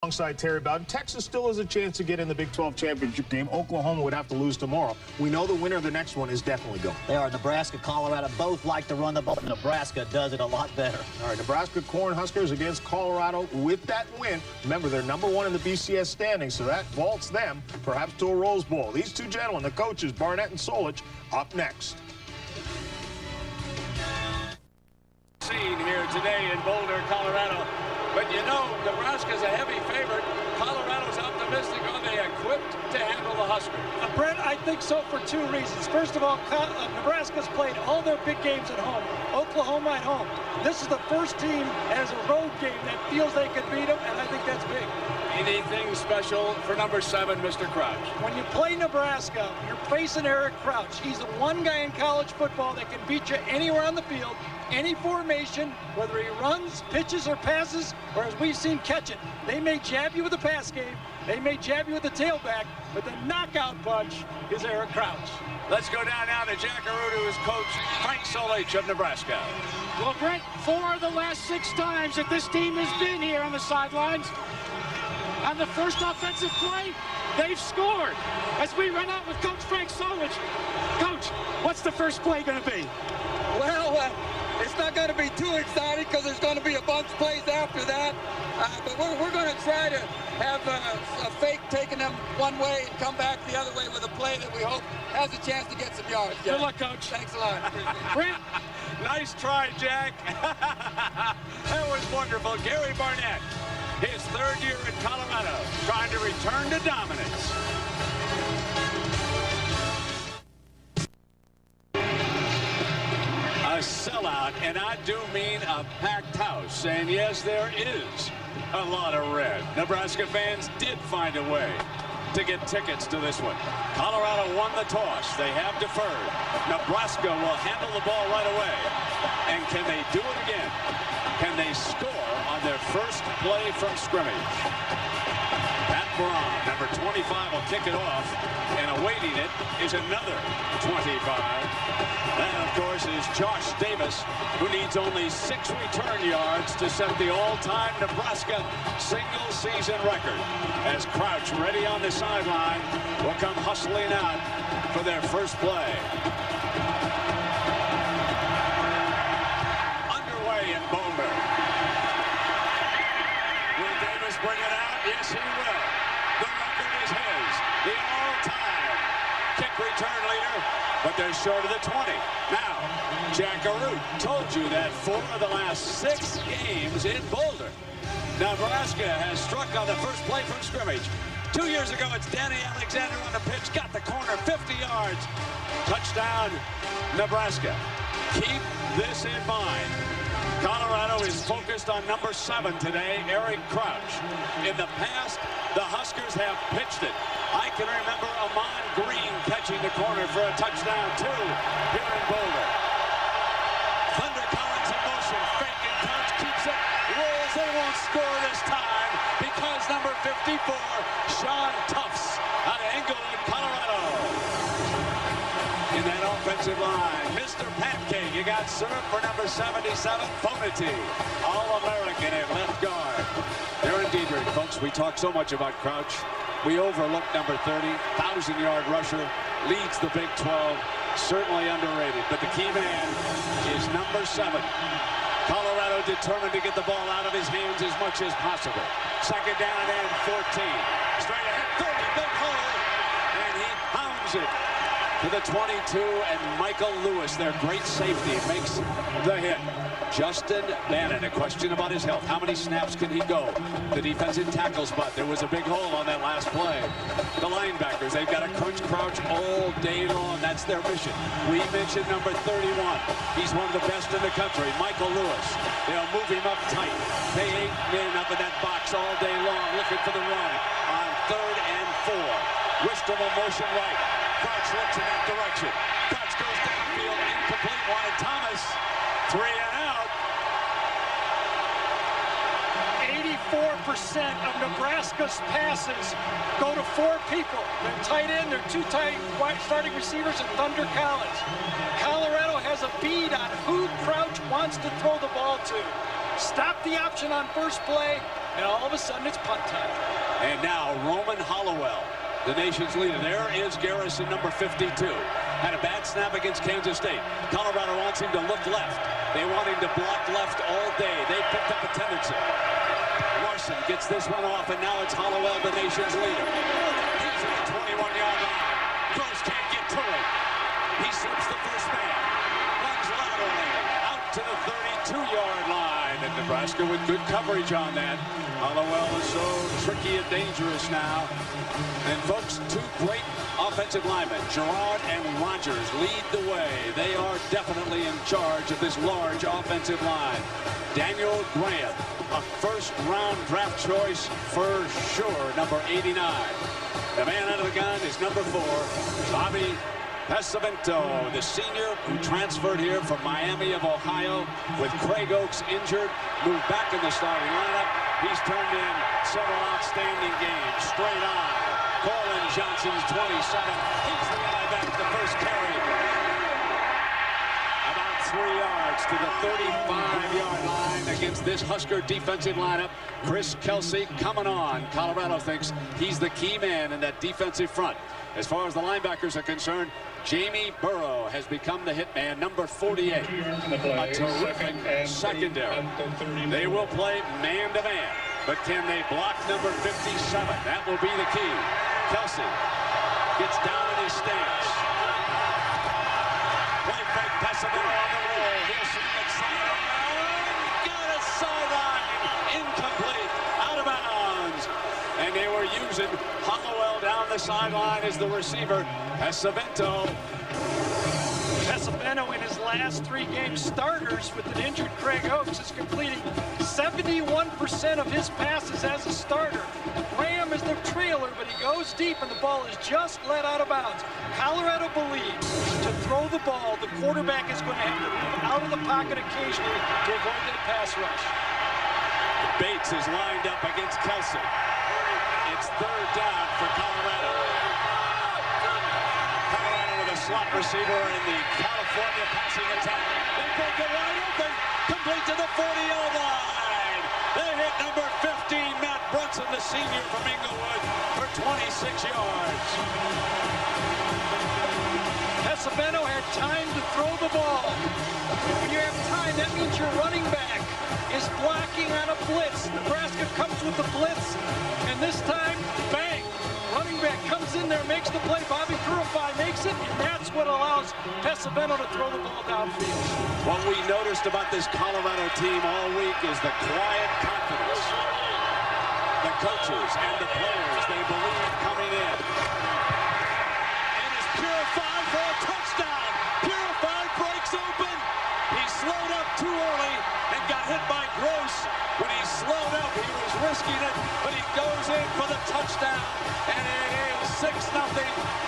Alongside Terry Bowden, Texas still has a chance to get in the Big 12 championship game. Oklahoma would have to lose tomorrow. We know the winner of the next one is definitely going. They are. Nebraska, Colorado both like to run the ball. Nebraska does it a lot better. All right, Nebraska Cornhuskers against Colorado with that win. Remember, they're #1 in the BCS standings, so that vaults them perhaps to a Rose Bowl. These two gentlemen, the coaches, Barnett and Solich, up next. Scene here today in Boulder, Colorado. But you know, Nebraska's a heavy favorite. Colorado's optimistic. Are they equipped to handle the Huskers? Brent, I think so for two reasons. First of all, Nebraska's played all their big games at home. Oklahoma at home. This is the first team as a road game that feels they could beat them, and I think that's big. Anything special for number 7, Mr. Crouch? When you play Nebraska, you're facing Eric Crouch. He's the one guy in college football that can beat you anywhere on the field, any formation, whether he runs, pitches, or passes, or as we've seen, catch it. They may jab you with the pass game, they may jab you with the tailback, but the knockout punch is Eric Crouch. Let's go down now to Jackarootoo's coach, Frank Solich of Nebraska. Well, Brent, 4 of the last 6 times that this team has been here on the sidelines, on the first offensive play, they've scored. As we run out with Coach Frank Solich. Coach, what's the first play going to be? Well, it's not going to be too exciting because there's going to be a bunch of plays after that. But we're going to try to have a fake taking them one way and come back the other way with a play that we hope has a chance to get some yards. Jack. Good luck, Coach. Thanks a lot. Brent. Nice try, Jack. That was wonderful. Gary Barnett, his 3rd year in Colorado, trying to return to dominance. A sellout, and I do mean a packed house. And yes, there is a lot of red. Nebraska fans did find a way to get tickets to this one. Colorado won the toss. They have deferred. Nebraska will handle the ball right away. And can they do it again? Can they score on their first play from scrimmage? Pat Braun, number 25, will kick it off, and awaiting it is another 25. That, of course, is Josh Davis, who needs only 6 return yards to set the all-time Nebraska single-season record. As Crouch, ready on the sideline, will come hustling out for their first play. Underway in Boulder. Will Davis bring it out? Yes, he will. The record is his. The all-time kick return leader, but they're short of the 20. Now, Jackaroot told you that 4 of the last 6 games in Boulder, Nebraska has struck on the first play from scrimmage. 2 years ago, it's Danny Alexander on the pitch, got the corner, 50 yards. Touchdown, Nebraska. Keep this in mind. Colorado is focused on number 7 today, Eric Crouch. In the past, the Huskers have pitched it. I can remember Amon Green catching the corner for a touchdown, too, here in Boulder. Thunder Collins in motion, fake, and Crouch keeps it, rolls. They won't score this time because number 54, Sean Tufts, out of Englewood, Colorado. In that offensive line, Mr. Pancake, you got served for number 77, Fonity, All-American at left guard. Aaron Diedrich, folks, we talk so much about Crouch. We overlook number 30, 1,000-yard rusher, leads the Big 12, certainly underrated. But the key man is number 7. Colorado determined to get the ball out of his hands as much as possible. 2nd down and 14. Straight ahead, 30, big hole, and he pounds it to the 22, and Michael Lewis, their great safety, makes the hit. Justin Bannon, a question about his health. How many snaps can he go? The defensive tackle spot. There was a big hole on that last play. The linebackers, they've got to crunch Crouch all day long. That's their mission. We mentioned number 31. He's one of the best in the country, Michael Lewis. They'll move him up tight. They 8 men up in that box all day long, looking for the run on 3rd and 4. Wishtable motion right. Crouch looks in that direction. Crouch goes downfield, incomplete. Wanted Thomas. 3 and out. 84% of Nebraska's passes go to 4 people. They're tight end, they're 2 tight starting receivers, and Thunder Collins. Colorado has a bead on who Crouch wants to throw the ball to. Stop the option on first play, and all of a sudden it's punt time. And now Roman Hollowell, the nation's leader. There is Garrison, number 52. Had a bad snap against Kansas State. Colorado wants him to look left. They want him to block left all day. They picked up a tendency. Larson gets this one off, and now it's Hollowell, the nation's leader. He's at the 21-yard line. Gross can't get to him. He slips the first man. Runs laterally out to the 32-yard line. And Nebraska with good coverage on that. Hollowell is so tricky and dangerous now. And folks, two great offensive linemen, Gerard and Rogers, lead the way. They are definitely in charge of this large offensive line. Daniel Graham, a first-round draft choice for sure, number 89. The man out of the gun is number 4, Bobby Pesavento, the senior who transferred here from Miami of Ohio with Craig Oaks injured, moved back in the starting lineup. He's turned in several outstanding games. Straight on. Colin Johnson's 27. He's the guy back the first carry. About 3 yards to the 35-yard line against this Husker defensive lineup. Chris Kelsey coming on. Colorado thinks he's the key man in that defensive front. As far as the linebackers are concerned, Jamie Burrow has become the hitman, number 48. A terrific secondary. They will play man-to-man, but can they block number 57? That will be the key. Kelsey gets down in his stance. Play fake, Pesavento on the roll. He'll swing it sideline. Got a sideline. Incomplete. Out of bounds. And they were using Hollowell down the sideline as the receiver. Pesavento in his last 3 game starters with an injured Craig Oaks is completing 71% of his passes as a starter. Graham is the trailer, but he goes deep and the ball is just let out of bounds. Colorado believes to throw the ball, the quarterback is going to have to move out of the pocket occasionally to avoid that pass rush. Bates is lined up against Kelsey. It's 3rd down for Colorado. Colorado with a slot receiver in the California passing attack. They break it wide open. Complete to the 40-yard line. They hit number 15, Matt Brunson, the senior from Inglewood, for 26 yards. Pesavento had time to throw the ball. When you have time, that means your running back is blocking on a blitz. Nebraska comes with the blitz, and this time, bang! Running back comes in there, makes the play. Bobby Purify makes it, and that's what allows Pesavento to throw the ball downfield. What we noticed about this Colorado team all week is the quiet confidence. The coaches and the players, they believe coming in. And it's Purify for a touchdown. Purify breaks open. He slowed up too early and got hit by Gross. When he slowed up, he was risking it, but he goes in for the touchdown. And it is 6-0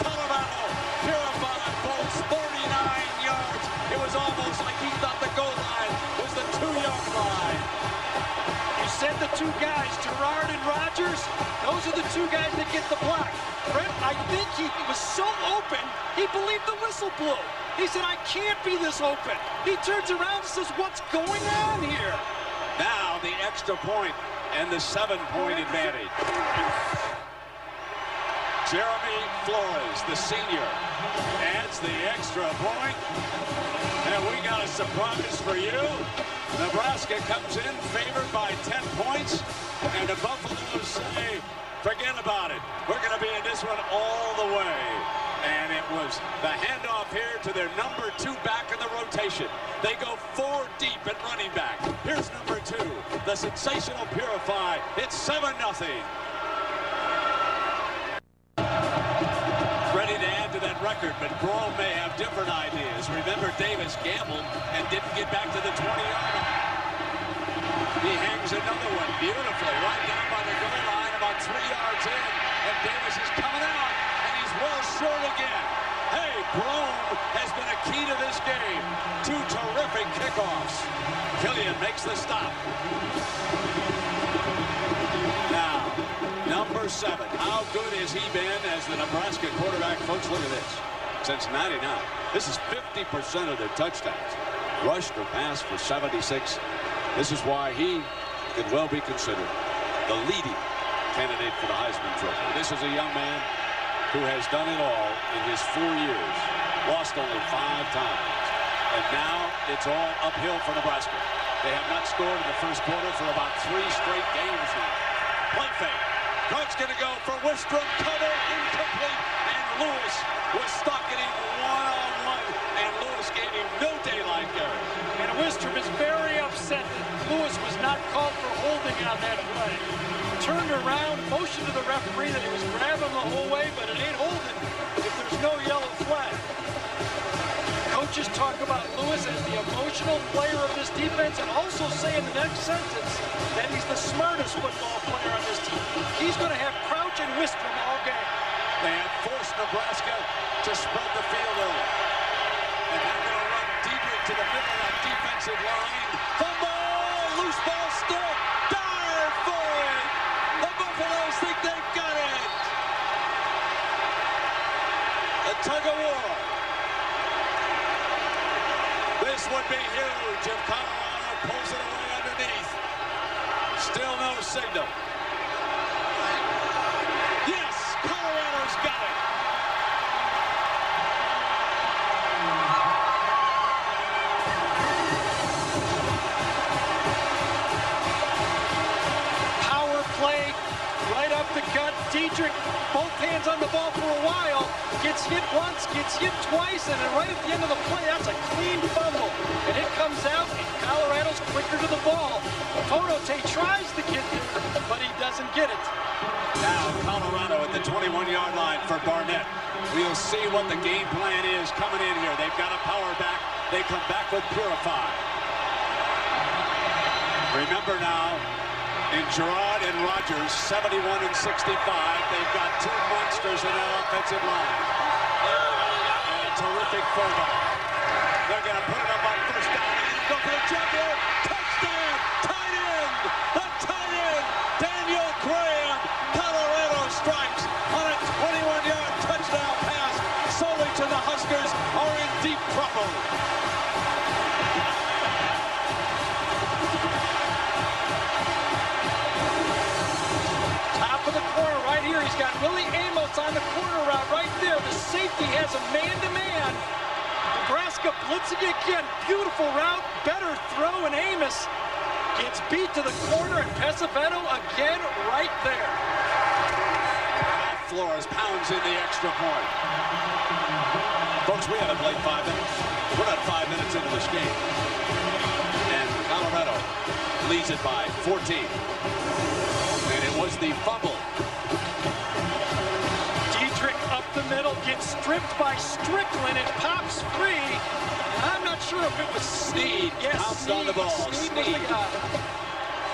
Colorado. Purify bolts 39 yards. It was almost like he thought the goal line was the 2-yard line. You said the 2 guys, Gerard and Rogers, those are the 2 guys that get the block. Brent, I think he was so open, he believed the whistle blew. He said, I can't be this open. He turns around and says, what's going on here? Now the extra point and the 7-point advantage. Jeremy Flores, the senior, adds the extra point. And we got a surprise for you. Nebraska comes in favored by 10 points. And the Buffaloes say, forget about it. We're going to be in this one all the way. And it was the handoff here to their number 2 back in the rotation. They go 4 deep at running back. Here's number 2, the sensational Purify. It's 7-0. Ready to add to that record, but Bro may have different ideas. Remember, Davis gambled and didn't get back to the 20-yard line. He hangs another one beautifully right down by the goal line, about 3 yards in, and Davis is coming out. Well short again. Hey, Brome has been a key to this game. 2 terrific kickoffs. Killian makes the stop. Now, number 7. How good has he been as the Nebraska quarterback? Folks, look at this. Since 99, this is 50% of their touchdowns. Rushed or passed for 76. This is why he could well be considered the leading candidate for the Heisman Trophy. This is a young man who has done it all in his 4 years, lost only 5 times. And now it's all uphill for Nebraska. They have not scored in the first quarter for about 3 straight games now. Play fake. Crouch going to go for Wistrom. Cover incomplete. And Lewis was stalking him one-on-one. And Lewis gave him no daylight there. And Wistrom is very upset that Lewis was not called for holding on that play. Turned around, motioned to the referee that he was grabbing the whole way, but it ain't holding if there's no yellow flag. Coaches talk about Lewis as the emotional player of this defense and also say in the next sentence that he's the smartest football player on this team. He's going to have Crouch and Wistrom all game. They have forced Nebraska to spread the field early. And they're going to run Diedrich to the middle of that defensive line. Fumble! Loose ball still. Dive for it! The Buffaloes think they've got it! A tug of war. This would be huge if Colorado pulls it away underneath. Still no signal. Yes, Colorado's got it. Power play, right up the gut. Diedrich, both hands on the ball for a while. Gets hit once, gets hit twice, and then right at the end of the play, that's a clean fumble. And it comes out, and Colorado's quicker to the ball. Tonote tries to get there, but he doesn't get it. Now Colorado at the 21-yard line for Barnett. We'll see what the game plan is coming in here. They've got a power back. They come back with Purify. Remember now, in Gerard and Rogers, 71 and 65, they've got 2 monsters in that offensive line. And a terrific fullback. They're going to put it up on first down. Go for the jugular. Touchdown! Tight end! The tight end! Daniel Graham! Colorado strikes on a 21-yard touchdown pass. Solich and the Huskers are in deep trouble. He's got Willie Amos on the corner route right there. The safety has a man-to-man. Nebraska blitzing again. Beautiful route. Better throw, and Amos gets beat to the corner, and Pesavento again right there. Flores pounds in the extra point. Folks, we haven't played 5 minutes. We're not 5 minutes into this game. And Colorado leads it by 14. And it was the fumble. Up the middle, gets stripped by Strickland. It pops free. I'm not sure if it was Snead. Yes, pounced on the ball. Snead.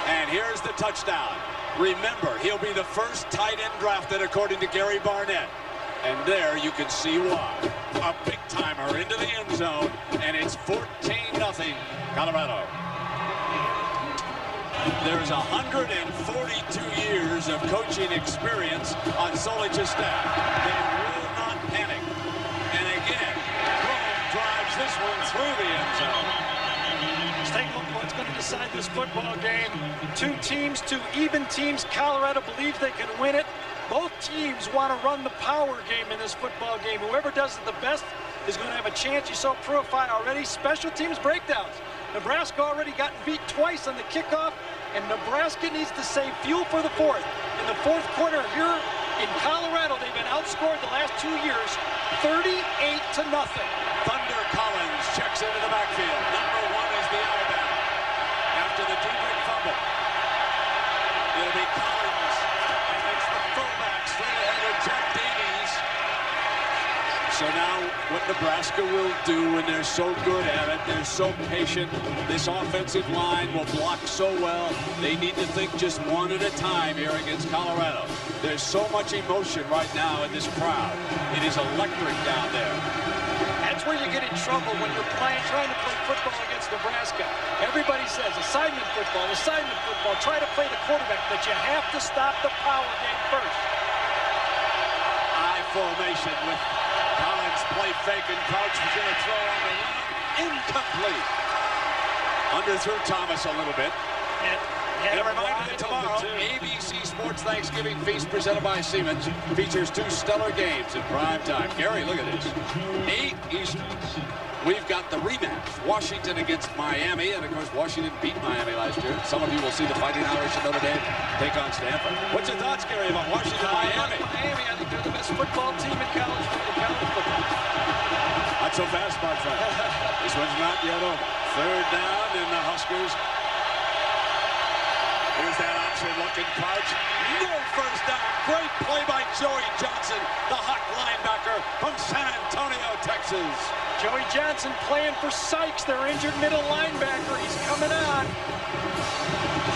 And here's the touchdown. Remember, he'll be the first tight end drafted according to Gary Barnett. And there you can see why. A big timer into the end zone, and it's 14-0 Colorado. There's 142 years of coaching experience on Solich's staff. They will not panic. And again, Rome drives this one through the end zone. Let's take a look at what's going to decide this football game. 2 teams, 2 even teams. Colorado believes they can win it. Both teams want to run the power game in this football game. Whoever does it the best is going to have a chance. You saw Purify already. Special teams breakdowns. Nebraska already gotten beat twice on the kickoff, and Nebraska needs to save fuel for the 4th. In the 4th quarter here in Colorado, they've been outscored the last 2 years, 38-0. Thunder Collins checks into the backfield. Number 1 is the out-of-bound. After the Diedrich fumble, it'll be Collins, and it's the fullback straight ahead with Jeff Davies. So now what Nebraska will do, and they're so good at it, they're so patient, this offensive line will block so well, they need to think just one at a time here against Colorado. There's so much emotion right now in this crowd. It is electric down there. That's where you get in trouble when you're trying to play football against Nebraska. Everybody says assignment football, try to play the quarterback, but you have to stop the power game first. I formation with Collins play fake, and Crouch was going to throw on the run. Incomplete. Underthrew Thomas a little bit. And And a reminder that tomorrow, ABC Sports Thanksgiving Feast presented by Siemens features 2 stellar games in prime time. Gary, look at this. 8 Eastern. We've got the rematch, Washington against Miami, and of course Washington beat Miami last year. Some of you will see the Fighting Irish at Notre Dame take on Stanford. What's your thoughts, Gary, about Washington, Miami? Miami, I think they're the best football team in college football. Not so fast, my friend. This one's not yet over. 3rd down, and the Huskers. Here's that option-looking Crouch. No first down. Great play by Joey Johnson, the hot linebacker from San Antonio, Texas. Joey Johnson playing for Sykes, their injured middle linebacker. He's coming on.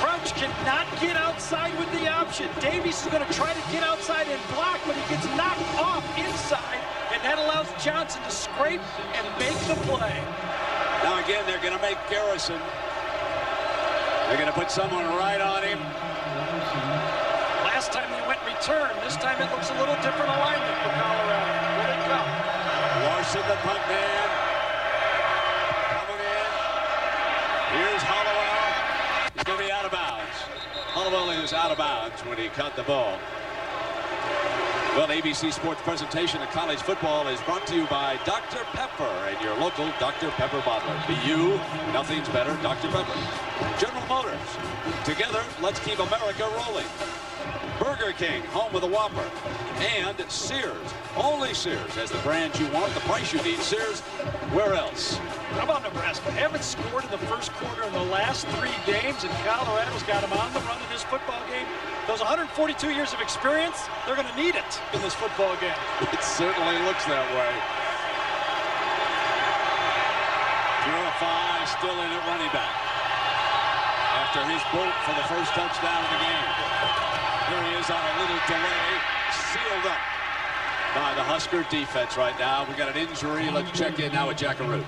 Crouch cannot get outside with the option. Davies is going to try to get outside and block, but he gets knocked off inside, and that allows Johnson to scrape and make the play. Now again, they're going to make Garrison. They're going to put someone right on him. Last time they went return. This time it looks a little different alignment for Colorado. Will it come? Larson, the punt man. Coming in. Here's Hollowell. He's going to be out of bounds. Hollowell is out of bounds when he caught the ball. Well, ABC Sports presentation of college football is brought to you by Dr. Pepper and your local Dr. Pepper bottler. Be you, nothing's better, Dr. Pepper. General Motors. Together, let's keep America rolling. Burger King, home with a Whopper. And Sears. Only Sears has the brand you want, the price you need. Sears, where else? How about Nebraska? Haven't scored in the first quarter in the last 3 games, and Colorado's got them on the run in this football game. Those 142 years of experience, they're going to need it in this football game. It certainly looks that way. Purify still in at running back. After his bolt for the first touchdown of the game. Here he is on a little delay, sealed up by the Husker defense right now. We got an injury. Let's check in now with Jackaroo.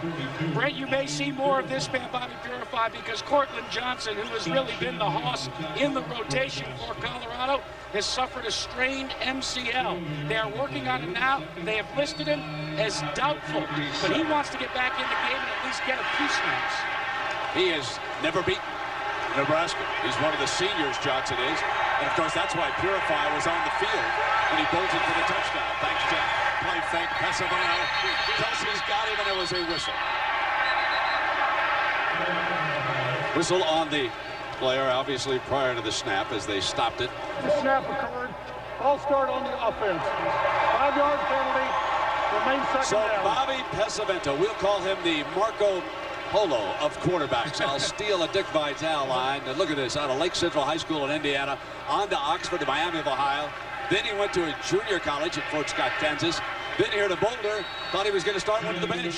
Brett, you may see more of this man, Bobby Purify, because Cortland Johnson, who has really been the hoss in the rotation for Colorado, has suffered a strained MCL. They are working on it now. They have listed him as doubtful, but he wants to get back in the game and at least get a few snaps. He has never beaten Nebraska. He's one of the seniors, Johnson is. And, of course, that's why Purify was on the field when he bolted for the touchdown. Thanks, Jeff. Play fake. Pesavano. Kelsey's got him, and there was a whistle. Whistle on the player, obviously, prior to the snap as they stopped it. The snap occurred. I'll start on the offense. 5-yard penalty. Remain second So, down. Bobby Pesavento, we'll call him the Marco Polo of quarterbacks. I'll steal a Dick Vitale line. And look at this, out of Lake Central High School in Indiana, on to Oxford to Miami of Ohio. Then he went to a junior college at Fort Scott, Kansas. Then here to Boulder, thought he was going to start one to the bench.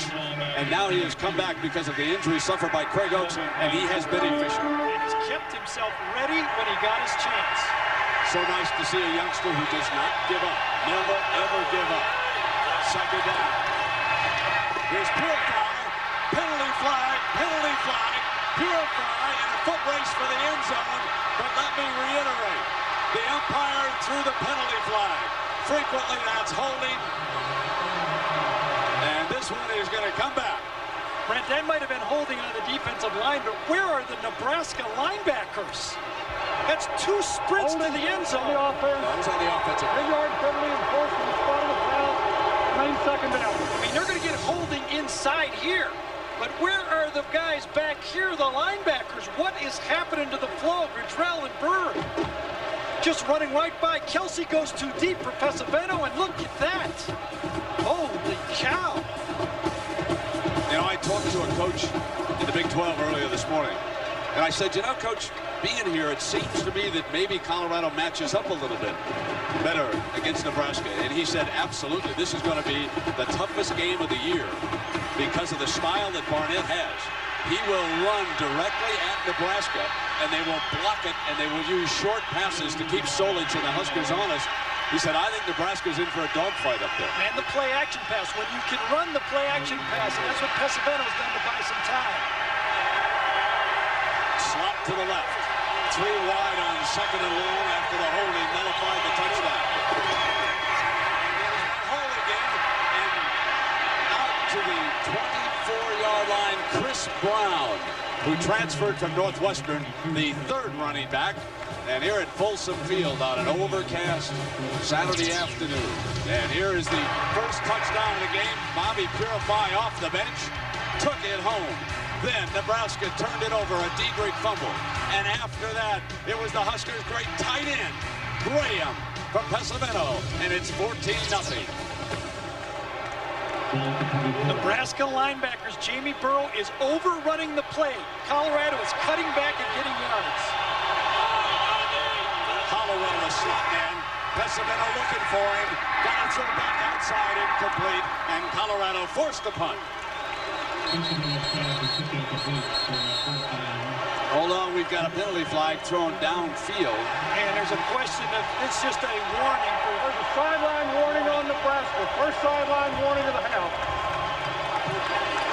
And now he has come back because of the injury suffered by Craig Oaks, and he has been efficient. He's kept himself ready when he got his chance. So nice to see a youngster who does not give up. Never, ever give up. Second down. Here's Purify. Penalty flag, Purify, and a foot race for the end zone. But let me reiterate, the umpire threw the penalty flag. Frequently that's holding. And this one is going to come back. Brent, that might have been holding on the defensive line, but where are the Nebraska linebackers? That's 2 sprints to the end zone. That was on the offensive. 10-yard penalty enforcement, spot of the foul, remain second down. I mean, they're going to get holding inside here. But where are the guys back here, the linebackers? What is happening to the flow? Gridrell and Burr just running right by. Kelsey goes too deep for Pesavento, and look at that. Holy cow. You know, I talked to a coach in the Big 12 earlier this morning, and I said, you know, Coach, being here, it seems to me that maybe Colorado matches up a little bit better against Nebraska. And he said, absolutely, this is going to be the toughest game of the year because of the style that Barnett has. He will run directly at Nebraska, and they will block it, and they will use short passes to keep Solich and the Huskers honest. He said, I think Nebraska's in for a dogfight up there. And the play-action pass, when you can run the play-action pass, and that's what Pesavento's done to buy some time. Slot to the left. 3 wide on second and long after the holding nullified the touchdown. Hold again, and out to the 24-yard line, Chris Brown. who transferred from Northwestern, the third running back. And here at Folsom Field on an overcast Saturday afternoon. And here is the first touchdown of the game. Bobby Purify off the bench, took it home. Then Nebraska turned it over, a Diedrich fumble. And after that, it was the Huskers' great tight end, Graham from Pesavento. And it's 14-0. Nebraska linebackers, Jamie Burrow is overrunning the play. Colorado is cutting back and getting yards. Hollowell, the slot man. Pesavento looking for him. Got to throw back outside, incomplete. And Colorado forced the punt. Hold on, we've got a penalty flag thrown downfield. And there's a question of, it's just a warning. There's a sideline warning on Nebraska. First sideline warning of the half.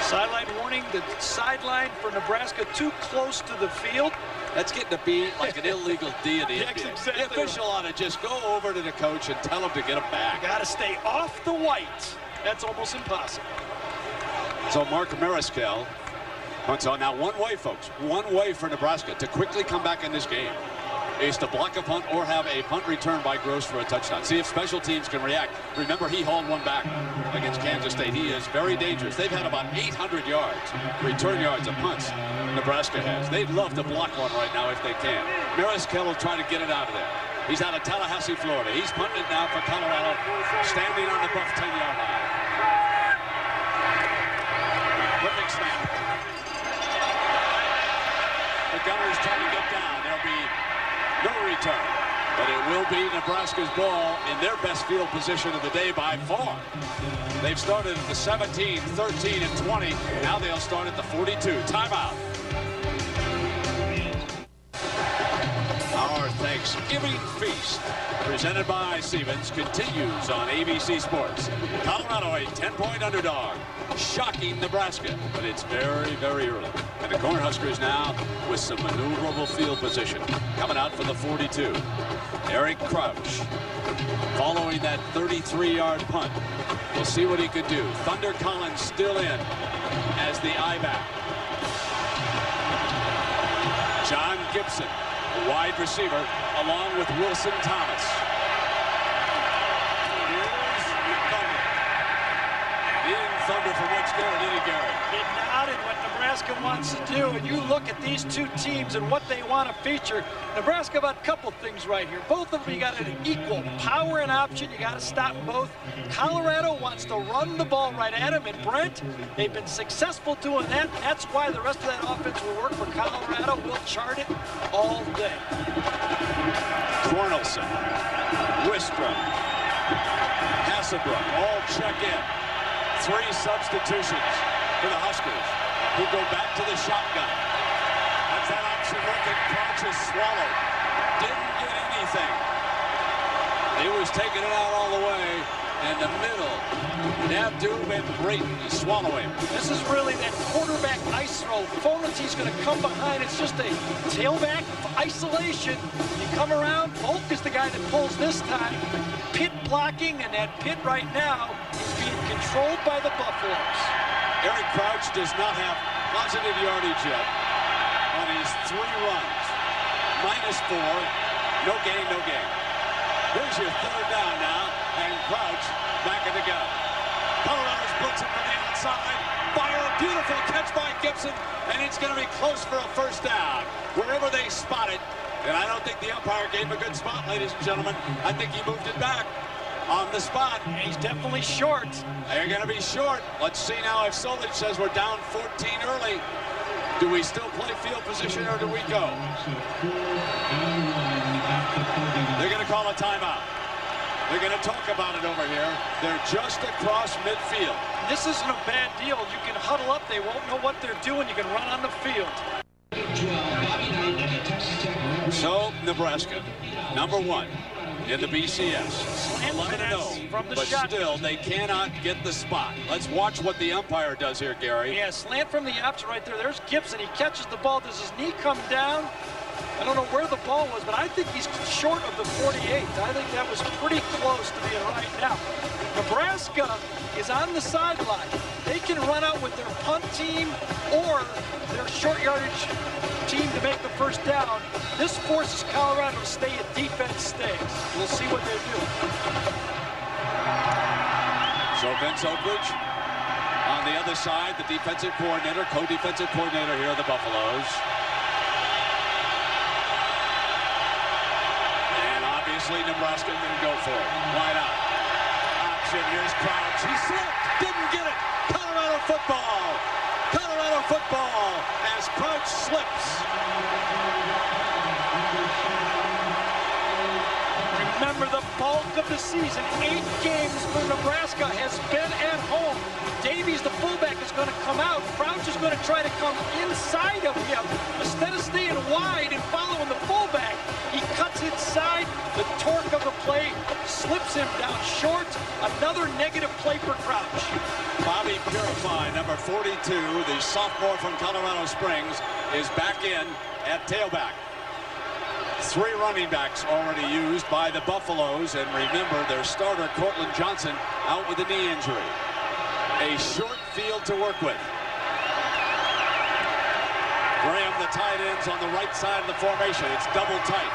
Sideline warning, the sideline for Nebraska too close to the field. That's getting to be like an illegal D in the NBA. Exactly. The official ought to just go over to the coach and tell him to get him back. Got to stay off the white. That's almost impossible. So Mark Mariscal punts on. Now one way, folks. One way for Nebraska to quickly come back in this game is to block a punt or have a punt return by Gross for a touchdown. See if special teams can react. Remember, he hauled one back against Kansas State. He is very dangerous. They've had about 800 yards, return yards of punts, Nebraska has. They'd love to block one right now if they can. Mariscal will try to get it out of there. He's out of Tallahassee, Florida. He's punting it now for Colorado, standing on the Buff 10-yard line. Perfect snap. The Gunners trying to get down. There'll be no return, but it will be Nebraska's ball in their best field position of the day by far. They've started at the 17, 13, and 20. Now they'll start at the 42. Timeout. Our Thanksgiving feast, presented by Siemens, continues on ABC Sports. Colorado, a 10-point underdog, shocking Nebraska, but it's very, very early. And the Cornhuskers now with some maneuverable field position. Coming out for the 42. Eric Crouch following that 33-yard punt. We'll see what he could do. Thunder Collins still in as the I-back. John Gibson, a wide receiver, along with Wilson Thomas. Thunder from Woods Garrett, Eddie Garrett. It nodded what Nebraska wants to do, and you look at these two teams and what they want to feature. Nebraska about a couple things right here. Both of them, you got an equal power and option. You got to stop both. Colorado wants to run the ball right at them, and Brent, they've been successful doing that. That's why the rest of that offense will work for Colorado. We'll chart it all day. Cornelson, Wistrom, Hasselbrook, all check in. 3 substitutions for the Huskers, who go back to the shotgun. That's that option look, and Crouch is swallowed. Didn't get anything. He was taking it out all the way, and the middle. Nabdoob and Brayton swallow him. This is really that quarterback ice throw. Fonaty's going to come behind. It's just a tailback isolation. You come around. Volk is the guy that pulls this time. Pit blocking, and that pit right now is being controlled by the Buffaloes. Eric Crouch does not have positive yardage yet on his 3 runs. -4. No gain, no gain. Here's your 3rd down now, and Crouch back at the gun. Colorado's blitzing from the outside. Fire, a beautiful catch by Gibson, and it's going to be close for a first down. Wherever they spot it, and I don't think the umpire gave him a good spot, ladies and gentlemen. I think he moved it back on the spot. He's definitely short. They're going to be short. Let's see now if Solich says we're down 14 early. Do we still play field position, or do we go? They're going to call a timeout. They're going to talk about it over here. They're just across midfield. This isn't a bad deal. You can huddle up. They won't know what they're doing. You can run on the field. So, Nebraska, number 1 in the BCS. 11-0, but still, they cannot get the spot. Let's watch what the umpire does here, Gary. Yeah, slant from the option right there. There's Gibson. He catches the ball. Does his knee come down? I don't know where the ball was, but I think he's short of the 48. I think that was pretty close to being right. Now, Nebraska is on the sideline. They can run out with their punt team or their short yardage team to make the first down. This forces Colorado to stay at defense stays. We'll see what they do. So Vince Oakridge on the other side, the defensive coordinator, co-defensive coordinator here at the Buffaloes. And obviously Nebraska didn't go for it. Why not? Option, here's Crouch. He slipped, didn't get it. Colorado football. Colorado football as Crouch slips. Remember, the bulk of the season, 8 games for Nebraska, has been at home. Davies, the fullback, is going to come out. Crouch is going to try to come inside of him. Instead of staying wide and following the fullback, he cuts inside. The torque of the play slips him down short. Another negative play for Crouch. Bobby Purify, number 42, the sophomore from Colorado Springs, is back in at tailback. 3 running backs already used by the Buffaloes, and remember their starter Cortland Johnson out with a knee injury. A short field to work with. Graham, the tight ends on the right side of the formation. It's double tight.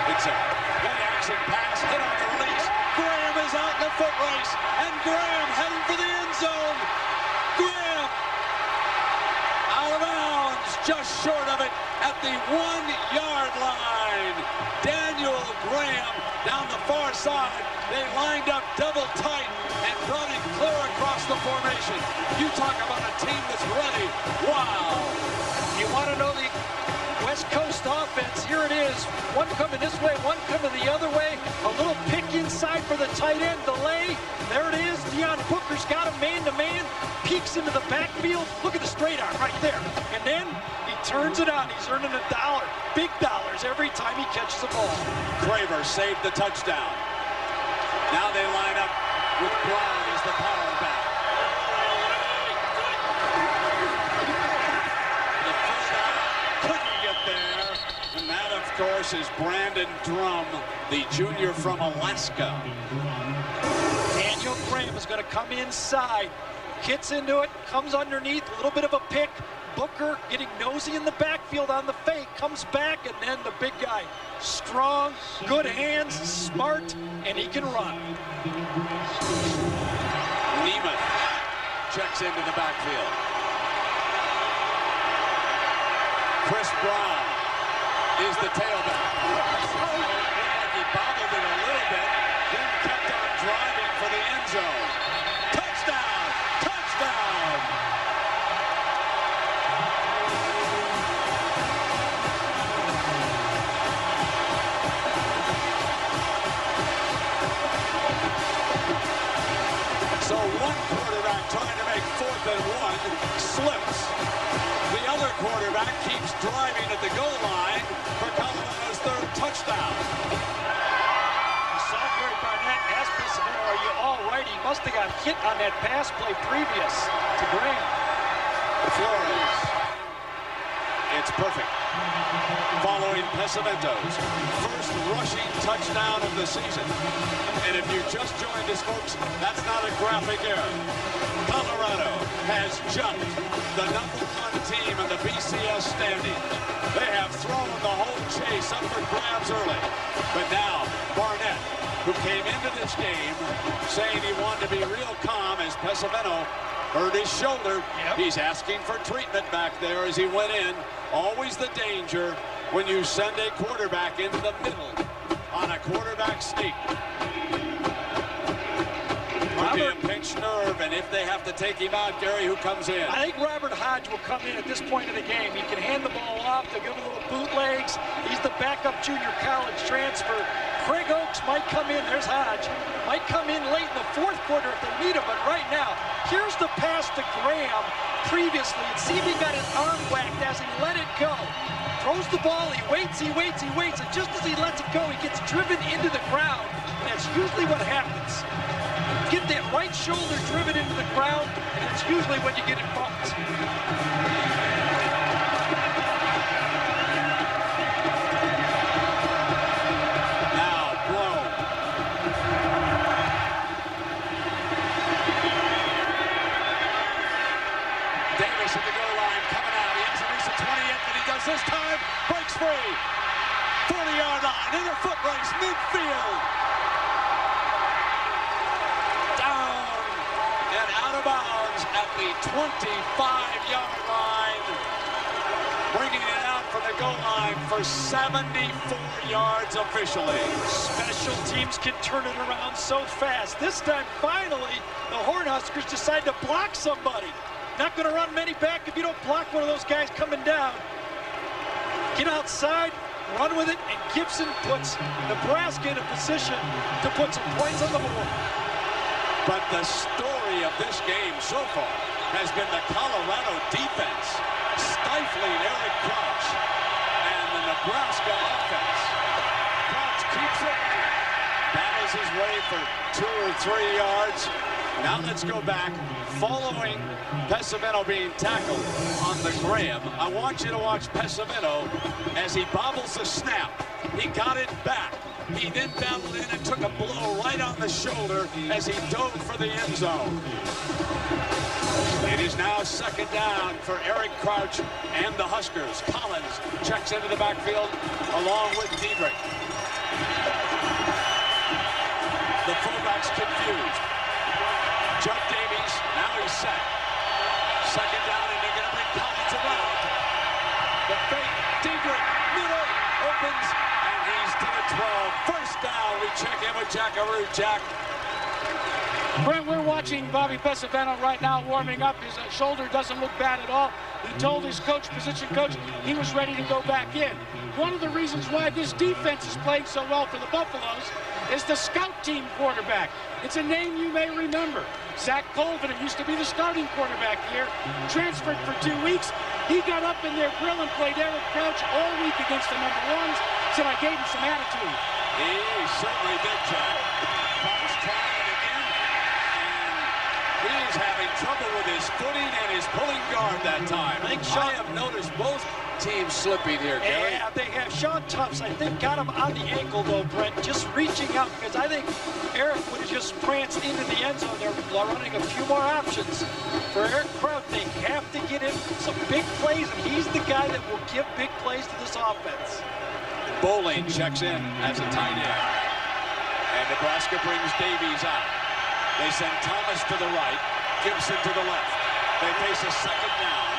It's a play action pass, hit on the release. Graham is out in the foot race, and Graham heading for the end zone. Graham out of bounds, just short of it at the 1-yard line. Daniel Graham down the far side. They lined up double tight and brought it clear across the formation. You talk about a team that's ready. Wow. You want to know the West Coast offense? Here it is. One coming this way, one coming the other way. A little pick inside for the tight end. Delay. There it is. Deion Booker's got him man-to-man. Peeks into the backfield. Look at the straight arm right there. And then he turns it on. He's earning $1. Big dollars every time he catches the ball. Craver saved the touchdown. Now they line up with Brown as the power back. The fullback couldn't get there. And that, of course, is Brandon Drum, the junior from Alaska. Daniel Graham is going to come inside. Hits into it, comes underneath, a little bit of a pick. Booker getting nosy in the backfield on the fake, comes back, and then the big guy. Strong, good hands, smart, and he can run. Neiman checks into the backfield. Chris Brown is the tailback. He bobbled it a little bit, then kept on driving for the end zone. Touchdown! Touchdown! So one quarterback trying to make 4th and 1 slips. The other quarterback keeps driving at the goal line for Colorado's 3rd touchdown. Gary Barnett asked Pissavino, are you all right? He must have got hit on that pass play previous to Graham. Flores. It's perfect. Following Pesavito's first rushing touchdown of the season. And if you just joined us, folks, that's not a graphic error. Colorado has jumped the #1 team in the BCS standings. They have thrown the whole chase up for grabs early. But now, Barnett, who came into this game saying he wanted to be real calm as Pesavino hurt his shoulder. Yep. He's asking for treatment back there as he went in. Always the danger when you send a quarterback into the middle on a quarterback sneak. Could be a pinched nerve, and if they have to take him out, Gary, who comes in? I think Robert Hodge will come in at this point of the game. He can hand the ball off. They'll give him little bootlegs. He's the backup junior college transfer. Craig Oaks might come in. There's Hodge. Might come in late in the 4th quarter if they need him. But right now, here's the pass to Graham previously. And see if he got his arm whacked as he let it go. Throws the ball. He waits, he waits, he waits. And just as he lets it go, he gets driven into the ground. And that's usually what happens. Get that right shoulder driven into the ground, and it's usually when you get it bumped. midfield. Down and out of bounds at the 25-yard line. Bringing it out from the goal line for 74 yards officially. Special teams can turn it around so fast. This time, finally, the Cornhuskers decide to block somebody. Not going to run many back if you don't block one of those guys coming down. Get outside, run with it, and Gibson puts Nebraska in a position to put some points on the board. But the story of this game so far has been the Colorado defense stifling Eric Crouch and the Nebraska offense. Crouch keeps it, battles his way for 2 or 3 yards. Now let's go back. Following Pesavento being tackled on the Graham, I want you to watch Pesavento as he bobbles the snap. He got it back. He then battled in and took a blow right on the shoulder as he dove for the end zone. It is now second down for Eric Crouch and the Huskers. Collins checks into the backfield along with Diedrich. The fullback's confused. Chuck Davies, now he's set. Second down, and they're going to bring Collins around. The fake, Diedrich, middle, opens, and he's to the 12. First down, we check in with Jackaroo. Jack. Brent, we're watching Bobby Pesavento right now warming up. His shoulder doesn't look bad at all. He told his coach, position coach, he was ready to go back in. One of the reasons why this defense is playing so well for the Buffaloes is the scout team quarterback. It's a name you may remember. Zach Colvin, who used to be the starting quarterback here, transferred for 2 weeks. He got up in their grill and played Eric Crouch all week against the #1s, so I gave him some attitude. He certainly did, Jack. Crouch trying it again, and he is having trouble with his footing and his pulling guard that time. I have noticed both teams slipping here, Gary. Yeah, they have. Sean Tufts, I think, got him on the ankle, though, Brent, just reaching out, because I think Eric would have just pranced into the end zone. They're running a few more options. For Eric Crouch, they have to get him some big plays, and he's the guy that will give big plays to this offense. Bowling checks in as a tight end. And Nebraska brings Davies out. They send Thomas to the right, Gibson to the left. They face a second down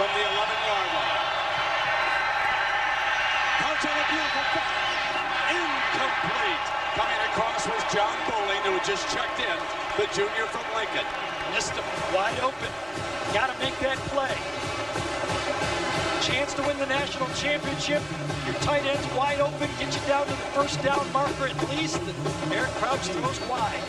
from the 11-yard line. Crouch on a beautiful pass. Incomplete. Coming across was John Bowling, who just checked in, the junior from Lincoln. Missed him wide open. Got to make that play. Chance to win the national championship. Your tight end's wide open. Get you down to the first down marker at least. Eric Crouch throws wide.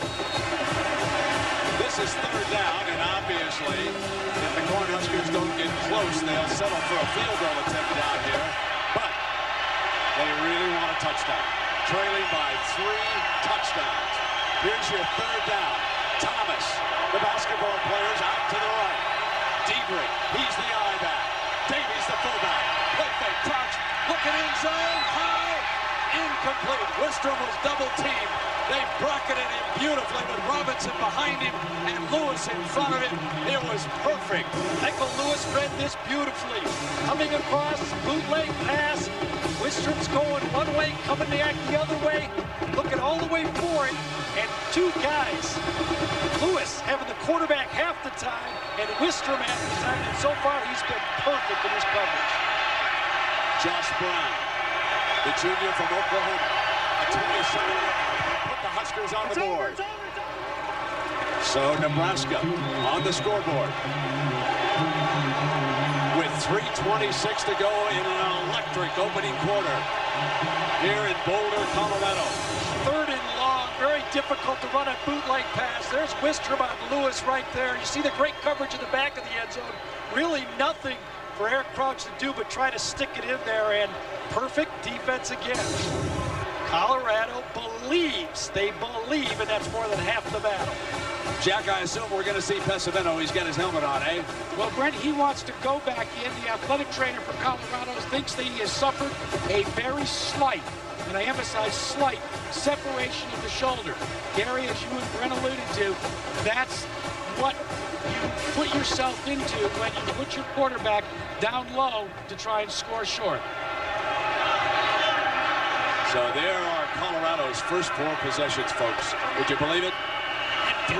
This is third down, and obviously, if the Cornhuskers don't get close, they'll settle for a field goal attempt down here. But they really want a touchdown. Trailing by 3 touchdowns. Here's your third down. Thomas, the basketball players out to the right. Diedrich, he's the I-back. Davies, the fullback. Play fake, Crouch, looking in zone, high, incomplete. Wistrom was double teamed. They bracketed him beautifully with Robinson behind him and Lewis in front of him. It was perfect. Michael Lewis read this beautifully. Coming across, bootleg pass. Wistrom's going one way, coming back the other way. Looking all the way for it. And 2 guys. Lewis having the quarterback half the time and Wistrom half the time. And so far, he's been perfect in his coverage. Josh Brown, the junior from Oklahoma. A 27-yard. Put the Huskers on the board. So Nebraska on the scoreboard with 3:26 to go in an electric opening quarter here in Boulder, Colorado. Third and long, very difficult to run a bootleg pass. There's Wistrom on Lewis right there. You see the great coverage in the back of the end zone. Really nothing for Eric Crouch to do but try to stick it in there, and perfect defense again. Colorado believes, they believe, and that's more than half the battle. Jack, I assume we're going to see Pesavento. He's got his helmet on, eh? Well, Brent, he wants to go back in. The athletic trainer for Colorado thinks that he has suffered a very slight, and I emphasize slight, separation of the shoulder. Gary, as you and Brent alluded to, that's what you put yourself into when you put your quarterback down low to try and score short. So there are Colorado's first 4 possessions, folks. Would you believe it? 3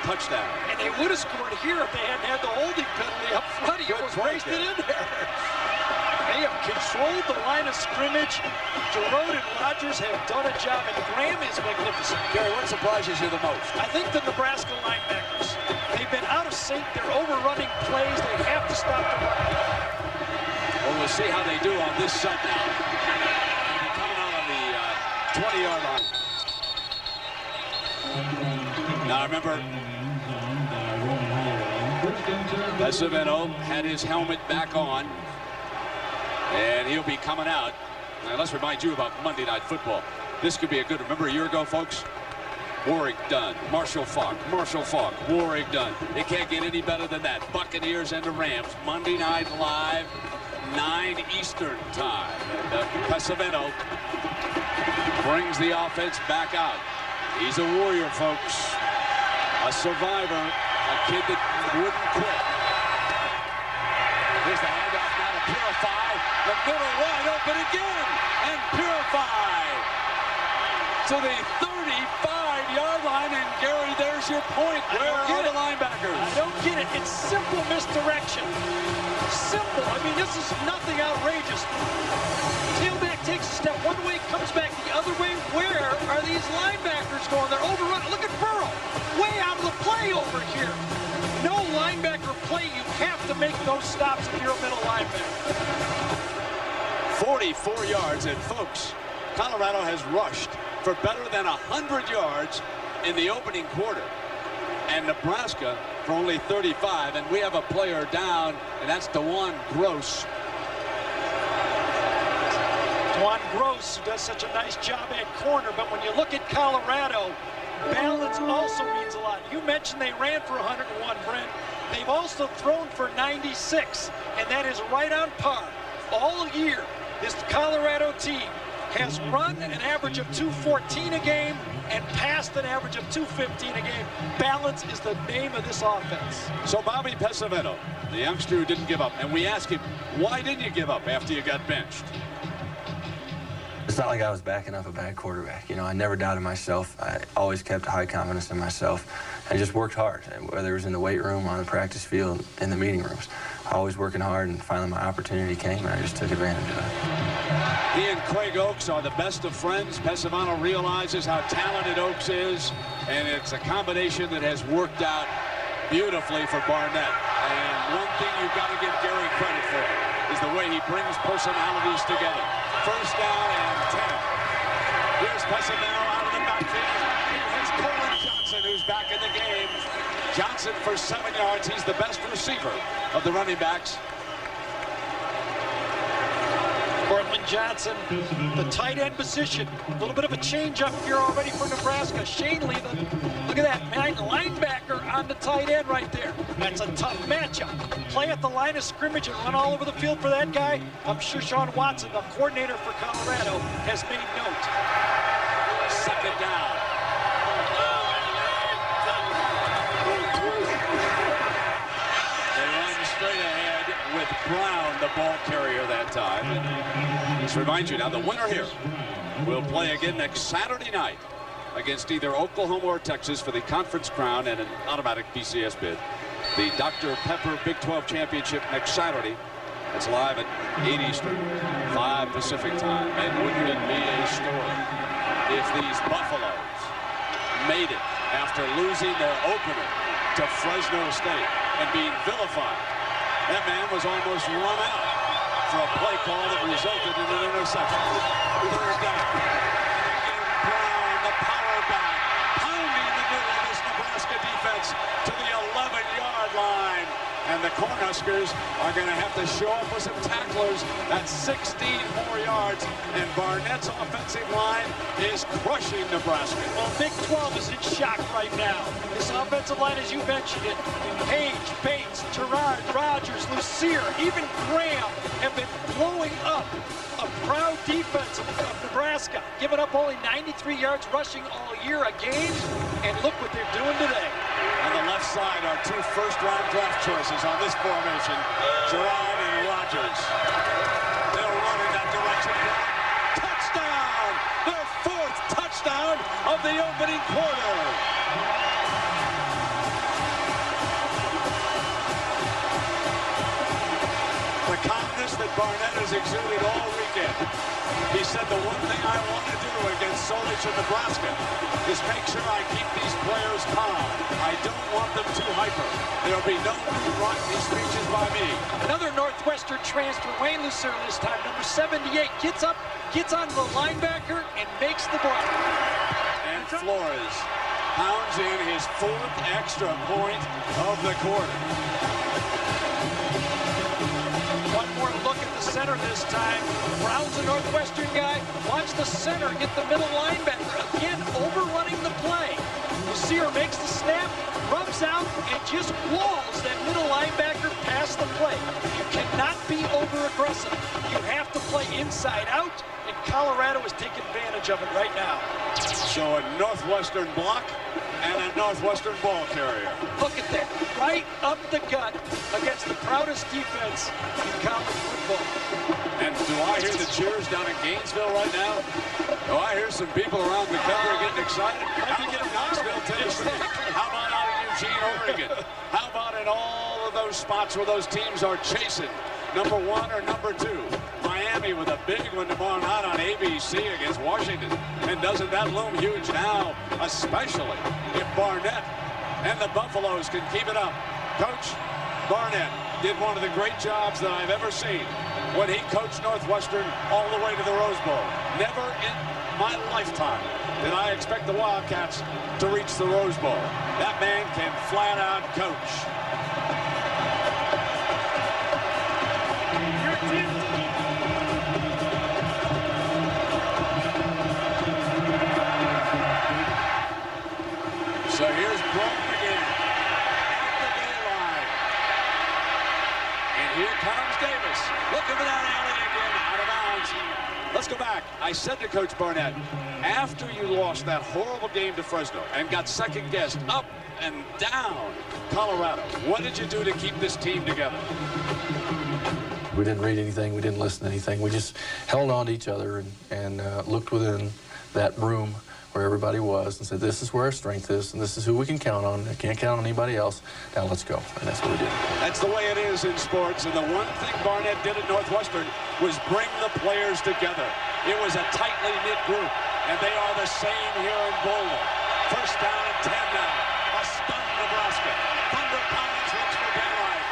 touchdowns. And they would have scored here if they hadn't had the holding penalty up front. He was wasted in there. They have controlled the line of scrimmage. Giroud and Rodgers have done a job, and Graham is magnificent. Gary, what surprises you the most? I think the Nebraska linebackers. They've been out of sync. They're overrunning plays. They have to stop the run. Well, we'll see how they do on this set now. Coming out on the 20-yard line. Now remember, Pesavento had his helmet back on, and he'll be coming out. Now, let's remind you about Monday Night Football. This could be a good, remember a year ago, folks? Warwick Dunn, Marshall Falk, Warwick Dunn. It can't get any better than that. Buccaneers and the Rams, Monday Night Live, 9 Eastern time. And Pesavento brings the offense back out. He's a warrior, folks. A survivor, a kid that wouldn't quit. Here's the handoff now to Purify. The middle wide open again. And Purify to the 35-yard line. And Gary, there's your point. Where are the linebackers? I don't get it. It's simple misdirection. Simple. I mean, this is nothing outrageous. Tailback takes a step one way, comes back the other way. Where are these linebackers going? They're overrun. Look at Burrow. Way out of the play over here. No linebacker play. You have to make those stops if you're a middle linebacker. 44 yards. And folks, Colorado has rushed for better than 100 yards in the opening quarter. And Nebraska for only 35. And we have a player down, and that's DeJuan Gross. DeJuan Gross, who does such a nice job at corner. But when you look at Colorado, balance also means a lot. You mentioned they ran for 101, Brent. They've also thrown for 96, and that is right on par. All year, this Colorado team has run an average of 214 a game and passed an average of 215 a game. Balance is the name of this offense. So Bobby Pesavento, the youngster who didn't give up, and we ask him, why didn't you give up after you got benched? It's not like I was backing up a bad quarterback. You know, I never doubted myself. I always kept high confidence in myself and just worked hard, whether it was in the weight room, on the practice field, in the meeting rooms. Always working hard, and finally my opportunity came, and I just took advantage of it. He and Craig Oaks are the best of friends. Pesavento realizes how talented Oaks is, and it's a combination that has worked out beautifully for Barnett. And one thing you've got to give Gary credit for is the way he brings personalities together. First down and 10. Here's Pesavento out of the backfield. Here's Colin Johnson, who's back in the game. Johnson for 7 yards. He's the best receiver of the running backs. Cortland Johnson, the tight end position. A little bit of a change up here already for Nebraska. Shanley, look at that, linebacker on the tight end right there. That's a tough matchup. Play at the line of scrimmage and run all over the field for that guy. I'm sure Sean Watson, the coordinator for Colorado, has made note. Second down. They run straight ahead with Brown, the ball carrier that time. And just remind you now, the winner here will play again next Saturday night against either Oklahoma or Texas for the conference crown and an automatic BCS bid. The Dr. Pepper Big 12 Championship next Saturday. That's live at 8 Eastern, 5 Pacific time. And wouldn't it be a story if these Buffaloes made it after losing their opener to Fresno State and being vilified? That man was almost run out for a play call that resulted in an interception. Third down. Brown, the power back, pounding the middle of this Nebraska defense to the 11-yard line. And the Cornhuskers are going to have to show up with some tacklers. That's 16 more yards. And Barnett's offensive line is crushing Nebraska. Well, Big 12 is in shock right now. This offensive line, as you mentioned it, Page, Bates, Terrard, Rodgers, Lucier, even Graham have been blowing up a proud defense of Nebraska, giving up only 93 yards rushing all year a game. And look what they're doing today. On the left side are 2 first-round draft choices on this formation, Gerard and Rodgers. They'll run in that direction. Touchdown! Their 4th of the opening quarter. The calmness that Barnett has exuded all weekend. He said the one thing I want to do against Solich in Nebraska is make sure I keep these players calm. I don't want them too hyper. There'll be no new rocky speeches by me. Another Northwestern transfer, Wayne Lucero this time, number 78, gets up, gets on the linebacker, and makes the block. And Flores pounds in his 4th extra point of the quarter. One more look at the center this time. Brown's a Northwestern guy. Watch the center get the middle linebacker. Again, overrunning the play. Lucero makes the snap, rubs out, and just walls that middle linebacker past the play. You cannot be over-aggressive. You have to play inside out, and Colorado is taking advantage of it right now. So a Northwestern block and a Northwestern ball carrier. Look at that, right up the gut against the proudest defense in college football. And do I hear the cheers down in Gainesville right now? Do I hear some people around the country getting excited? How about in Knoxville, Tennessee? How about out in Eugene, Oregon? How about in all of those spots where those teams are chasing number 1 or number 2? Miami with a big one tomorrow night on ABC against Washington. And doesn't that loom huge now, especially if Barnett and the Buffaloes can keep it up? Coach Barnett did one of the great jobs that I've ever seen when he coached Northwestern all the way to the Rose Bowl. Never in my lifetime did I expect the Wildcats to reach the Rose Bowl. That man can flat out coach. So here's Brown again at the goal line. And here comes Davis. Looking for that alley again, out of bounds. Let's go back. I said to Coach Barnett, after you lost that horrible game to Fresno and got second-guessed up and down Colorado, what did you do to keep this team together? We didn't read anything. We didn't listen to anything. We just held on to each other and looked within that room where everybody was and said, this is where our strength is, and this is who we can count on. I can't count on anybody else. Now let's go. And that's what we did. That's the way it is in sports. And the one thing Barnett did at Northwestern was bring the players together. It was a tightly knit group, and they are the same here in Boulder. First down and 10 now. A stunned Nebraska. Thunder Collins looks for daylight.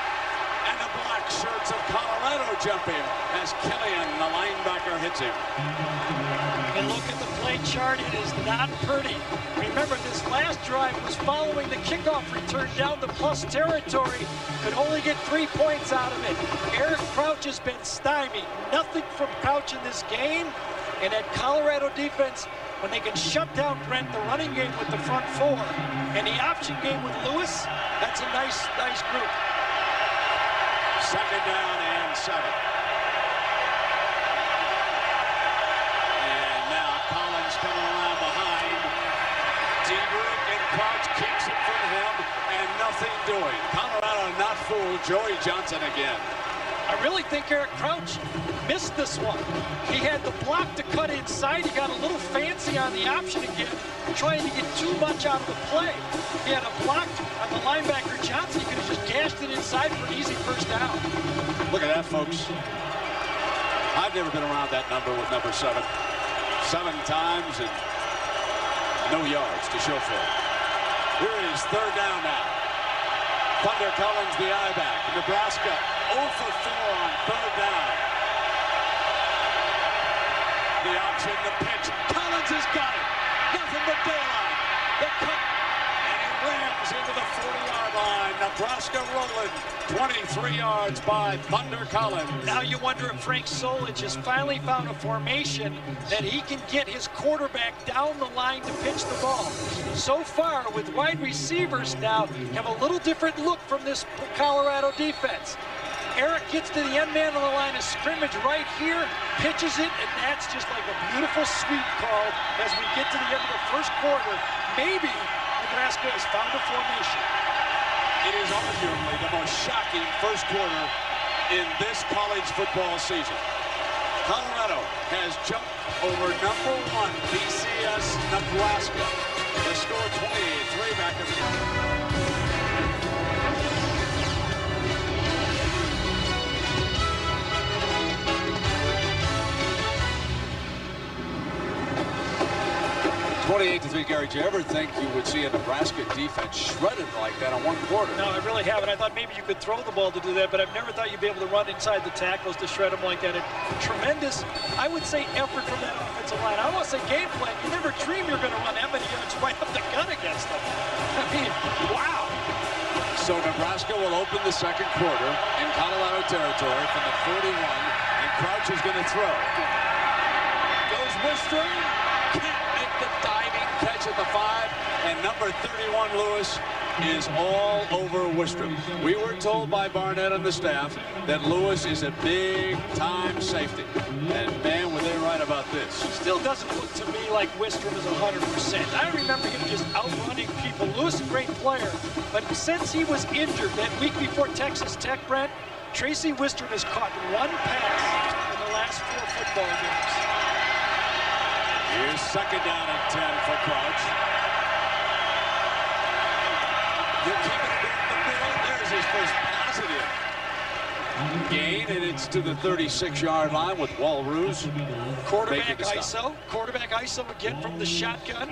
And the black shirts of Colorado jump in as Killian, the linebacker, hits him. And look at the play chart. It is not pretty. Remember, this last drive was following the kickoff return down to plus territory. Could only get 3 points out of it. Eric Crouch has been stymied. Nothing from Crouch in this game. And that Colorado defense, when they can shut down Brent, the running game with the front 4, and the option game with Lewis, that's a nice group. Second down and 7. Coming around behind. Diedrich and Crouch keeps it from him, and nothing doing. Colorado not fooled. Joey Johnson again. I really think Eric Crouch missed this one. He had the block to cut inside. He got a little fancy on the option again, trying to get too much out of the play. He had a block on the linebacker Johnson. He could have just gashed it inside for an easy first down. Look at that, folks. I've never been around that number with number 7. 7 times and no yards to show for it. Here is third down now. Thunder Collins, the I-back. Nebraska 0 for 4 on third down. The option, the pitch. Collins has got it. Nothing but daylight. The cut. And he rams into the 40-yard line. Nebraska rolling 23 yards by Thunder Collins. Now you wonder if Frank Solich has finally found a formation that he can get his quarterback down the line to pitch the ball. So far, with wide receivers now, have a little different look from this Colorado defense. Eric gets to the end man on the line of scrimmage right here, pitches it, and that's just like a beautiful sweep call as we get to the end of the first quarter. Maybe Nebraska has found a formation. It is arguably the most shocking first quarter in this college football season. Colorado has jumped over #1 BCS Nebraska. The score 28-3 back in the 28-3, Gary. Did you ever think you would see a Nebraska defense shredded like that in one quarter? No, I really haven't. I thought maybe you could throw the ball to do that, but I've never thought you'd be able to run inside the tackles to shred them like that. Tremendous, I would say, effort from that offensive line. I don't want to say game plan. You never dream you're going to run that many yards right up the gut against them. I mean, wow. So Nebraska will open the second quarter in Colorado territory from the 41, and Crouch is going to throw. Goes Wistrom. Can't make the diving catch at the 5, and number 31, Lewis, is all over Wistrom. We were told by Barnett and the staff that Lewis is a big-time safety. And, man, were they right about this. Still doesn't look to me like Wistrom is 100%. I remember him just outrunning people. Lewis is a great player, but since he was injured that week before Texas Tech, Brent, Tracy Wistrom has caught one pass in the last 4 football games. Here's second down and 10 for Crouch. They're keeping it in the middle. There's his first positive gain, and it's to the 36-yard line with Walrus. Quarterback ISO again from the shotgun.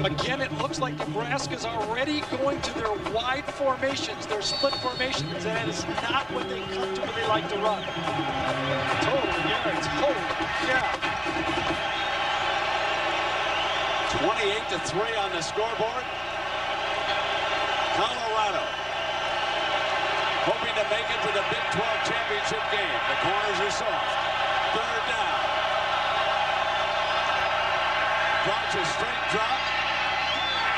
Again, it looks like Nebraska's already going to their wide formations, their split formations, and that is not what they comfortably like to run. Total yards, yeah. 28-3 on the scoreboard. Colorado hoping to make it to the Big 12 championship game. The corners are soft. Third down. Crouch a straight drop.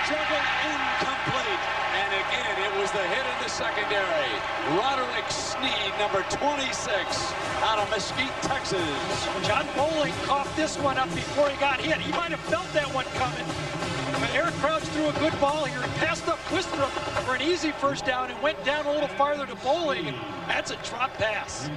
Juggled incomplete. And again, it was the hit in the secondary. Roderick Sneed, number 26, out of Mesquite, Texas. John Bowling coughed this one up before he got hit. He might have felt that one coming. But Eric Crouch threw a good ball here. He passed up Wistrom for an easy first down and went down a little farther to Bowling. And that's a drop pass.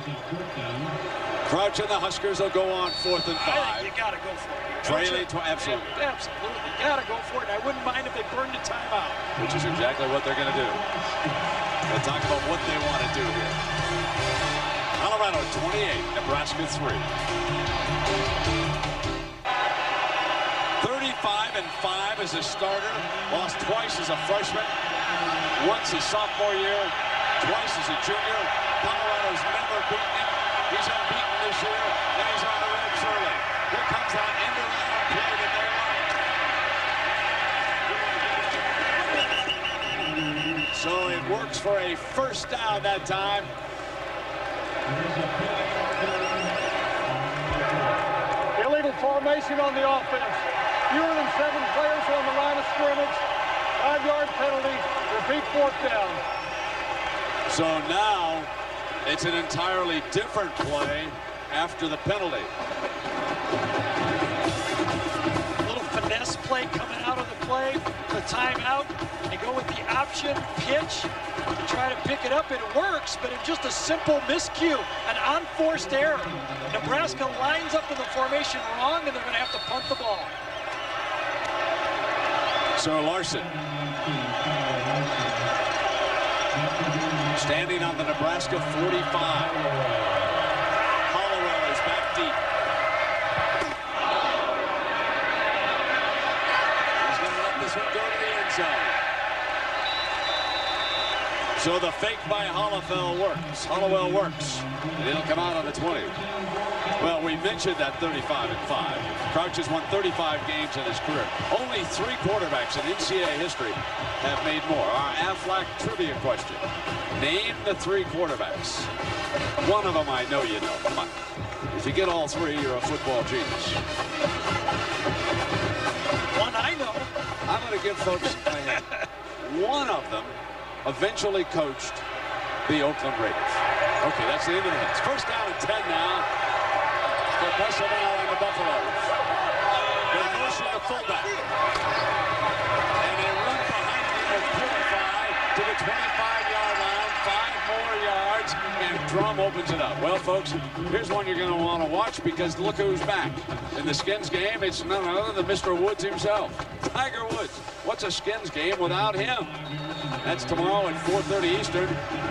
Crouch and the Huskers will go on 4th and 5. I think you got to go for it. Trailing, absolutely. Absolutely. You got to go for it. I wouldn't mind if they burned the timeout. Which is exactly what they're going to do. They'll talk about what they want to do here. Colorado 28, Nebraska 3. 35-5 as a starter. Lost twice as a freshman. Once his sophomore year. Twice as a junior. Colorado's never beaten him. He's unbeaten this year, and he's on the ropes early. Here comes that end-around play that they like. So it works for a first down that time. Illegal formation on the offense. Fewer than 7 players on the line of scrimmage. 5-yard penalty. Repeat 4th down. So now it's an entirely different play after the penalty. A little finesse play coming out of the play. The timeout. They go with the option pitch to try to pick it up. It works, but it's just a simple miscue, an unforced error. Nebraska lines up in the formation wrong, and they're going to have to punt the ball. So Larson standing on the Nebraska 45. Hollowell is back deep. He's going to let this one go to the end zone. So the fake by Hollowell works. And it'll come out on the 20. Well, we mentioned that 35-5. Crouch has won 35 games in his career. Only 3 quarterbacks in NCAA history have made more. Our Aflac trivia question. Name the 3 quarterbacks. One of them I know you know. Come on. If you get all 3, you're a football genius. One I know. I'm going to give folks a hint. One of them eventually coached the Oakland Raiders. Okay, that's the end of the hits. First down and 10 now for Pesavale and the Buffaloes. They motion the fullback. And they run behind him with Purify to the 25-yard line. 5 more yards. And drum opens it up. Well, folks, here's one you're going to want to watch because look who's back. In the Skins game, it's none other than Mr. Woods himself. Tiger Woods. What's a Skins game without him? That's tomorrow at 4:30 Eastern.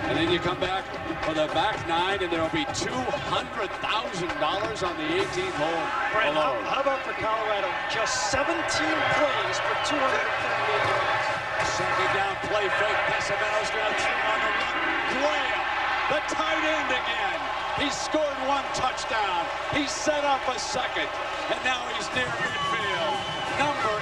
And then you come back for the back nine, and there will be $200,000 on the 18th hole. Brent, how about for Colorado? Just 17 plays for 238 yards. Second down play fake. Pesaveno's going to throw on the run. Graham, the tight end again. He scored one touchdown. He set up a second, and now he's near midfield. Number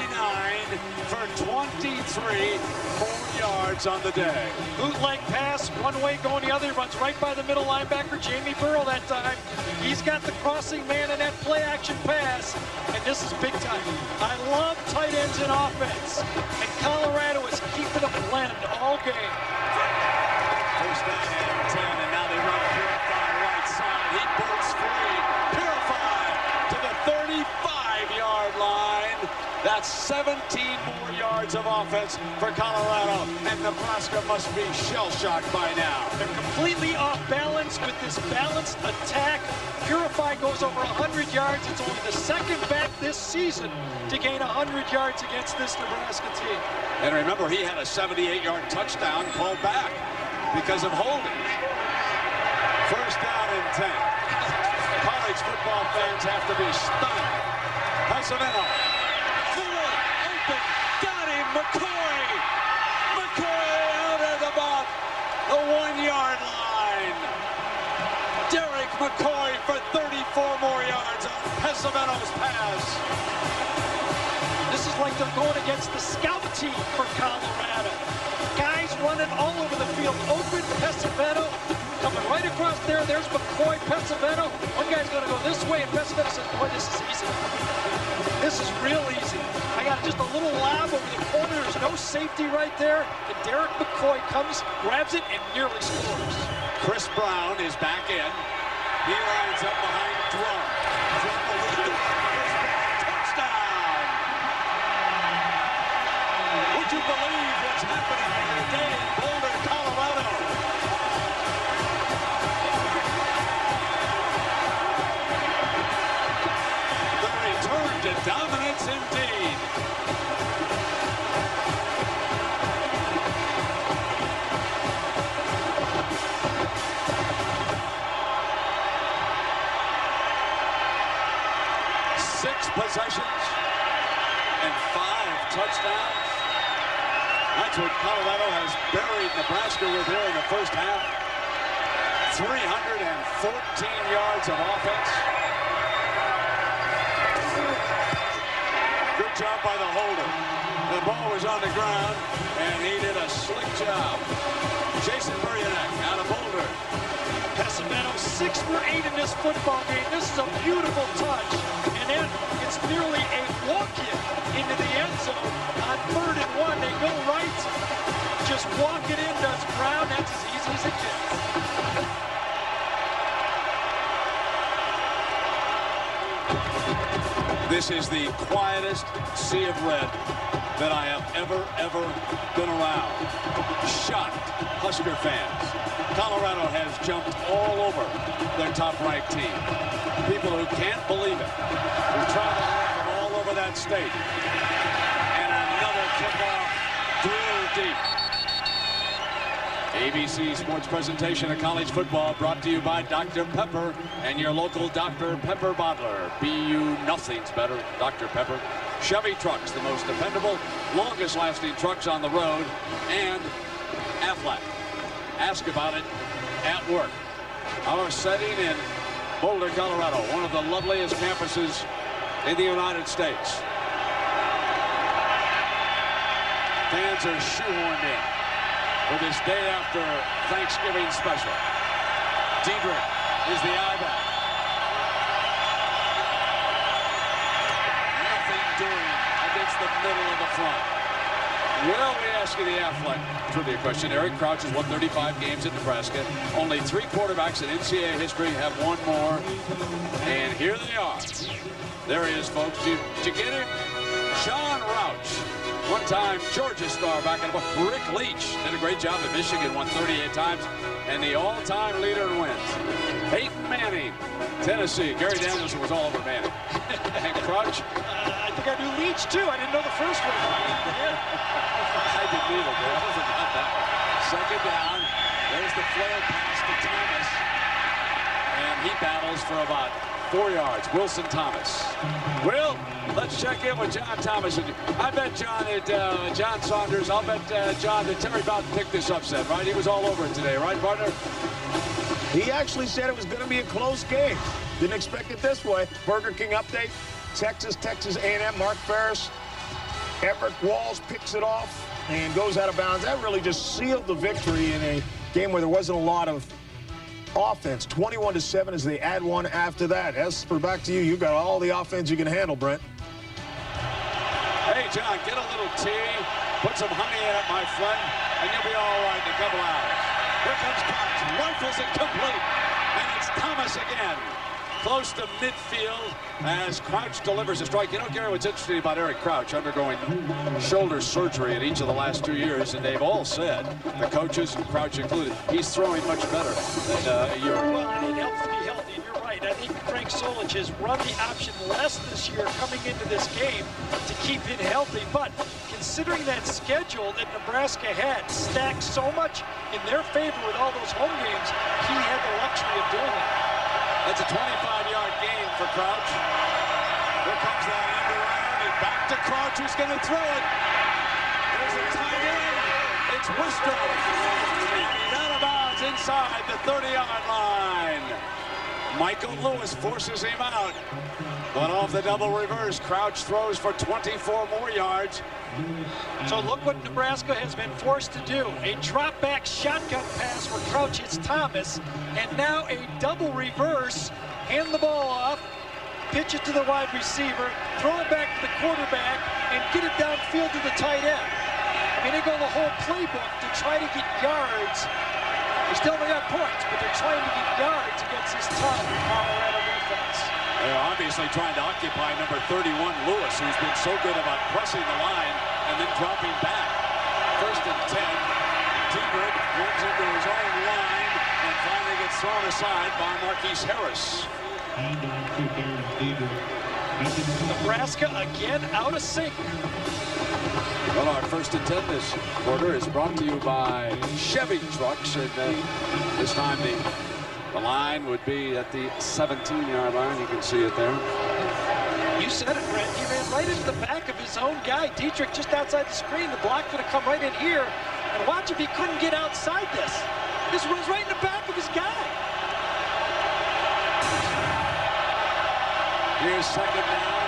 89 for 23 more yards on the day. Bootleg pass, one way going the other. He runs right by the middle linebacker, Jamie Burrow that time. He's got the crossing man in that play action pass, and this is big time. I love tight ends in offense, and Colorado is keeping a blend all game. First down and 10, and now they run Purify right side. He bolts free. Purify to the 35-yard line. That's 17 more yards of offense for Colorado, and Nebraska must be shell-shocked by now. They're completely off balance with this balanced attack. Purify goes over 100 yards. It's only the second back this season to gain 100 yards against this Nebraska team. And remember, he had a 78-yard touchdown called back because of holding. First down and 10. College football fans have to be stunned. Pesaveno. Got him, McCoy! McCoy out at about the 1-yard line. Derek McCoy for 34 more yards on Pesaveno's pass. This is like they're going against the scout team for Colorado. Guys running all over the field. Open, Pesaveno coming right across there. There's McCoy, Pesaveno. One guy's going to go this way, and Pesaveno says, boy, this is easy. This is real easy. I got just a little lob over the corner. There's no safety right there. And Derek McCoy comes, grabs it, and nearly scores. Chris Brown is back in. He lines up behind Drum. Drum will lead the touchdown. Would you believe what's happening today in Boulder, Colorado? The return to dominance indeed. Possessions and 5 touchdowns. That's what Colorado has buried Nebraska with here in the first half. 314 yards of offense. Good job by the holder. The ball was on the ground, and he did a slick job. Jason Buryanek out of Boulder. Pesaveno 6 for 8 in this football game. This is a beautiful touch. And then it's nearly a walk-in into the end zone. On 3rd and 1, they go right. Just walk it in, does Brown. That's as easy as it gets. This is the quietest sea of red that I have ever been around. Shocked Husker fans. Colorado has jumped all over their top-ranked team. People who can't believe it. We've traveled from all over that state. And another kickoff drilled deep. ABC Sports presentation of college football brought to you by Dr. Pepper and your local Dr. Pepper bottler. BU nothing's better, Dr. Pepper. Chevy trucks, the most dependable, longest-lasting trucks on the road, and Aflac. Ask about it at work. Our setting in Boulder, Colorado, one of the loveliest campuses in the United States. Fans are shoehorned in for this day after Thanksgiving special. Diedrich is the eyeball. Nothing doing against the middle of the front. Well, we ask you the Aflac trivia question. Eric Crouch has won 35 games at Nebraska. Only 3 quarterbacks in NCAA history have won more. And here they are. There he is, folks. Did you get him? John Rauch. one-time Georgia star back in the book. Rick Leach did a great job at Michigan, won 38 times, and the all-time leader in wins. Peyton Manning, Tennessee. Gary Danielson was all over Manning. And Crouch. I think I knew Leach, too. I didn't know the first one. I didn't either, but I wasn't about that one. Second down. There's the flare pass to Thomas. And he battles for about 4 yards. Wilson Thomas. Will, let's check in with John Thomas. I bet John that John Saunders, I'll bet John that Terry Bowden picked this upset, right? He was all over it today, right, partner? He actually said it was going to be a close game. Didn't expect it this way. Burger King update. Texas A&M, Mark Ferris. Everett Walls picks it off and goes out of bounds. That really just sealed the victory in a game where there wasn't a lot of offense. 21-7 as they add one after that. Esper, back to you. You got all the offense you can handle, Brent. Hey, John, get a little tea, put some honey in it, my friend, and you'll be all right in a couple hours. Here comes Crouch, rifles it complete, and it's Thomas again. Close to midfield as Crouch delivers a strike. You know, Gary, what's interesting about Eric Crouch undergoing shoulder surgery in each of the last 2 years, and they've all said, the coaches, and Crouch included, he's throwing much better than a year ago. Well, and it helps to be healthy, and you're right. I think Frank Solich has run the option less this year coming into this game to keep it healthy, but considering that schedule that Nebraska had stacked so much in their favor with all those home games, he had the luxury of doing it. That's a 25-yard gain for Crouch. Here comes that end around and back to Crouch, who's going to throw it. There's a tight end. It's Wister. And he's out of bounds inside the 30-yard line. Michael Lewis forces him out. But off the double reverse, Crouch throws for 24 more yards. So look what Nebraska has been forced to do. A drop back shotgun pass where Crouch hits Thomas, and now a double reverse. Hand the ball off, pitch it to the wide receiver, throw it back to the quarterback, and get it downfield to the tight end. I mean, they go the whole playbook to try to get yards. They still haven't got points, but they're trying to get yards against this tough Colorado defense. They're obviously trying to occupy number 31, Lewis, who's been so good about pressing the line and then dropping back. First and 10. Diedrich runs into his own line and finally gets thrown aside by Marquise Harris. Nebraska again out of sync. Well, our first and 10 this quarter is brought to you by Chevy Trucks, and this time the line would be at the 17-yard line. You can see it there. You said it, Brent. He ran right into the back of his own guy. Diedrich just outside the screen. The block going to come right in here. And watch if he couldn't get outside this. This runs right in the back of his guy. Here's second down.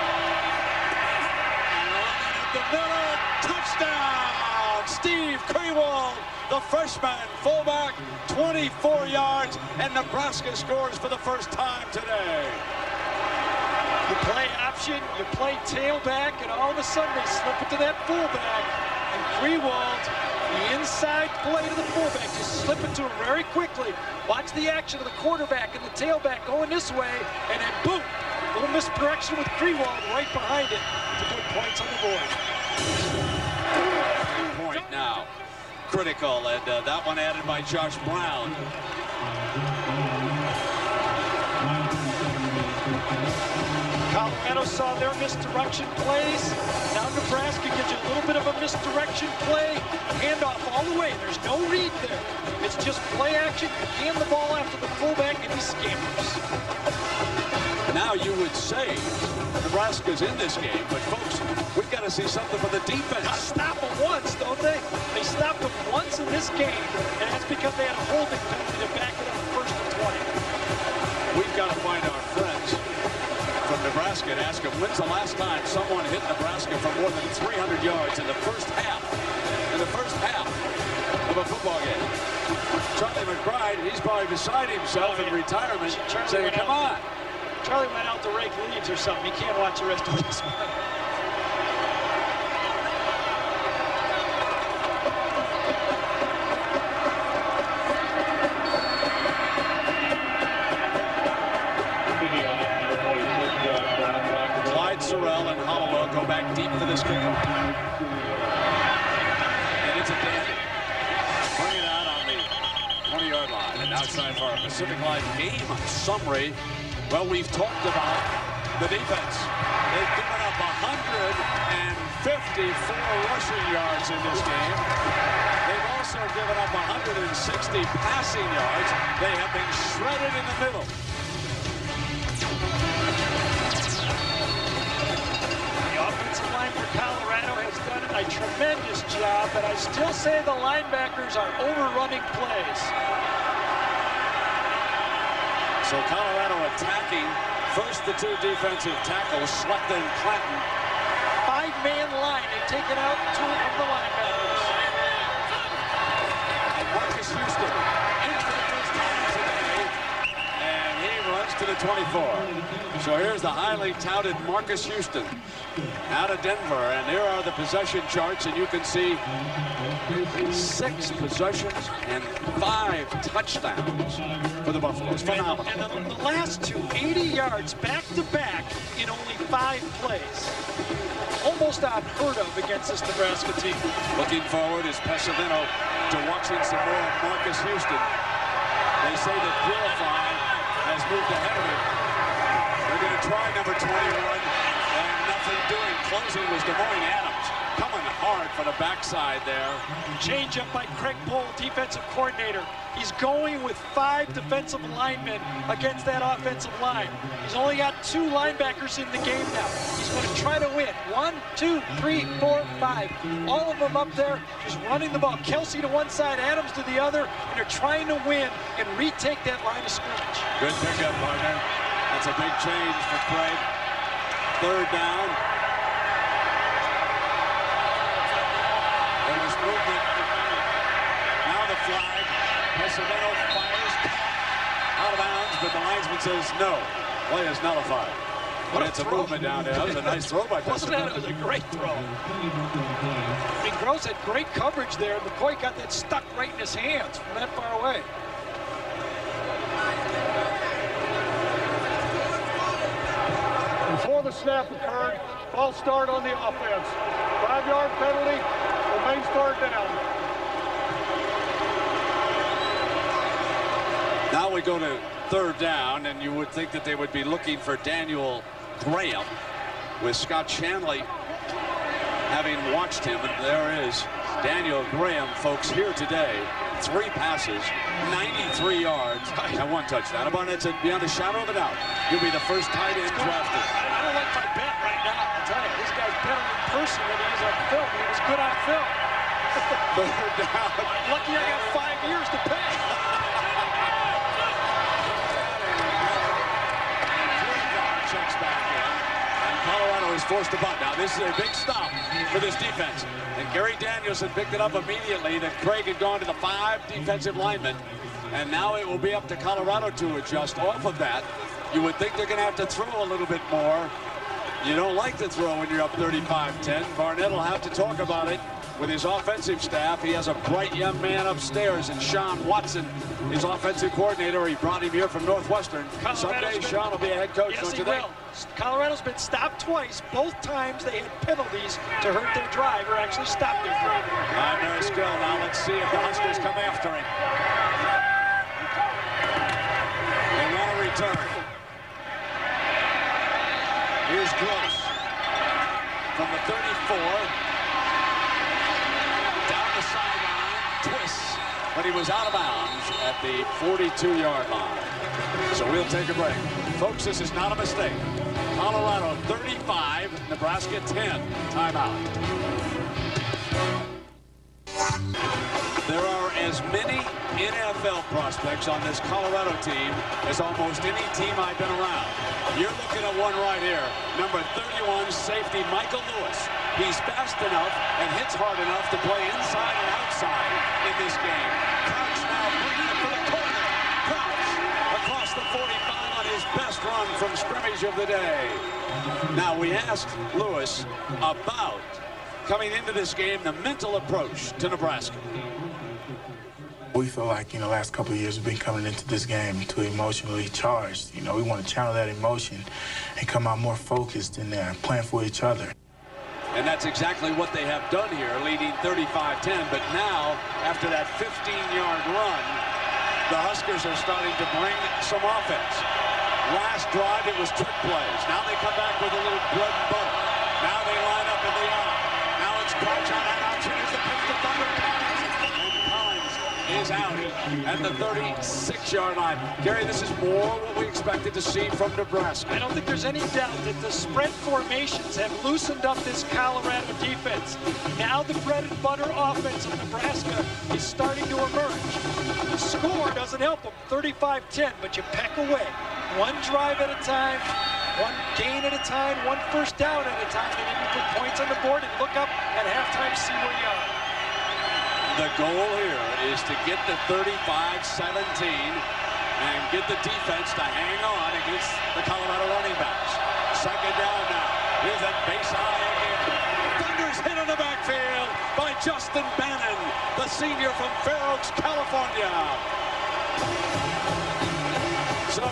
And the middle, touchdown! Steve Krewald, the freshman fullback, 24 yards, and Nebraska scores for the first time today. You play option, you play tailback, and all of a sudden they slip it to that fullback. And Krewald, the inside play to the fullback, just slip it to him very quickly. Watch the action of the quarterback and the tailback going this way, and then boom, a little misdirection with Krewald right behind it to put points on the board. Point now, critical, and that one added by Josh Brown. Colorado saw their misdirection plays. Now Nebraska gives you a little bit of a misdirection play. Handoff all the way. There's no read there. It's just play action. You hand the ball after the fullback and he scampers. Now you would say Nebraska's in this game, but folks, we've got to see something for the defense. Gotta stop them once, don't they? They stopped them once in this game, and that's because they had a holding penalty to back it up first and 20. We've got to find our friends from Nebraska and ask them, when's the last time someone hit Nebraska for more than 300 yards in the first half? In the first half of a football game. Charlie McBride, he's probably beside himself in retirement, saying, come on. Charlie went out to rake leaves or something. He can't watch the rest of this one. Clyde Sorrell and Hollowell go back deep for this kickoff. Pacific Live game summary. Well, we've talked about the defense. They've given up 154 rushing yards in this game. They've also given up 160 passing yards. They have been shredded in the middle. The offensive line for Colorado has done a tremendous job, but I still say the linebackers are overrunning plays. So Colorado attacking. First, the two defensive tackles, Schlechter and Clanton. Five-man line. They've taken out two of the linebackers. And Marcus Houston into the first time today. And he runs to the 24. So here's the highly touted Marcus Houston out of Denver. And here are the possession charts. And you can see 6 possessions and 5 touchdowns for the Buffaloes. Phenomenal. And the last two, 80 yards back-to-back in only 5 plays. Almost unheard of against this Nebraska team. Looking forward is Pesavino to watching some more of Marcus Houston. They say that Purify has moved ahead of him. They're going to try number 21, and nothing doing. Closing was Des Moines Adams. Coming hard for the backside there. Change up by Craig Pohl, defensive coordinator. He's going with 5 defensive linemen against that offensive line. He's only got 2 linebackers in the game now. He's going to try to win. 1, 2, 3, 4, 5. All of them up there just running the ball. Kelsey to one side, Adams to the other, and they're trying to win and retake that line of scrimmage. Good pickup, partner. That's a big change for Craig. 3rd down. There was movement. Now the flag. Pesavino fires out of bounds, but the linesman says no. Play is nullified. But it's a movement down there. That was a nice throw by Pesavino. It was a great throw. I mean, Gross had great coverage there. McCoy got that stuck right in his hands from that far away. Before the snap occurred, false start on the offense. 5-yard penalty, remains 3rd down. Now we go to 3rd down, and you would think that they would be looking for Daniel Graham with Scott Shanley having watched him. And there is Daniel Graham, folks, here today. 3 passes, 93 yards, and 1 touchdown. Barnett said, beyond a shadow of a doubt, you'll be the first tight end drafted. I don't like my bet right now. I'll tell you, this guy's better in person than he is on film. He was good on film. 3rd down. Lucky I got 5 years to pay. Checks back in, and Colorado is forced to bunt. Now this is a big stop for this defense, and Gary Danielson picked it up immediately that Craig had gone to the 5 defensive linemen, and now it will be up to Colorado to adjust off of that. You would think they're going to have to throw a little bit more. You don't like to throw when you're up 35-10. Barnett will have to talk about it with his offensive staff. He has a bright young man upstairs, and Sean Watson, his offensive coordinator. He brought him here from Northwestern. Someday Sean will be a head coach, yes, don't you he think? will. Colorado's been stopped twice. Both times they had penalties to hurt their drive or actually stop their drive. There is skill. Now let's see if the Huskers come after him. They want to return. Here's Gross from the 34. Down the sideline, twists, but he was out of bounds at the 42-yard line. So we'll take a break. Folks, this is not a mistake. Colorado 35, Nebraska 10. Timeout. There are as many NFL prospects on this Colorado team as almost any team I've been around. You're looking at one right here. Number 31, safety Michael Lewis. He's fast enough and hits hard enough to play inside and outside in this game. Crouch now bringing it for the corner. Crouch across the 45 on his best run from scrimmage of the day. Now we asked Lewis about coming into this game, the mental approach to Nebraska. We feel like, the last couple of years we've been coming into this game too emotionally charged. We want to channel that emotion and come out more focused in there, playing for each other. And that's exactly what they have done here, leading 35-10. But now, after that 15-yard run, the Huskers are starting to bring some offense. Last drive, it was trick plays. Now they come back with a little bread and butter. Now they line up in the eye. Now it's Crouch on that option. Is the pitch to Thunder Collins. And Collins is out at the 36-yard line. Gary, this is more what we expected to see from Nebraska. I don't think there's any doubt that the spread formations have loosened up this Colorado defense. Now the bread and butter offense of Nebraska is starting to emerge. The score doesn't help them, 35-10, but you peck away. One drive at a time, one gain at a time, one first down at a time, and then you put points on the board and look up at halftime to see where you are. The goal here is to get the 35-17 and get the defense to hang on against the Colorado running backs. Second down now. Here's that base high again. Thunder's hit in the backfield by Justin Bannon, the senior from Fair Oaks, California. So,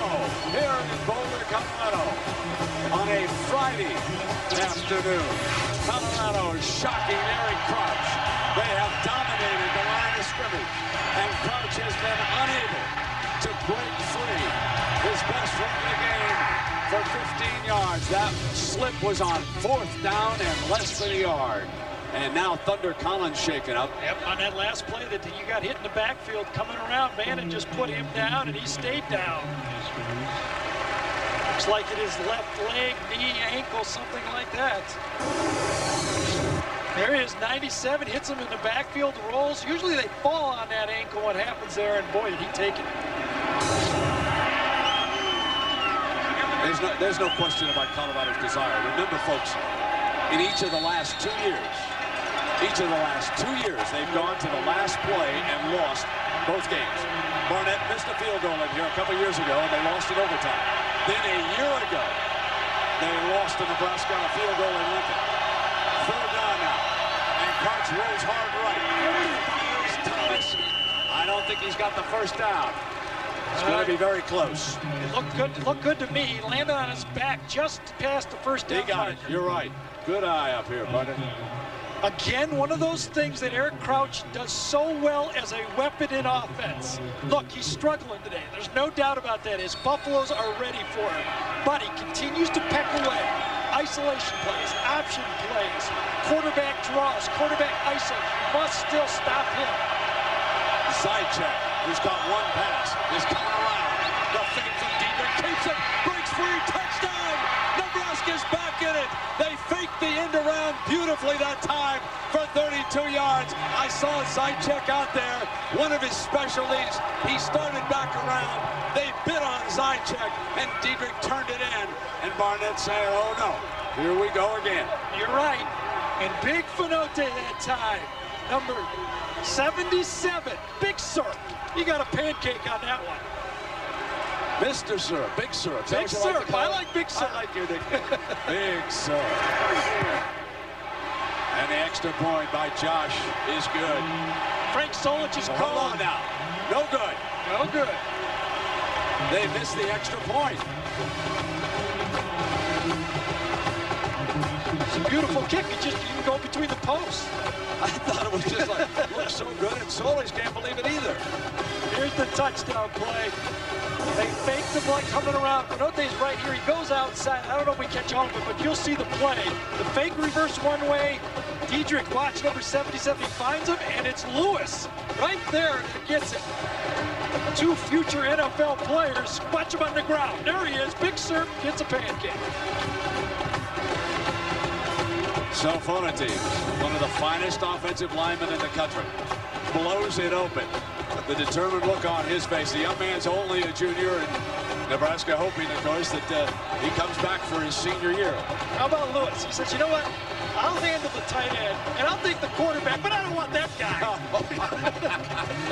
here in Boulder, Colorado, on a Friday afternoon, Colorado is shocking Eric Crouch. They have dominated the line of scrimmage, and Crouch has been unable to break free. His best run of the game for 15 yards. That slip was on 4th down and less than a yard. And now Thunder Collins shaken up. Yep, on that last play that you got hit in the backfield coming around, Bannon just put him down and he stayed down. Looks like it is left leg, knee, ankle, something like that. There he is, 97, hits him in the backfield, rolls. Usually they fall on that ankle, what happens there, and boy, did he take it. There's no question about Colorado's desire. Remember, folks, in each of the last 2 years, they've gone to the last play and lost both games. Barnett missed a field goal in here a couple years ago, and they lost in overtime. Then a year ago, they lost to Nebraska on a field goal in Lincoln. 3rd down now, and Crouch rolls hard right. Thomas, I don't think he's got the first down. It's going to be very close. It looked good to me. He landed on his back just past the first down. He got it. You're right. Good eye up here, buddy. Again, one of those things that Eric Crouch does so well as a weapon in offense. Look, he's struggling today. There's no doubt about that. His Buffaloes are ready for him. But he continues to peck away. Isolation plays, option plays, quarterback draws, quarterback iso. You must still stop him. Side check. Who's got one pass? Is coming around. The fake from Diedrich keeps it. Breaks free. Touchdown. Nebraska's back in it. They faked the end around beautifully that time for 32 yards. I saw a side check out there. One of his specialties. He started back around. They bit on side check, and Diedrich turned it in. And Barnett saying, oh no, here we go again. You're right. And Big Finote that time. Number 77, Big Syrup. You got a pancake on that one. Mr. Syrup, Big Syrup. Big Syrup. I like Big Syrup. I like your nickname. Big Syrup. And the extra point by Josh is good. Frank Solich is Hold on now. No good. No good. They missed the extra point. It's a beautiful kick. You can go between the posts. I thought it was just like, looks so good, and Solis can't believe it either. Here's the touchdown play. They faked the block coming around. Finote's right here. He goes outside. I don't know if we catch all of it, but you'll see the play. The fake reverse one way. Diedrich, watch number 77. He finds him, and it's Lewis right there that gets it. 2 future NFL players. Watch him on the ground. There he is. Big Syrup gets a pancake. So Fonte, one of the finest offensive linemen in the country, blows it open. The determined look on his face. The young man's only a junior, and Nebraska hoping, of course, that he comes back for his senior year. How about Lewis? He says, you know what? I'll handle the tight end, and I'll take the quarterback, but I don't want that guy.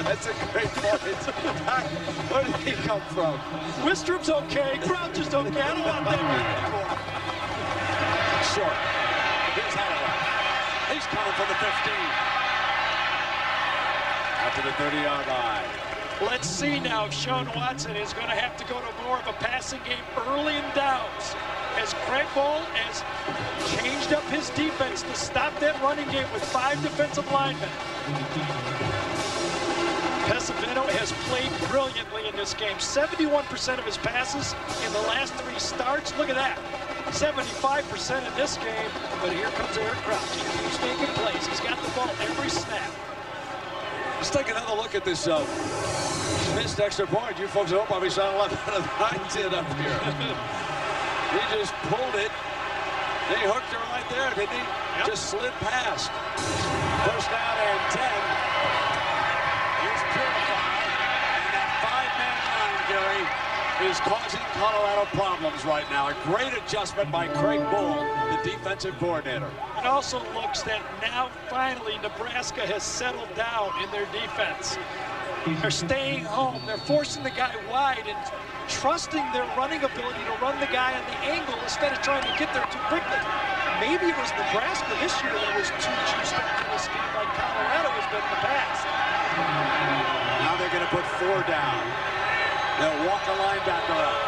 That's a great point. Where did he come from? Wistrup's okay. Crouch is okay. I don't want that guy anymore. Short. Here's Holloway. He's coming for the 15. Out to the 30-yard line. Let's see now if Sean Watson is going to have to go to more of a passing game early in downs, as Craig Ball has changed up his defense to stop that running game with 5 defensive linemen. Pesavento has played brilliantly in this game. 71% of his passes in the last 3 starts. Look at that. 75% in this game. But here comes Eric Crouch. He keeps making plays. He's got the ball every snap. Let's take another look at this missed extra point. You folks at home probably saw a lot of the lines in up here. He just pulled it. They hooked her right there, didn't he? Yep. Just slid past. First down and 10. Here's Purified. And that 5-man line, Gary, is causing Colorado problems right now. A great adjustment by Craig Bull, the defensive coordinator. It also looks that now finally Nebraska has settled down in their defense. They're staying home. They're forcing the guy wide and trusting their running ability to run the guy on the angle instead of trying to get there too quickly. Maybe it was Nebraska this year that was too juiced up to this game like Colorado has been in the past. Now they're going to put 4 down. They'll walk a linebacker up.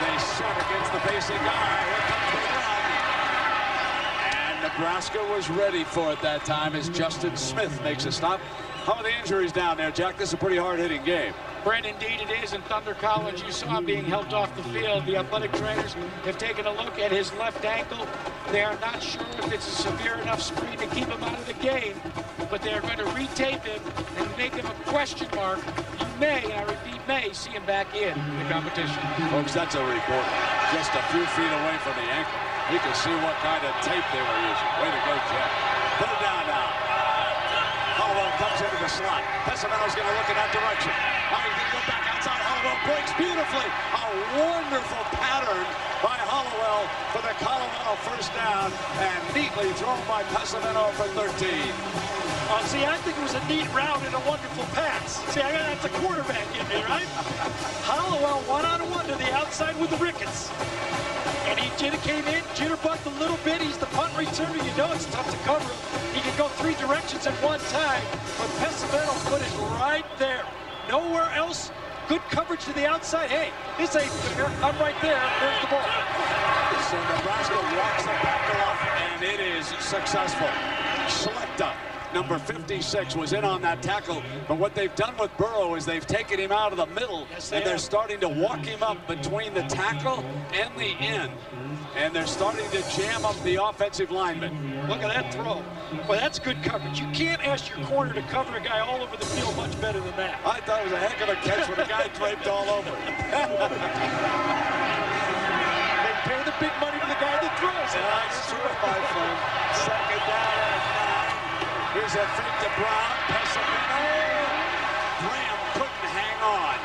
They set against the basic guy. Here comes the run. And Nebraska was ready for it that time as Justin Smith makes a stop. How are the injuries down there, Jack? This is a pretty hard-hitting game. Brent, indeed it is. And Thunder Collins, you saw him being helped off the field. The athletic trainers have taken a look at his left ankle. They are not sure if it's a severe enough sprain to keep him out of the game, but they are going to retape him and make him a question mark. You may, and I repeat, may see him back in the competition. Folks, that's a report just a few feet away from the ankle. You can see what kind of tape they were using. Way to go, Jack. Put it down now. Hollowell comes into the slot. Pesavento's going to look in that direction. Now he's going to go back outside. Hollowell breaks beautifully. A wonderful pattern by Hollowell for the Colorado first down, and neatly thrown by Pesavento for 13. See, I think it was a neat route and a wonderful pass. See, that's a quarterback in there, right? Hollowell one-on-one to the outside with the Ricketts. And he came in, jitterbugged a little bit. He's the punt returner. You know it's tough to cover him. He can go 3 directions at one time, but Pesavento put it right there. Nowhere else. Good coverage to the outside. Hey, this ain't fair. I'm right there. There's the ball. So Nebraska walks the backer off, and it is successful. Schlechter, number 56, was in on that tackle, but what they've done with Burrow is they've taken him out of the middle, and they're starting to walk him up between the tackle and the end, and they're starting to jam up the offensive lineman. Look at that throw. Well, that's good coverage. You can't ask your corner to cover a guy all over the field much better than that. I thought it was a heck of a catch with a guy draped all over. They pay the big money to the guy that throws it. That's true, my friend. Second down and 9. Here's a fake to Brown. Pesavento. Graham couldn't hang on.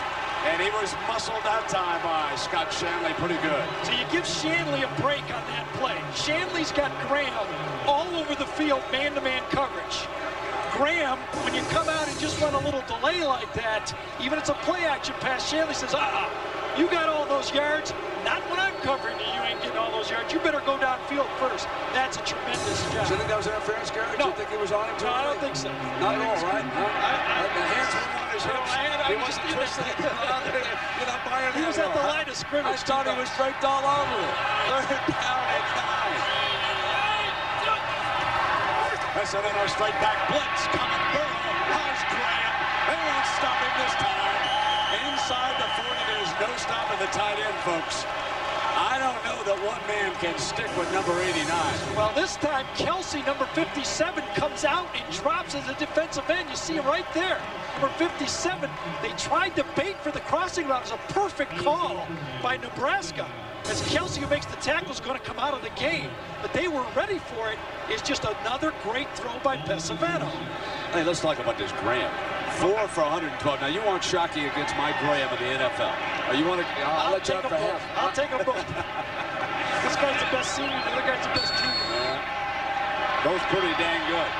And he was muscled that time by Scott Shanley pretty good. So you give Shanley a break on that play. Shanley's got Graham all over the field, man-to-man coverage. Graham, when you come out and just run a little delay like that, even if it's a play-action pass, Shanley says, you got all those yards. Not when I'm covering you, you ain't getting all those yards. You better go downfield first. That's a tremendous job. Do you think that was interference, Gary? No. Do you think he was on him? No, I don't think so. Not at all, right? The hands were on his hips. He wasn't twisting. You're not buying that. He was at the line of scrimmage. I thought he was draped all over it. Third down and 9. Pesavento straight back blitz. Coming Burrow. How's Graham? They won't stop him this time. Inside the 40, there's no stopping the tight end, folks. I don't know that one man can stick with number 89. Well, this time, Kelsey, number 57, comes out and drops as a defensive end. You see him right there. Number 57, they tried to bait for the crossing route. It was a perfect call by Nebraska. As Kelsey, who makes the tackle, is going to come out of the game. But they were ready for it. It's just another great throw by Pesavento. Hey, let's talk about this Graham. 4 for 112. Now, you want Shockey against Mike Graham in the NFL. You want to? I'll let you have for half. I'll take them both. This guy's the best senior. The other guy's the best junior. Yeah. Both pretty dang good.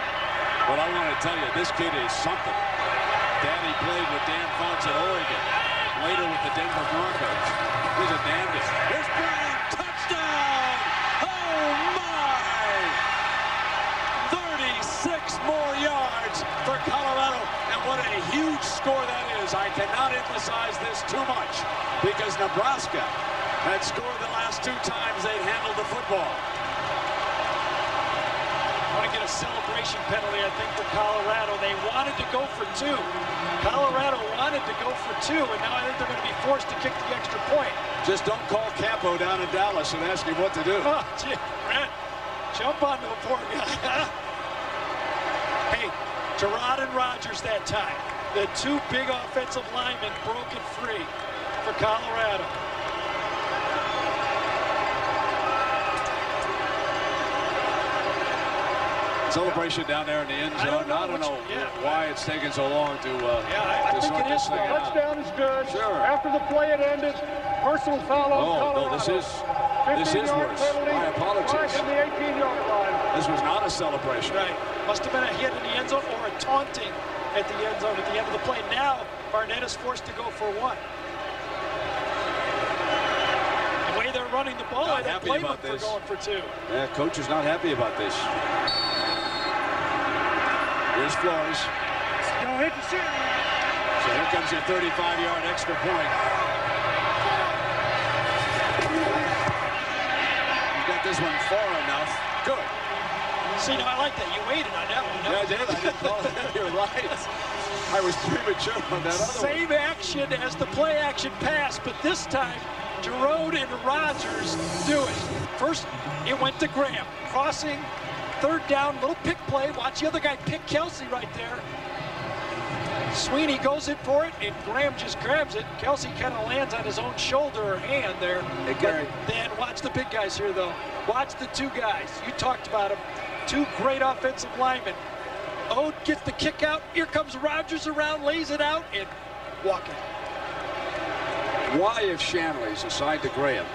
But I want to tell you, this kid is something. Daddy played with Dan Fonts at Oregon. Later with the Denver Broncos. He's a damnedest. Here's Graham. Touchdown! Oh, my! 36 more yards for Colorado. And what a huge score that is. I cannot emphasize this too much because Nebraska had scored the last 2 times they'd handled the football. I want to get a celebration penalty, I think, for Colorado. They wanted to go for 2. Colorado wanted to go for 2, and now I think they're going to be forced to kick the extra point. Just don't call Campo down in Dallas and ask him what to do. Oh, gee, Brent, jump on the poor guy. Hey, Gerard and Rogers that time. The 2 big offensive linemen broke it free for Colorado. Celebration down there in the end zone. I don't know why it's taking so long to sort this thing out. Touchdown is good. Sure. After the play had ended, personal foul on Colorado. No, this is worse. My apologies. Right from the 18-yard line. This was not a celebration. Right. Must have been a hit in the end zone or a taunting at the end zone at the end of the play. Now, Barnett is forced to go for 1. The way they're running the ball, I don't blame them for going for 2. Yeah, coach is not happy about this. Here's Flores. Don't hit the center. So here comes your 35-yard extra point. You got this one far enough. Good. See, now I like that. You waited on that one. Yeah, I did. I didn't call it. You're right. I was premature on that other Same action as the play action pass, but this time, Giroud and Rogers do it. First, it went to Graham. Crossing, 3rd down, little pick play. Watch the other guy pick Kelsey right there. Sweeney goes in for it, and Graham just grabs it. Kelsey kind of lands on his own shoulder or hand there. Hey, Gary. Then watch the big guys here, though. Watch the 2 guys. You talked about them. 2 great offensive linemen. Ode gets the kick out. Here comes Rogers around, lays it out, and walking. Why, if Shanley's aside to Graham,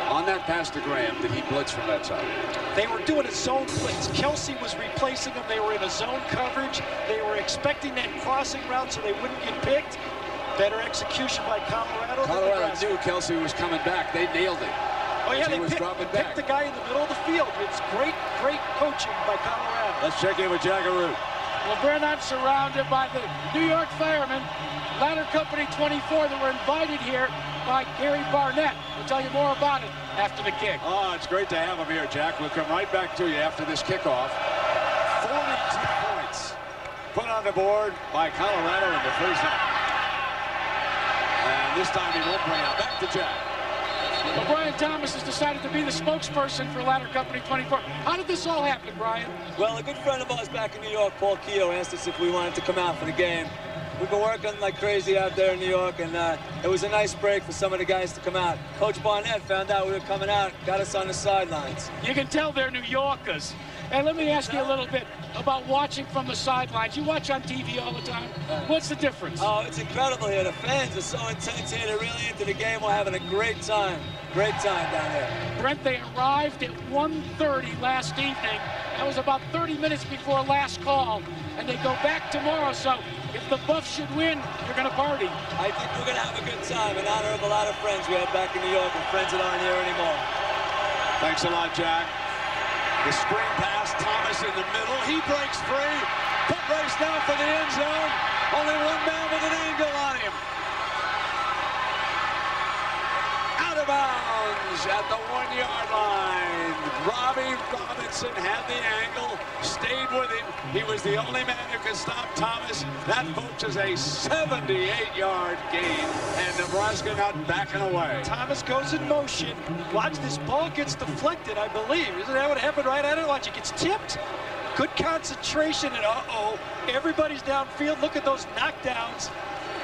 on that pass to Graham, did he blitz from that side? They were doing a zone blitz. Kelsey was replacing them. They were in a zone coverage. They were expecting that crossing route so they wouldn't get picked. Better execution by Colorado. Colorado knew Kelsey was coming back. They nailed it. Oh, yeah, they picked the guy in the middle of the field. It's great coaching by Colorado. Let's check in with Jackaroo. Well, Brent, I'm surrounded by the New York firemen, Ladder Company 24, that were invited here by Gary Barnett. We'll tell you more about it after the kick. Oh, it's great to have him here, Jack. We'll come right back to you after this kickoff. 42 points put on the board by Colorado in the first half. And this time he won't bring it. Back to Jack. Well, Brian Thomas has decided to be the spokesperson for Ladder Company 24. How did this all happen, Brian? Well, a good friend of ours back in New York, Paul Keogh, asked us if we wanted to come out for the game. We've been working like crazy out there in New York, and it was a nice break for some of the guys to come out. Coach Barnett found out we were coming out, got us on the sidelines. You can tell they're New Yorkers. And let me ask you a little bit about watching from the sidelines. You watch on TV all the time. What's the difference? Oh, it's incredible here. The fans are so intense here. They're really into the game. We're having a great time. Great time down there. Brent, they arrived at 1:30 last evening. That was about 30 minutes before last call. And they go back tomorrow. So if the Buffs should win, you're going to party. I think we're going to have a good time in honor of a lot of friends we had back in New York and friends that aren't here anymore. Thanks a lot, Jack. The screen pass, Thomas in the middle. He breaks free. Foot race now for the end zone. Only one man with an angle on him. Out of bounds at the 1-yard line. Robbie Robinson had the angle, stayed with him. He was the only man who could stop Thomas. That, folks, is a 78-yard gain, and Nebraska not backing away. Thomas goes in motion. Watch, this ball gets deflected, I believe. Isn't that what happened right at it? Watch, it gets tipped. Good concentration, and everybody's downfield. Look at those knockdowns.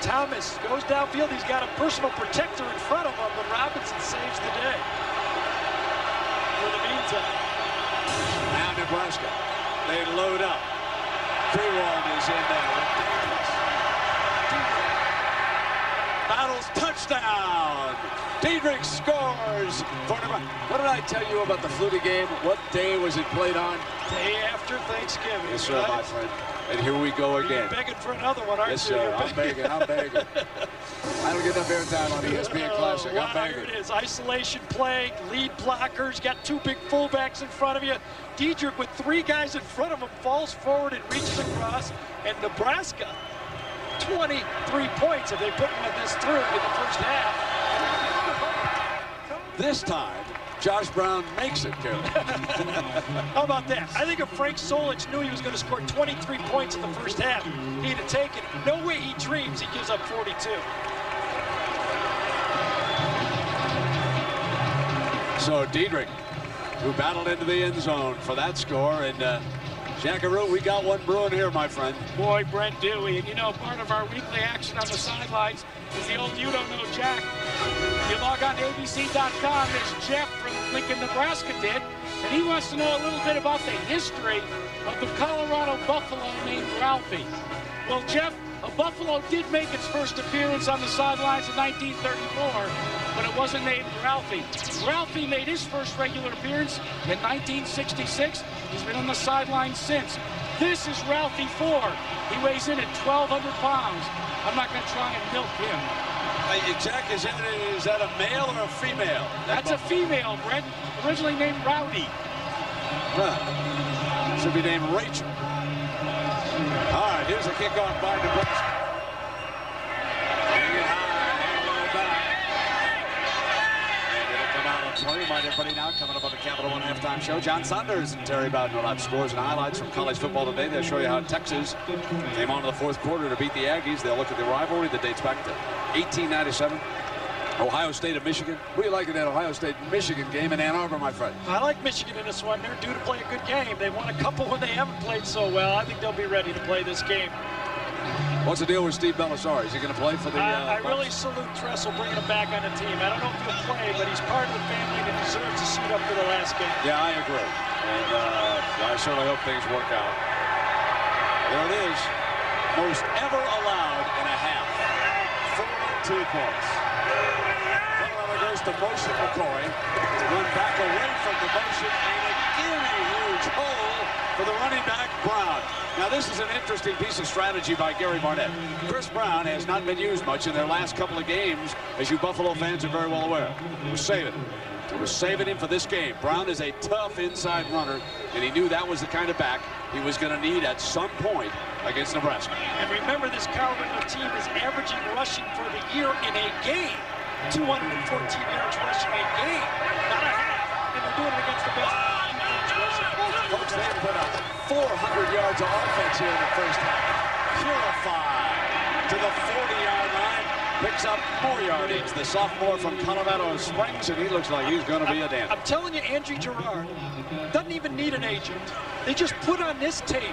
Thomas goes downfield. He's got a personal protector in front of him, but Robinson saves the day. For the meantime. Now Nebraska, they load up. Greenwald is in there. Battles touchdown. Diedrich scores for Nebraska. What did I tell you about the Flutie game? What day was it played on? Day after Thanksgiving. Yes, sir, my friend. And here we go again. You're begging for another one, aren't you? Yes, sir. I'm begging. I'm begging. I don't get enough airtime on ESPN Classic. I'm begging. Here it is. Isolation play, lead blockers, got 2 big fullbacks in front of you. Diedrich with 3 guys in front of him falls forward and reaches across. And Nebraska, 23 points if they put one of this through in the first half. This time, Josh Brown makes it, Karen. How about that? I think if Frank Solich knew he was going to score 23 points in the first half, he'd have taken it. No way he dreams he gives up 42. So Diedrich, who battled into the end zone for that score, and Jackaroo, we got one brewing here, my friend. Boy, Brent, do we. And you know, part of our weekly action on the sidelines is the old You Don't Know Jack. You log on to abc.com, as Jeff from Lincoln, Nebraska did, and he wants to know a little bit about the history of the Colorado Buffalo named Ralphie. Well, Jeff, a Buffalo did make its first appearance on the sidelines in 1934, but it wasn't named Ralphie. Ralphie made his first regular appearance in 1966. He's been on the sidelines since. This is Ralphie 4. He weighs in at 1,200 pounds. I'm not going to try and milk him. Jack, is that a male or a female? That's a female, Brent. Originally named Rowdy. Should be named Rachel. All right, here's a kickoff by Nebraska. Hang it high, hang low back. And it'll come out on play. Mind everybody now coming up on the Capital One halftime show. John Saunders and Terry Bowden will have scores and highlights from college football today. They'll show you how Texas came on to the fourth quarter to beat the Aggies. They'll look at the rivalry that dates back to 1897. Ohio State and Michigan. What do you like in that Ohio State-Michigan game in Ann Arbor, my friend? I like Michigan in this one. They're due to play a good game. They won a couple when they haven't played so well. I think they'll be ready to play this game. What's the deal with Steve Bellisari? Is he going to play for the I really salute Tressel bringing him back on the team. I don't know if he'll play, but he's part of the family that deserves to suit up for the last game. Yeah, I agree. And I certainly hope things work out. There it is. Most ever allowed in a half. 42 points. Goes to motion McCoy. Run back away from the motion, and again a huge hole for the running back, Brown. Now this is an interesting piece of strategy by Gary Barnett. Chris Brown has not been used much in their last couple of games, as you Buffalo fans are very well aware. He was saving him. He was saving him for this game. Brown is a tough inside runner, and he knew that was the kind of back he was going to need at some point against Nebraska. And remember, this Colorado team is averaging rushing for the year in a game 214 yards rushing a game, not a half, and they're doing it against the best defense rushing. Folks, they put up 400 yards of offense here in the first half. Purified to the 40-yard line, picks up more yardage. The sophomore from Colorado Springs, and he looks like he's going to be a dandy. I'm telling you, Andrew Gerard doesn't even need an agent. They just put on this tape,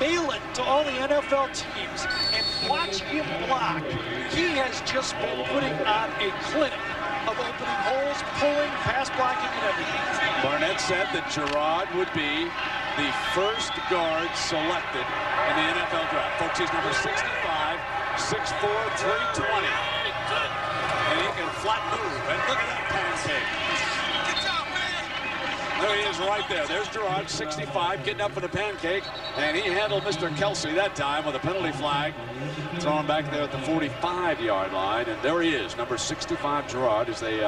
mail it to all the NFL teams, and watch him block. He has just been putting on a clinic of opening holes, pulling, pass blocking, and everything. Barnett said that Gerard would be the first guard selected in the NFL draft. Folks, he's number 65, 6'4", 320. And he can flat move. And look at that pancake. There he is right there. There's Gerard, 65, getting up for the pancake. And he handled Mr. Kelsey that time with a penalty flag. Thrown back there at the 45-yard line. And there he is, number 65, Gerard, as they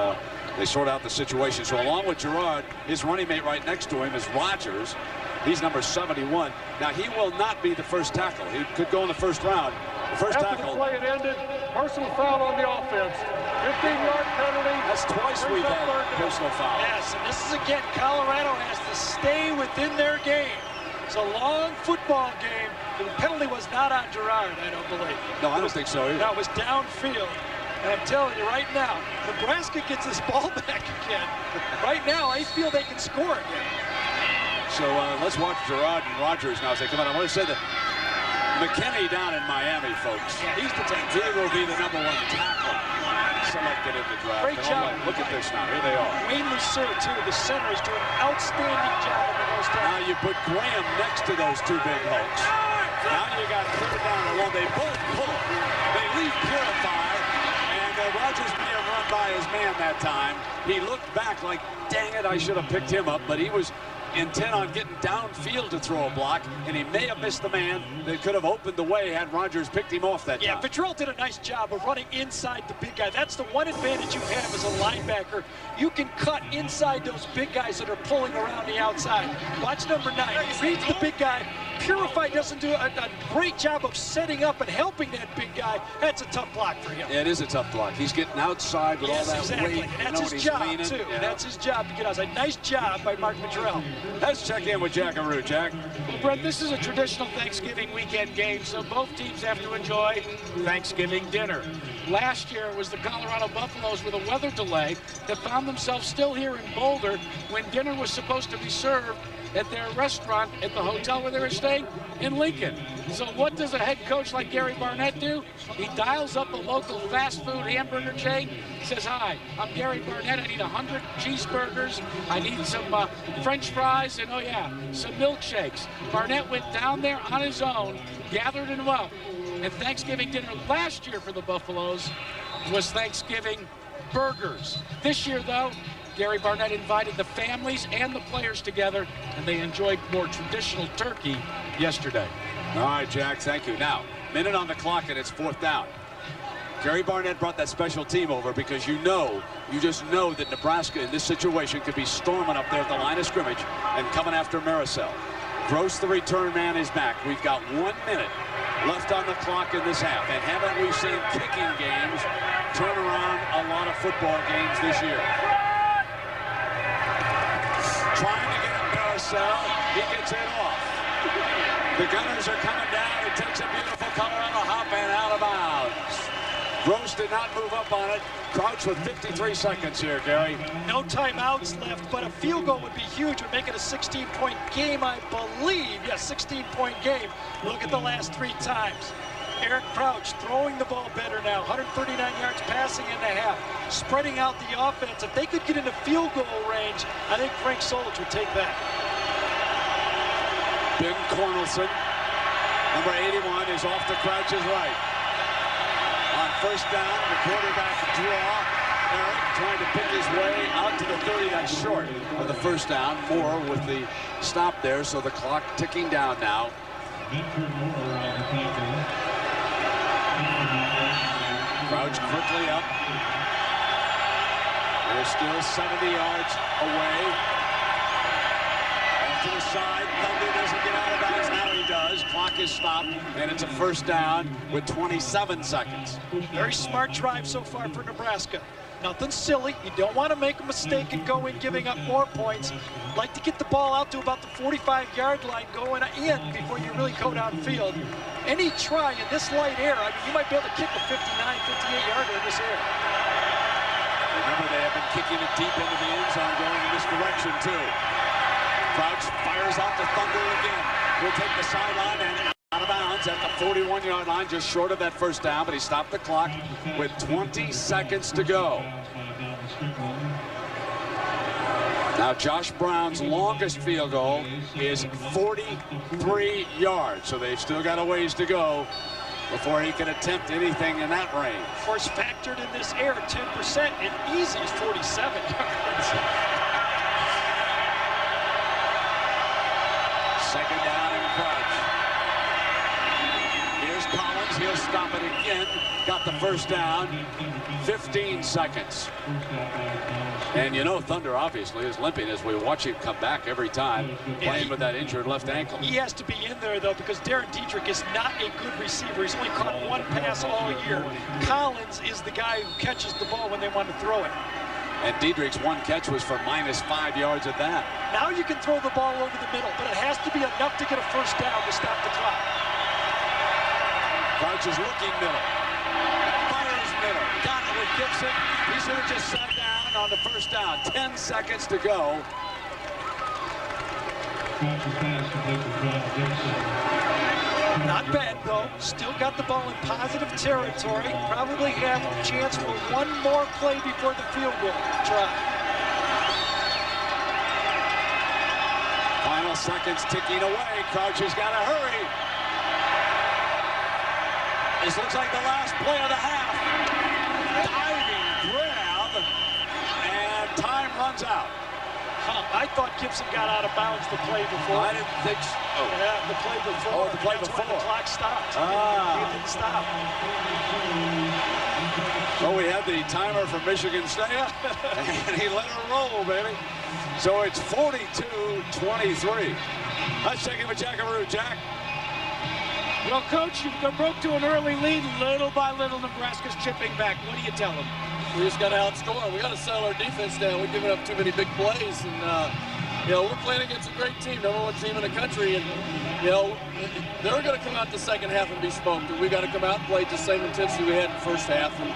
sort out the situation. So along with Gerard, his running mate right next to him is Rogers. He's number 71. Now, he will not be the first tackle. He could go in the first round. The first tackle. After the play it ended, personal foul on the offense. 15-yard penalty. That's twice we've had personal foul. Yes, and this is again, Colorado has to stay within their game. It's a long football game. The penalty was not on Gerard, I don't believe. No, I don't think so either. That was downfield. And I'm telling you right now, Nebraska gets this ball back again. Right now, I feel they can score again. So let's watch Gerard and Rogers now as they come out. I want to say that McKinney down in Miami, folks. Yeah, he's the tank. He will be the #1 tackle selected in the draft. Great job. Look at this now. Here they are. Wayne Lucero, too, the center, is doing an outstanding job of those tackles. Now you put Graham next to those two big hulks. Now you got third down and one. They both pull. They leave Purify. And Rogers may have run by his man that time. He looked back like, dang it, I should have picked him up. But he was intent on getting downfield to throw a block, and he may have missed the man that could have opened the way had Rogers picked him off that time. Yeah, Vitrell did a nice job of running inside the big guy. That's the one advantage you have as a linebacker. You can cut inside those big guys that are pulling around the outside. Watch number 9. He reads the big guy, Purify doesn't do a great job of setting up and helping that big guy, that's a tough block for him. Yeah, it is a tough block. He's getting outside with all that exactly. weight. And that's his job, too. Yeah. That's his job to get outside. Nice job by Mark Madrell. Let's check in with Jackaroo. Jack. Well, Brett, this is a traditional Thanksgiving weekend game, so both teams have to enjoy Thanksgiving dinner. Last year it was the Colorado Buffaloes with a weather delay that found themselves still here in Boulder when dinner was supposed to be served at their restaurant at the hotel where they were staying in Lincoln. So what does a head coach like Gary Barnett do? He dials up a local fast food hamburger chain, says, "Hi, I'm Gary Barnett. I need 100 cheeseburgers. I need some French fries, and oh yeah, some milkshakes." Barnett went down there on his own, gathered them up. And Thanksgiving dinner last year for the Buffaloes was Thanksgiving burgers. This year, though, Gary Barnett invited the families and the players together, and they enjoyed more traditional turkey yesterday. All right, Jack, thank you. Now, minute on the clock, and it's 4th down. Gary Barnett brought that special team over because you just know that Nebraska in this situation could be storming up there at the line of scrimmage and coming after Maricel. Gross, the return man, is back. We've got 1 minute left on the clock in this half, and haven't we seen kicking games turn around a lot of football games this year? Trying to get Maricel, he gets it off. The Gunners are coming down. It takes a beautiful Colorado hop and out of bounds. Gross did not move up on it. Crouch with 53 seconds here, Gary. No timeouts left, but a field goal would be huge. Would make it a 16-point game, I believe. Yeah, 16-point game. Look at the last 3 times. Eric Crouch throwing the ball better now. 139 yards passing in the half. Spreading out the offense. If they could get into field goal range, I think Frank Solich would take that. Ben Cornelson, number 81, is off to Crouch's right. On 1st down, the quarterback draw. Eric trying to pick his way out to the 30. That's short of the 1st down. Moore with the stop there, so the clock ticking down now. Crouch quickly up. They're still 70 yards away. Off to the side. Thunder doesn't get out of bounds. Now he does. Clock is stopped, and it's a 1st down with 27 seconds. Very smart drive so far for Nebraska. Nothing silly. You don't want to make a mistake and go in giving up more points. Like to get the ball out to about the 45-yard line going in before you really go downfield. Any try in this light air, I mean, you might be able to kick a 59, 58-yarder in this air. Remember, they have been kicking it deep into the end zone going in this direction, too. Crouch fires out to Thunder again. We'll take the sideline and out of bounds at the 41-yard line, just short of that 1st down, but he stopped the clock with 20 seconds to go. Now, Josh Brown's longest field goal is 43 yards, so they've still got a ways to go before he can attempt anything in that range. Of course, factored in this air, 10%, and easy is 47 yards. 2nd down and Crouch. Here's Collins. He'll stop it again. Got the 1st down. 15 seconds. And you know Thunder obviously is limping as we watch him come back every time playing with that injured left ankle. He has to be in there, though, because Darren Dietrich is not a good receiver. He's only caught 1 pass all year. Collins is the guy who catches the ball when they want to throw it. And Dietrich's 1 catch was for -5 yards at that. Now you can throw the ball over the middle, but it has to be enough to get a 1st down to stop the clock. Crouch is looking middle. Fires middle. Got it with Gibson. He should have just sat down on the 1st down. 10 seconds to go. Not bad, though. Still got the ball in positive territory. Probably have a chance for 1 more play before the field goal try. Final seconds ticking away. Crouch has got to hurry. This looks like the last play of the half. Diving grab, and time runs out. I thought Gibson got out of bounds the play before. I didn't think so. Oh. Yeah, the play before. Oh, the play That's before. When the clock stopped. It didn't stop. Well, we had the timer from Michigan State, and he let her roll, baby. So it's 42-23. Let's check in with Jackaroo. Jack. Well, Coach, you broke to an early lead. Little by little, Nebraska's chipping back. What do you tell them? We just got to outscore. We got to settle our defense down. We've given up too many big plays, and you know, we're playing against a great team, #1 team in the country, and you know, they're going to come out the second half and be smoked. And we got to come out and play the same intensity we had in the first half. And the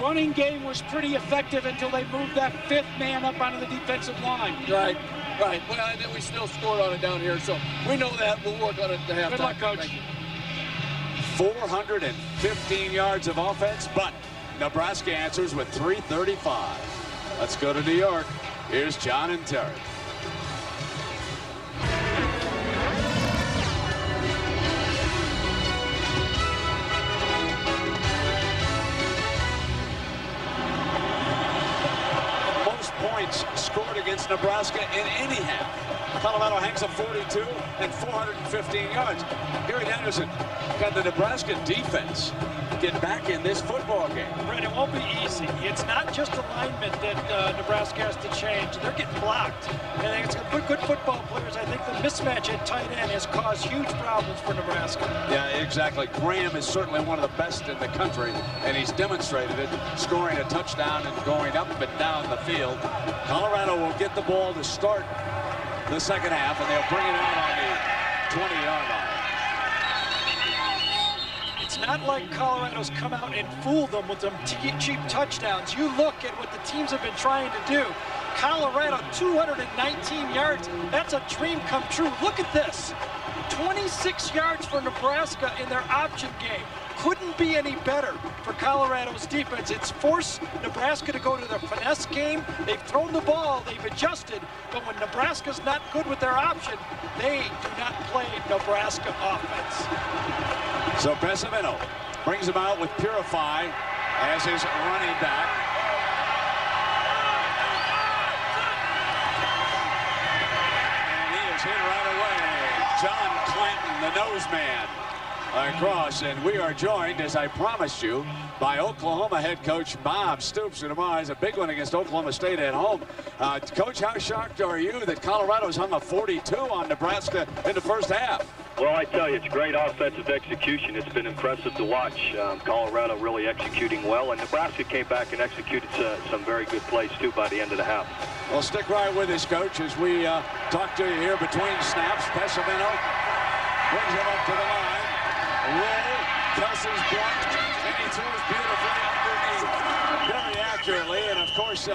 running game was pretty effective until they moved that 5th man up onto the defensive line. Right. Right. Well, and then we still scored on it down here, so we know that. We'll work on it at the halftime. Good luck, Coach. 415 yards of offense, but Nebraska answers with 335. Let's go to New York. Here's John and Terry. Most points scored against Nebraska in any half. Colorado hangs up 42 and 415 yards. Gary Danielson, got the Nebraska defense get back in this football game. Brett, it won't be easy. It's not just alignment that Nebraska has to change. They're getting blocked. And it's good football players. I think the mismatch at tight end has caused huge problems for Nebraska. Yeah, exactly. Graham is certainly one of the best in the country, and he's demonstrated it, scoring a touchdown and going up and down the field. Colorado will get the ball to start the second half, and they'll bring it out on the 20-yard line. It's not like Colorado's come out and fooled them with some cheap touchdowns. You look at what the teams have been trying to do. Colorado, 219 yards. That's a dream come true. Look at this. 26 yards for Nebraska in their option game. Couldn't be any better for Colorado's defense. It's forced Nebraska to go to their finesse game. They've thrown the ball, they've adjusted, but when Nebraska's not good with their option, they do not play Nebraska offense. So Pesavino brings him out with Purify as his running back. And he is hit right away. John Clanton, the nose man, across, and we are joined, as I promised you, by Oklahoma head coach Bob Stoops, and tomorrow is a big one against Oklahoma State at home. Coach, how shocked are you that Colorado's hung a 42 on Nebraska in the first half? Well, I tell you, it's great offensive execution. It's been impressive to watch. Colorado really executing well, and Nebraska came back and executed some very good plays, too, by the end of the half. Well, stick right with us, Coach, as we talk to you here between snaps. Pesavino brings him up to the line. Roll, Kelsey's blocked, and he throws beautifully underneath, very accurately. And of course,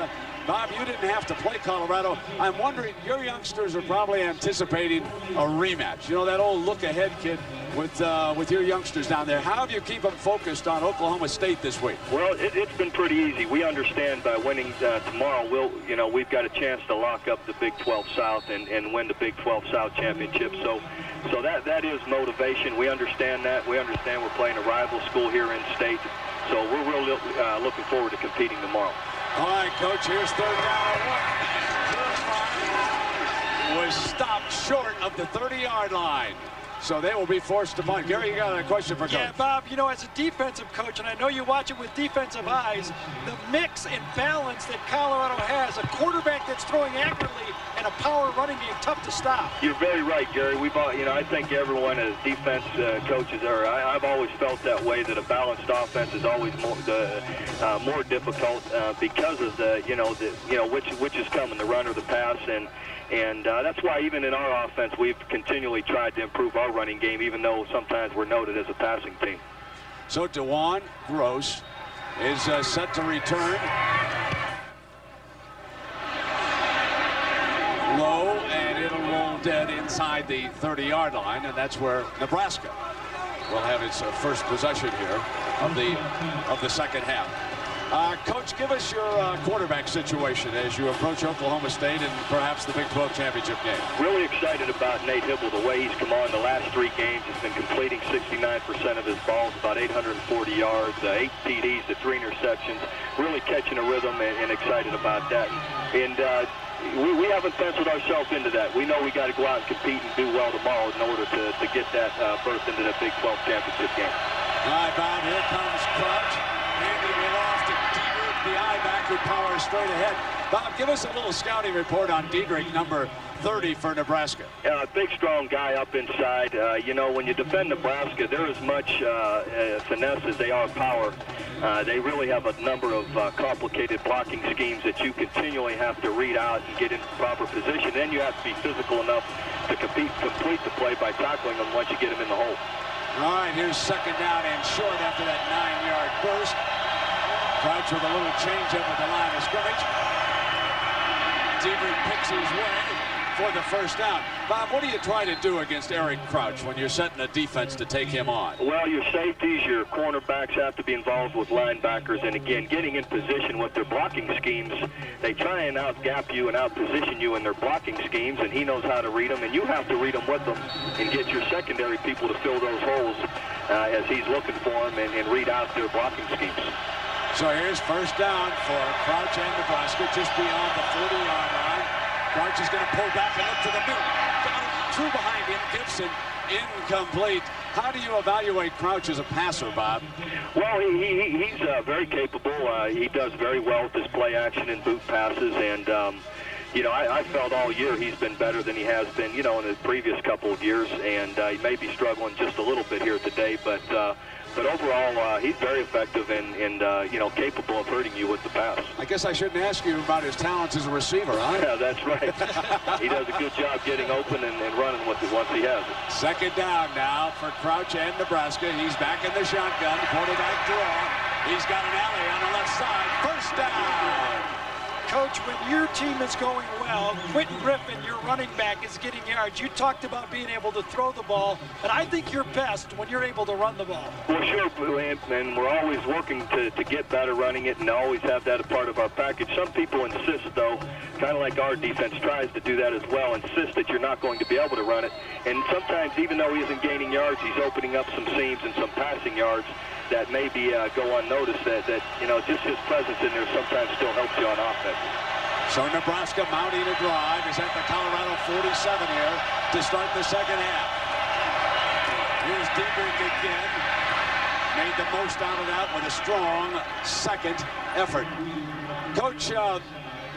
Bob, you didn't have to play Colorado. I'm wondering, your youngsters are probably anticipating a rematch. You know, that old look-ahead kid with your youngsters down there. How do you keep them focused on Oklahoma State this week? Well, it's been pretty easy. We understand by winning tomorrow, we've got a chance to lock up the Big 12 South and win the Big 12 South championship. So that is motivation. We understand that. We understand we're playing a rival school here in state. So we're really looking forward to competing tomorrow. All right, Coach, here's third down and 1. Was stopped short of the 30-yard line. So they will be forced to punt. Gary, you got a question for Coach? Yeah, Bob, you know, as a defensive coach, and I know you watch it with defensive eyes, the mix and balance that Colorado has, a quarterback that's throwing accurately and a power running game, tough to stop. You're very right, Gary. I think everyone as defense coaches, I've always felt that way, that a balanced offense is always more difficult because of which is coming, the run or the pass, and that's why even in our offense, we've continually tried to improve our running game, even though sometimes we're noted as a passing team. So DeJuan Gross is set to return. Low, and it'll roll dead inside the 30-yard line, and that's where Nebraska will have its first possession here of the second half. Coach, give us your quarterback situation as you approach Oklahoma State and perhaps the Big 12 championship game. Really excited about Nate Hibble, the way he's come on the last 3 games. He's been completing 69% of his balls, about 840 yards, 8 TDs to 3 interceptions. Really catching a rhythm and excited about that. And we haven't penciled ourselves into that. We know we got to go out and compete and do well tomorrow in order to get that berth into the Big 12 championship game. All right, Bob, here comes Crouch. Handing it off to Dieter, the I-back, who powers straight ahead. Bob, give us a little scouting report on Diedrich, number 30 for Nebraska. Big, strong guy up inside. You know, when you defend Nebraska, they're as much finesse as they are power. They really have a number of complicated blocking schemes that you continually have to read out and get in proper position. Then you have to be physical enough to complete the play by tackling them once you get them in the hole. All right, here's second down and short after that 9-yard burst. Crouch with a little change-up at the line of scrimmage. Diedrich picks his way for the first down. Bob, what do you try to do against Eric Crouch when you're setting a defense to take him on? Well, your safeties, your cornerbacks have to be involved with linebackers, and again, getting in position with their blocking schemes. They try and out-gap you and out-position you in their blocking schemes, and he knows how to read them, and you have to read them with them and get your secondary people to fill those holes as he's looking for them and read out their blocking schemes. So here's first down for Crouch and Nebraska, just beyond the 40-yard line. Crouch is going to pull back and look to the middle. Got it through behind him. Gibson incomplete. How do you evaluate Crouch as a passer, Bob? Well, he's very capable. He does very well with his play action and boot passes. And, you know, I felt all year he's been better than he has been, you know, in the previous couple of years. And he may be struggling just a little bit here today. But overall, he's very effective and you know, capable of hurting you with the pass. I guess I shouldn't ask you about his talents as a receiver, huh? Yeah, that's right. He does a good job getting open and running with it once he has it. Second down now for Crouch and Nebraska. He's back in the shotgun. Quarterback draw. He's got an alley on the left side. First down. Coach, when your team is going well, Quentin Griffin, your running back, is getting yards. You talked about being able to throw the ball, and I think you're best when you're able to run the ball. Well, sure, and we're always working to get better running it and always have that a part of our package. Some people insist, though, kind of like our defense tries to do that as well, insist that you're not going to be able to run it. And sometimes, even though he isn't gaining yards, he's opening up some seams and some passing yards that maybe go unnoticed, that you know, just his presence in there sometimes still helps you on offense. So Nebraska mounting a drive is at the Colorado 47 here to start the second half. Here's Diedrich again. Made the most out of that with a strong second effort. Coach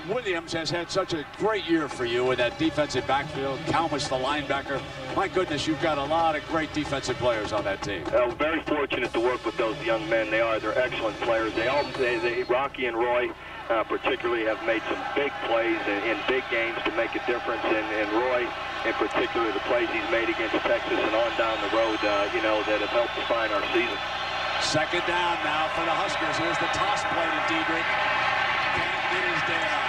Williams has had such a great year for you in that defensive backfield. Kalmus, the linebacker. My goodness, you've got a lot of great defensive players on that team. Very fortunate to work with those young men. They're excellent players. Rocky and Roy particularly have made some big plays in big games to make a difference. And Roy, in particular, the plays he's made against Texas and on down the road, you know, that have helped define our season. Second down now for the Huskers. Here's the toss play to Diedrich. Can't get his daylight.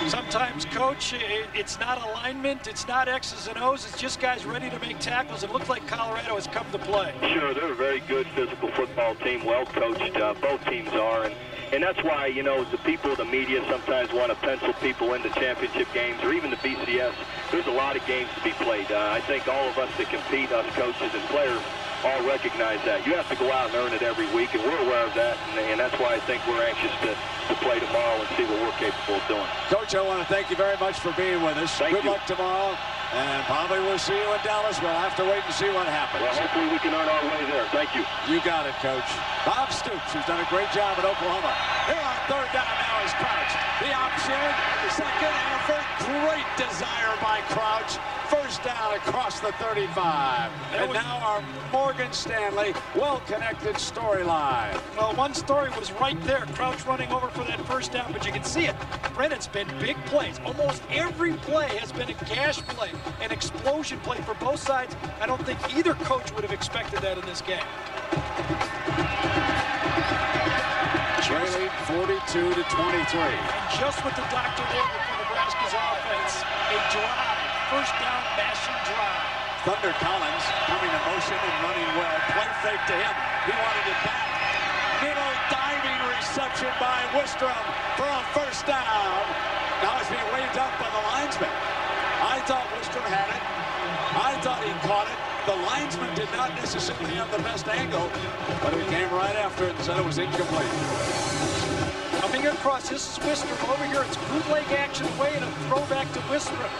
Sometimes, Coach, it's not alignment, it's not X's and O's, it's just guys ready to make tackles. It looks like Colorado has come to play. Sure, they're a very good physical football team, well coached. Both teams are, and that's why, you know, the people, the media sometimes want to pencil people into championship games or even the BCS. There's a lot of games to be played. I think all of us that compete, us coaches and players, all recognize that. You have to go out and earn it every week, and we're aware of that, and that's why I think we're anxious to play tomorrow and see what we're capable of doing. Coach, I want to thank you very much for being with us. Good luck tomorrow, and probably we'll see you in Dallas. We'll have to wait and see what happens. Well, hopefully we can earn our way there. Thank you. You got it, Coach. Bob Stoops, who's done a great job at Oklahoma. Here on third down now is Crouch. The option, second effort, great desire by Crouch. First down across the 35. And now our Morgan Stanley well-connected storyline. Well, one story was right there. Crouch running over for that first down, but you can see it. Brent, it's been big plays. Almost every play has been a gash play, an explosion play for both sides. I don't think either coach would have expected that in this game. Trailing 42-23. And just what the doctor ordered for Nebraska's offense, a drive. First down, mashing drive. Thunder Collins coming in motion and running well. Play fake to him. He wanted it back. Middle diving reception by Wistrom for a first down. Now it's being waved up by the linesman. I thought Wistrom had it. I thought he caught it. The linesman did not necessarily have the best angle, but he came right after it and said it was incomplete. Coming across, this is Wistrom. Over here, it's bootleg action away and a throwback to Wistrom.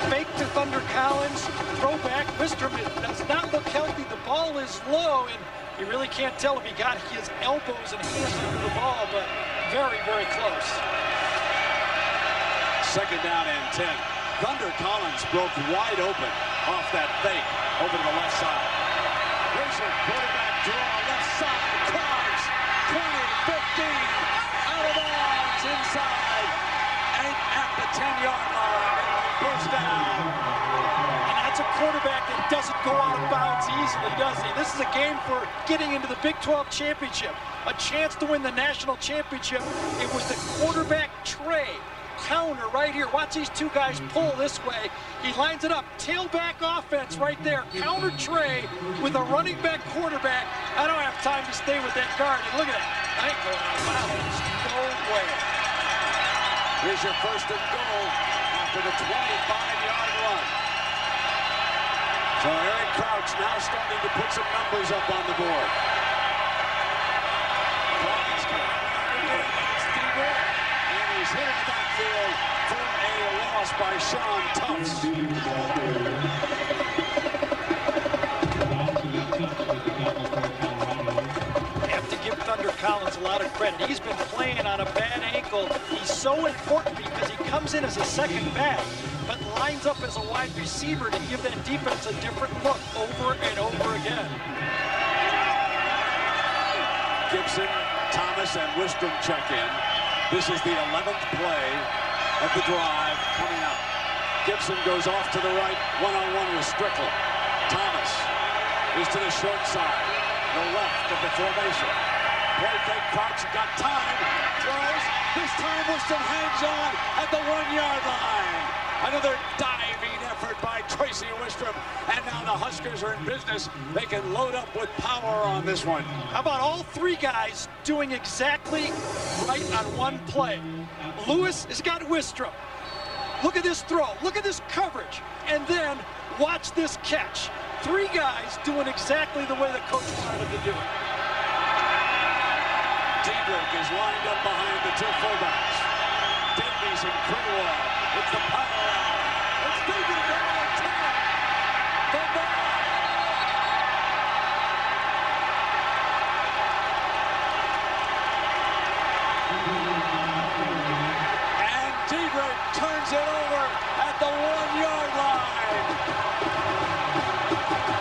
Fake to Thunder Collins, throwback. Wistrom does not look healthy. The ball is low, and you really can't tell if he got his elbows and hands under the ball, but very, very close. Second down and 10. Thunder Collins broke wide open off that fake over to the left side. Here's your quarterback draw, left side, Crouch, 20, 15, out of bounds, inside, and at the 10-yard line, first down. And that's a quarterback that doesn't go out of bounds easily, does he? This is a game for getting into the Big 12 championship, a chance to win the national championship. It was the quarterback tray. Counter right here. Watch these two guys pull this way. He lines it up. Tailback offense right there. Counter tray with a running back quarterback. I don't have time to stay with that guard. And look at that. I ain't going out of bounds. No way. Here's your first and goal after the 25-yard run. So Eric Crouch now starting to put some numbers up on the board. He's hit in the backfield for a loss by Sean Tufts. Have to give Thunder Collins a lot of credit. He's been playing on a bad ankle. He's so important because he comes in as a second back, but lines up as a wide receiver to give that defense a different look over and over again. Gibson, Thomas, and Wistrom check in. This is the 11th play of the drive coming up. Gibson goes off to the right, one-on-one with Strickland. Thomas is to the short side, the left of the formation. Play fake, Crouch got time, throws. This time Wistrom hangs on at the 1-yard line. Another diving effort by Tracy Wistrom. And now the Huskers are in business. They can load up with power on this one. How about all three guys doing exactly right on one play? Lewis has got Wistrom. Look at this throw. Look at this coverage. And then watch this catch. Three guys doing exactly the way the coach wanted them to do it. Diedrich is lined up behind the two fullbacks. Davies and Greenwald. It's the power out. It's Diedrich over the top. The ball. And Diedrich turns it over at the 1-yard line.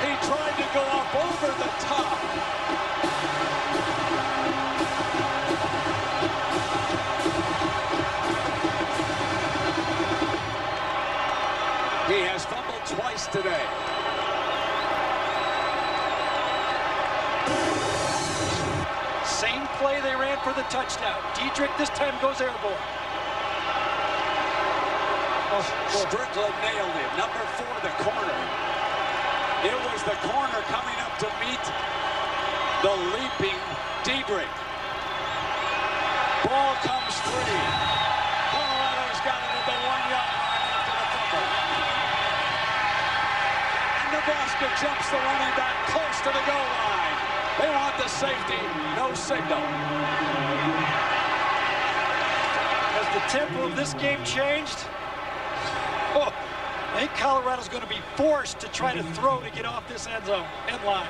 He tried to go up over the top. He has fumbled twice today. Same play they ran for the touchdown. Diedrich this time goes airborne. Strickland nailed him. Number 4, the corner. It was the corner coming up to meet the leaping Diedrich. Ball comes free. Colorado's got it at the 1-yard line after the fumble. And Nebraska jumps the running back close to the goal line. They want the safety, no signal. Has the tempo of this game changed? Oh, I think Colorado's going to be forced to try to throw to get off this end line.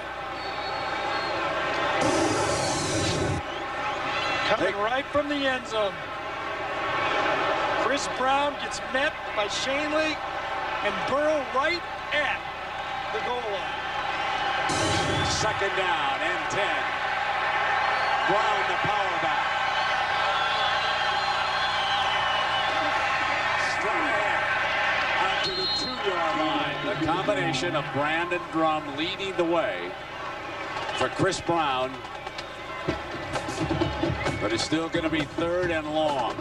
Coming right from the end zone. Chris Brown gets met by Shanley and Burrow right at the goal line. Second down and 10. Brown the power back. Straight ahead out to the 2-yard line. The combination of Brandon Drum leading the way for Chris Brown. But it's still going to be 3rd and long.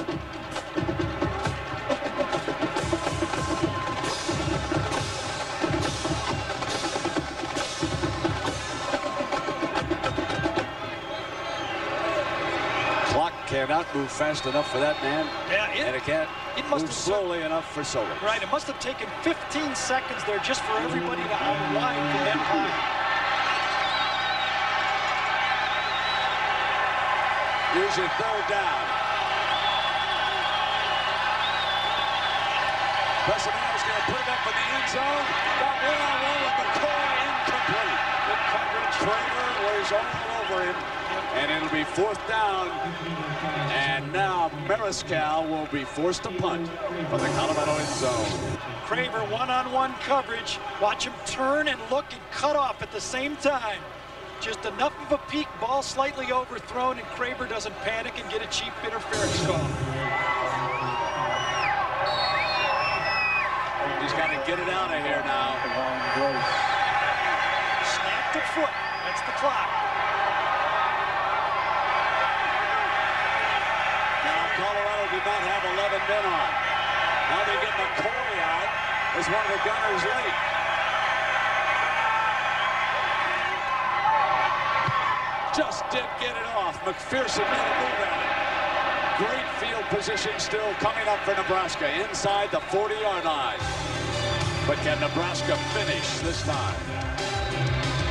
Cannot move fast enough for that man, and it can't move slowly enough for Solich. Right, it must have taken 15 seconds there just for everybody to unwind from that time. Here's your 3rd down. Pessimano's going to put it up in the end zone. Got one-on-one with McCoy, incomplete. Good coverage. Kramer was all over him. And it'll be 4th down. And now Nebraska will be forced to punt from the Colorado end zone. Kramer one-on-one coverage. Watch him turn and look and cut off at the same time. Just enough of a peak, ball slightly overthrown, and Kramer doesn't panic and get a cheap interference call. He's got to get it out of here now. Snap to foot. That's the clock. Now Colorado did not have 11 men on. Now they get McCoy out as one of the gunners late. Just did get it off. McPherson made a move at it. Great field position still coming up for Nebraska inside the 40-yard line. But can Nebraska finish this time?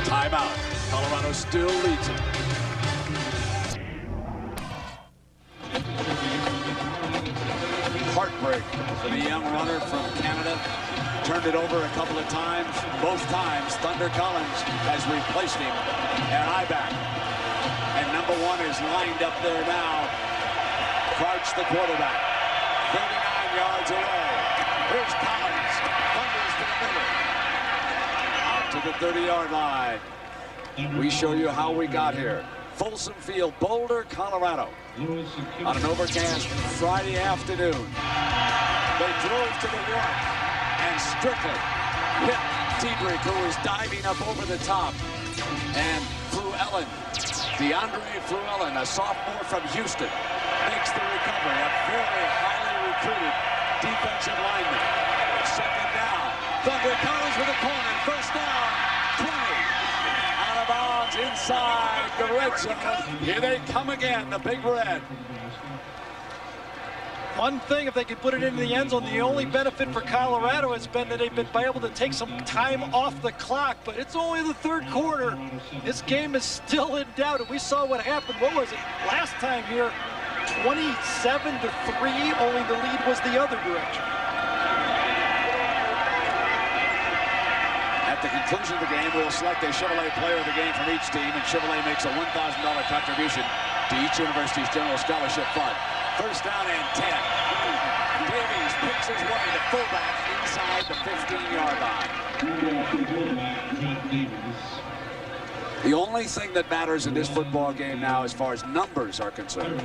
Timeout. Colorado still leads it. Heartbreak for the young runner from Canada. Turned it over a couple of times. Both times, Thunder Collins has replaced him at I-back. And number 1 is lined up there now. Crouch, the quarterback. 39 yards away. Here's Collins. Thunders to the middle. Out to the 30-yard line. We show you how we got here. Folsom Field, Boulder, Colorado. On an overcast Friday afternoon. They drove to the one. And Strickland hit Diedrich, who was diving up over the top. And Fluellen, DeAndre Fluellen, a sophomore from Houston, makes the recovery. A very highly recruited defensive lineman. 2nd down. Thunder Collins with a corner. 1st down. 20. Out of bounds inside the red zone. Here they come again, the Big Red. One thing, if they could put it into the end zone, the only benefit for Colorado has been that they've been able to take some time off the clock, but it's only the 3rd quarter. This game is still in doubt, and we saw what happened. What was it? Last time here, 27-3, only the lead was the other direction. At the conclusion of the game, we'll select a Chevrolet player of the game from each team, and Chevrolet makes a $1,000 contribution to each university's general scholarship fund. 1st down and 10. Davies picks his way to fullback inside the 15-yard line. The only thing that matters in this football game now, as far as numbers are concerned,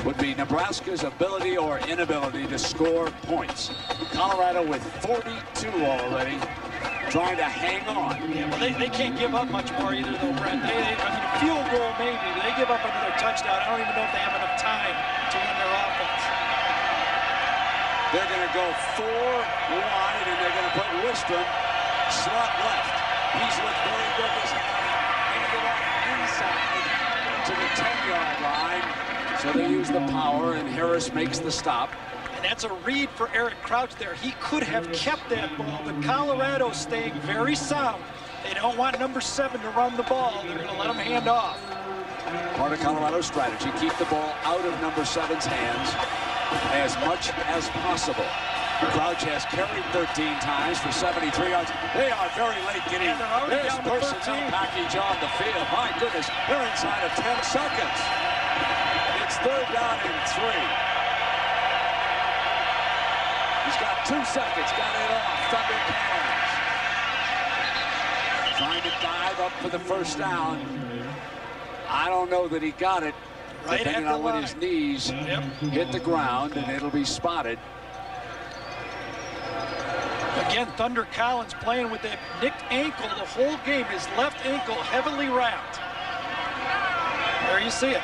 would be Nebraska's ability or inability to score points. Colorado with 42 already, trying to hang on. Yeah, well, they can't give up much more either, though, Brent. I mean, a field goal maybe, but they give up another touchdown. I don't even know if they have enough time to run their offense. They're going to go 4 wide, and they're going to put Wistrom slot left. He's looked very good this game. Handed off inside to the 10-yard line. So they use the power, and Harris makes the stop. And that's a read for Eric Crouch there. He could have kept that ball, but Colorado's staying very sound. They don't want number 7 to run the ball. They're going to let him hand off. Part of Colorado's strategy, keep the ball out of number 7's hands as much as possible. Crouch has carried 13 times for 73 yards. They are very late getting this personnel package on the field. My goodness, they're inside of 10 seconds. It's 3rd down and 3. He's got 2 seconds, got it off. Thunder Collins trying to dive up for the 1st down. I don't know that he got it. Right, depending on when his knees hit the ground, and it'll be spotted. Again, Thunder Collins playing with that nicked ankle the whole game. His left ankle heavily wrapped. There you see it.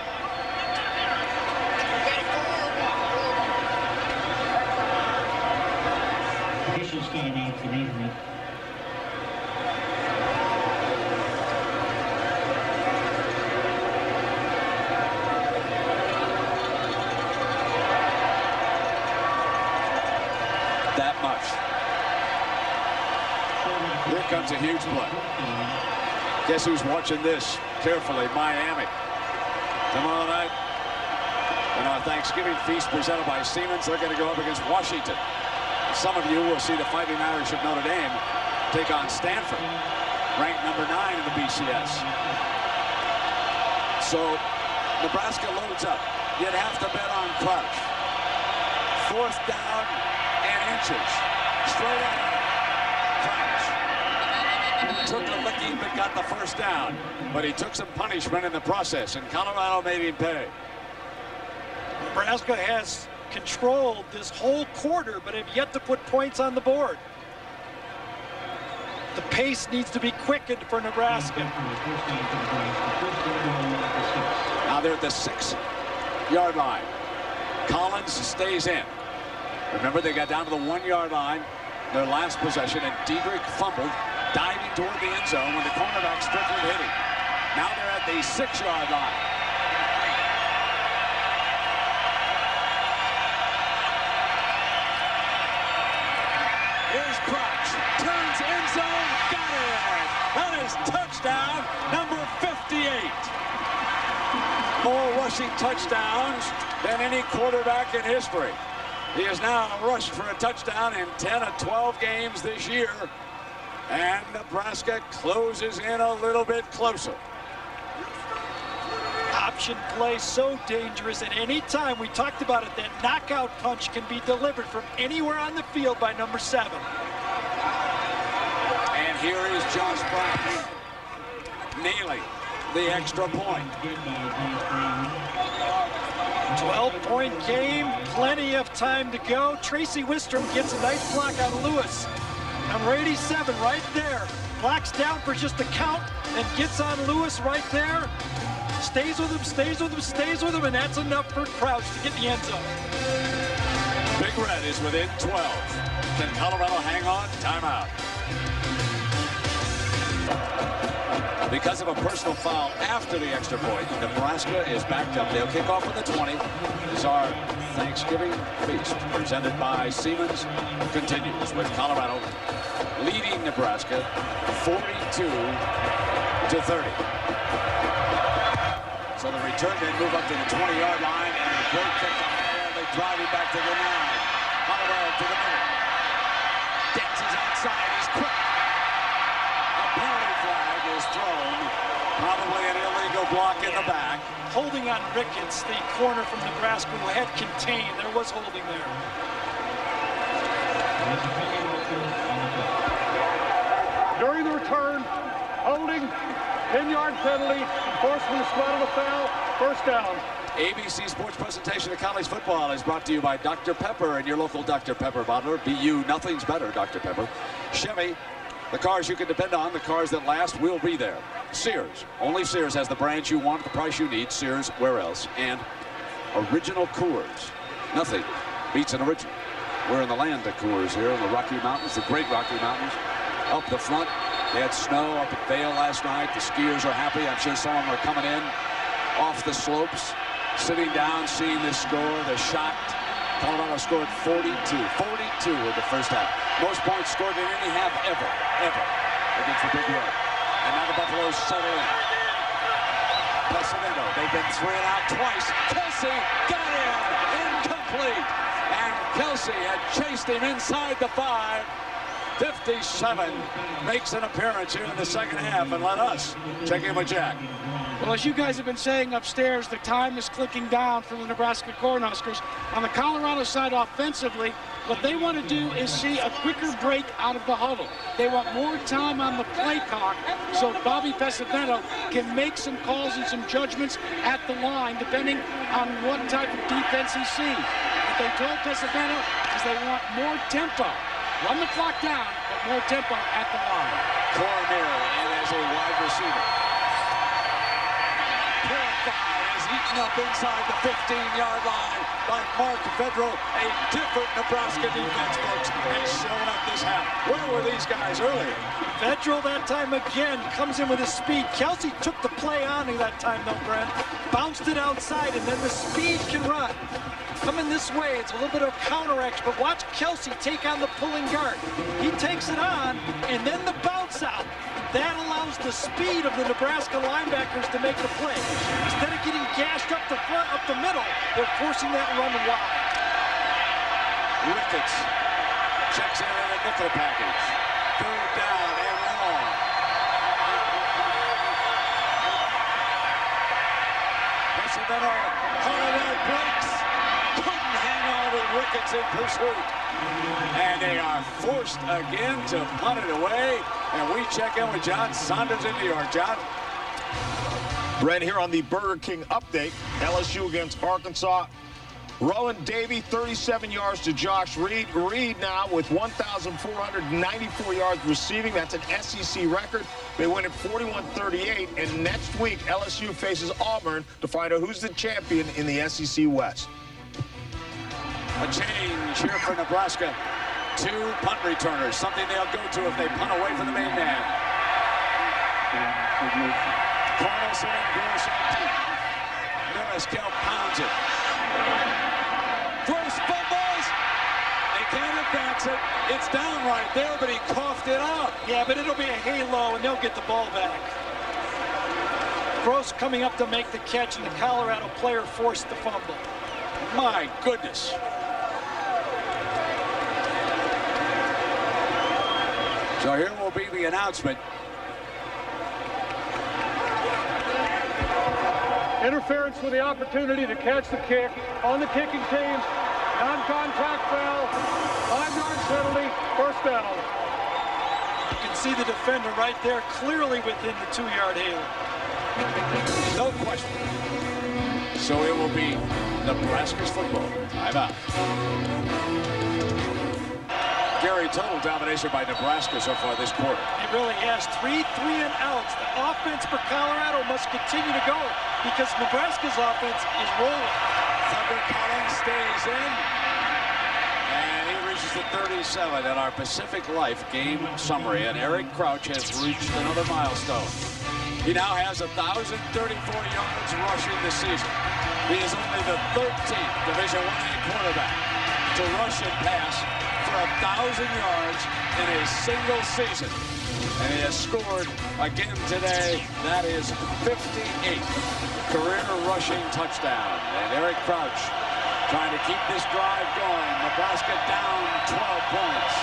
Officials time out for measurement. That much. Here comes a huge play. Guess who's watching this carefully? Miami. Tomorrow night, in our Thanksgiving feast presented by Siemens, they're going to go up against Washington. Some of you will see the Fighting Irish of Notre Dame take on Stanford, ranked number 9 in the BCS. So Nebraska loads up. You'd have to bet on Crouch. 4th down and inches. Straight ahead. Crouch took a licking but got the 1st down. But he took some punishment in the process, and Colorado made him pay. Nebraska has controlled this whole quarter, but have yet to put points on the board. The pace needs to be quickened for Nebraska. Now they're at the 6-yard line. Collins stays in. Remember, they got down to the 1-yard line, their last possession, and Diedrich fumbled, diving toward the end zone when the cornerback Strickland hit him. Now they're at the 6-yard line. Here's Crouch, turns end zone, got it! That is touchdown number 58. More rushing touchdowns than any quarterback in history. He has now rushed for a touchdown in 10 of 12 games this year, and Nebraska closes in a little bit closer. Option play so dangerous at any time. We talked about it. That knockout punch can be delivered from anywhere on the field by number 7. And here is Josh Brown nailing the extra point. 12-point game, plenty of time to go. Tracy Wistrom gets a nice block on Lewis. Number 87 right there. Blocks down for just a count and gets on Lewis right there. Stays with him, stays with him, stays with him, and that's enough for Crouch to get the end zone. Big Red is within 12. Can Colorado hang on? Timeout. Because of a personal foul after the extra point, Nebraska is backed up. They'll kick off with the 20. This is our Thanksgiving feast presented by Siemens. Continues with Colorado leading Nebraska 42-30. So the return, they move up to the 20-yard line, and a great kick on there. They drive him back to the 9. Colorado to the middle. Dances outside. He's quick. A penalty flag is thrown. Probably an illegal block in the back. Holding on Ricketts, the corner from Nebraska, who had contained. There was holding there. During the return, holding, 10-yard penalty, enforcement is not on the foul, 1st down. ABC Sports presentation of college football is brought to you by Dr. Pepper and your local Dr. Pepper bottler. BU, nothing's better, Dr. Pepper. Chevy, the cars you can depend on, the cars that last will be there. Sears, only Sears has the brands you want, the price you need. Sears, where else? And original Coors. Nothing beats an original. We're in the land of Coors here in the Rocky Mountains, the great Rocky Mountains. Up the front, they had snow up at Vail last night. The skiers are happy. I'm sure some of them are coming in off the slopes, sitting down, seeing this score. The shot. Colorado scored 42 in the first half. Most points scored in any half ever against the Big Red. And now the Buffaloes settle in. Pescadero, they've been 3 and out twice. Kelsey got in, incomplete. And Kelsey had chased him inside the 5. 57 makes an appearance here in the second half, and let us check in with Jack. Well, as you guys have been saying upstairs, the time is clicking down for the Nebraska Cornhuskers. On the Colorado side offensively, what they want to do is see a quicker break out of the huddle. They want more time on the play clock so Bobby Pescadero can make some calls and some judgments at the line, depending on what type of defense he sees. What they told Pescadero is they want more tempo. Run the clock down, but more tempo at the line. Cormier in as a wide receiver. Purified is eaten up inside the 15-yard line by Mark Vedral. A different Nebraska defense, folks, has shown up this half. Where were these guys earlier? Vedral that time again comes in with his speed. Kelsey took the play on that time, though, Brent. Bounced it outside, and then the speed can run. Coming this way, it's a little bit of counteraction, but watch Kelsey take on the pulling guard. He takes it on, and then the bounce out. That allows the speed of the Nebraska linebackers to make the play. Instead of getting gashed up the front, up the middle, they're forcing that run wide. Ricketts checks in a nickel package. Third down and long. Colorado breaks. Couldn't hang on to Ricketts in pursuit. And they are forced again to punt it away. And we check in with John Saunders in New York. John? Brent here on the Burger King update. LSU against Arkansas. Rowan Davey, 37 yards to Josh Reed. Reed now with 1,494 yards receiving. That's an SEC record. They win at 41-38. And next week, LSU faces Auburn to find out who's the champion in the SEC West. A change here for Nebraska. 2 punt returners, something they'll go to if they punt away from the main man. Carlson and Gross on deep. Mariscal pounds it. Gross fumbles. They can't advance it. It's down right there, but he coughed it out. Yeah, but it'll be a halo, and they'll get the ball back. Gross coming up to make the catch, and the Colorado player forced the fumble. My goodness. So here will be the announcement. Interference with the opportunity to catch the kick on the kicking team. Non-contact foul. 5-yard penalty. First down. You can see the defender right there, clearly within the 2-yard halo. No question. So it will be Nebraska's football. Timeout. Gary, total domination by Nebraska so far this quarter. It really has 3 3-and-outs. The offense for Colorado must continue to go because Nebraska's offense is rolling. Thunder Collins stays in. And he reaches the 37 in our Pacific Life game summary. And Eric Crouch has reached another milestone. He now has 1,034 yards rushing this season. He is only the 13th Division I quarterback to rush and pass for 1,000 yards in a single season. And he has scored again today. That is 58th career rushing touchdown. And Eric Crouch trying to keep this drive going. Nebraska down 12 points.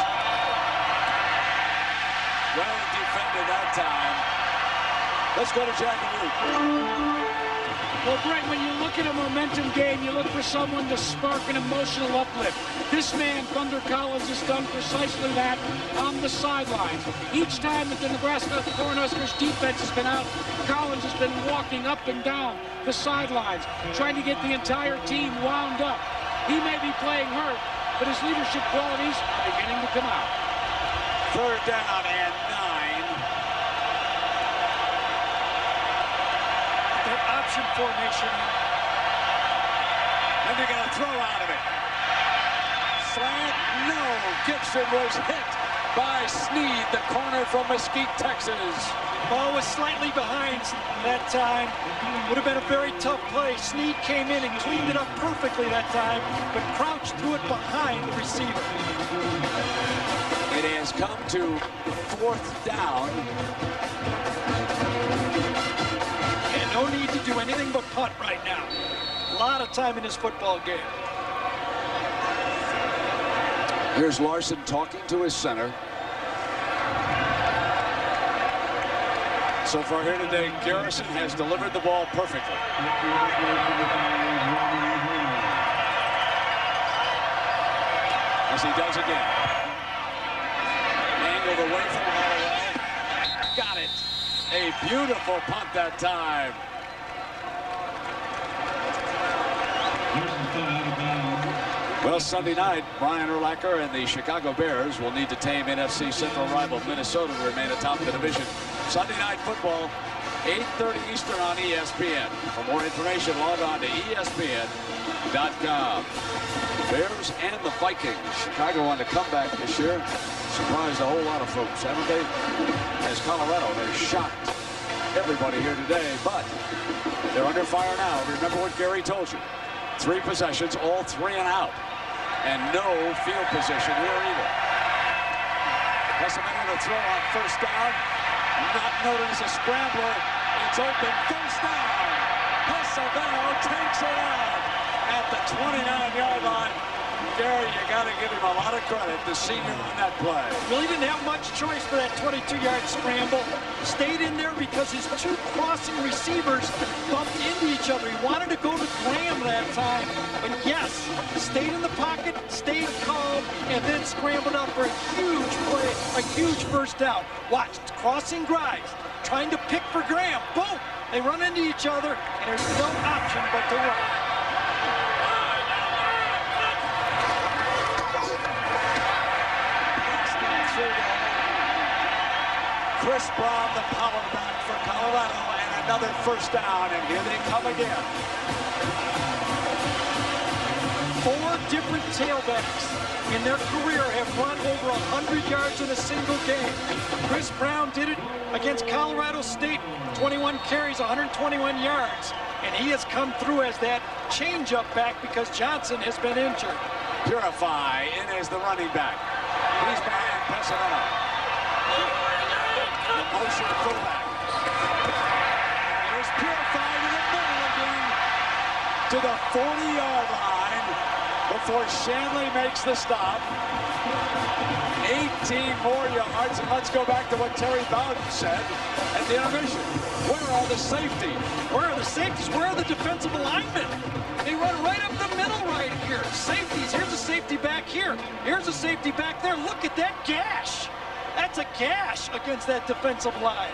Well defended that time. Let's go to Jack and Luke. Well, Brent, when you look at a momentum game, you look for someone to spark an emotional uplift. This man, Thunder Collins, has done precisely that on the sidelines. Each time that the Nebraska Cornhuskers defense has been out, Collins has been walking up and down the sidelines, trying to get the entire team wound up. He may be playing hurt, but his leadership qualities are beginning to come out. Third down and 9. Their option formation. And they're going to throw out of it. Slant, no. Gibson was hit by Sneed, the corner from Mesquite, Texas. Ball was slightly behind that time. Would have been a very tough play. Sneed came in and cleaned it up perfectly that time, but Crouch threw it behind the receiver. It has come to 4th down. And no need to do anything but punt right now. A lot of time in this football game. Here's Larson talking to his center. So far here today, Garrison has delivered the ball perfectly. As he does again. Angled away from Holloway. Got it. A beautiful punt that time. Well, Sunday night, Brian Urlacher and the Chicago Bears will need to tame NFC Central rival Minnesota to remain atop the division. Sunday night football, 8:30 Eastern on ESPN. For more information, log on to ESPN.com. Bears and the Vikings. Chicago on the comeback this year. Surprised a whole lot of folks, haven't they? As Colorado has shocked everybody here today, but they're under fire now. Remember what Gary told you. 3 possessions, all 3 and out. And no field position here either. Pessimento to throw on first down. Not noted as a scrambler. It's open. First down. Pessimento takes it out at the 29-yard line. Gary, you got to give him a lot of credit, the senior on that play. Really didn't have much choice for that 22-yard scramble. Stayed in there because his two crossing receivers bumped into each other. He wanted to go to Graham that time, but yes, stayed in the pocket, stayed calm, and then scrambled up for a huge play, a huge first down. Watch, crossing Grimes, trying to pick for Graham. Boom! They run into each other, and there's no option but to run. Chris Brown, the power back for Colorado, and another first down, and here they come again. 4 different tailbacks in their career have run over 100 yards in a single game. Chris Brown did it against Colorado State, 21 carries, 121 yards, and he has come through as that change-up back because Johnson has been injured. Purify in as the running back. He's behind Pesavento. Motion fullback. There's Purify to the middle again to the 40-yard line before Shanley makes the stop. 18 more yards, and let's go back to what Terry Bowden said at the intermission. Where are the safeties? Where are the safeties? Where are the defensive linemen? They run right up the middle right here. Safeties. Here's a safety back here. Here's a safety back there. Look at that gash. That's a gash against that defensive line.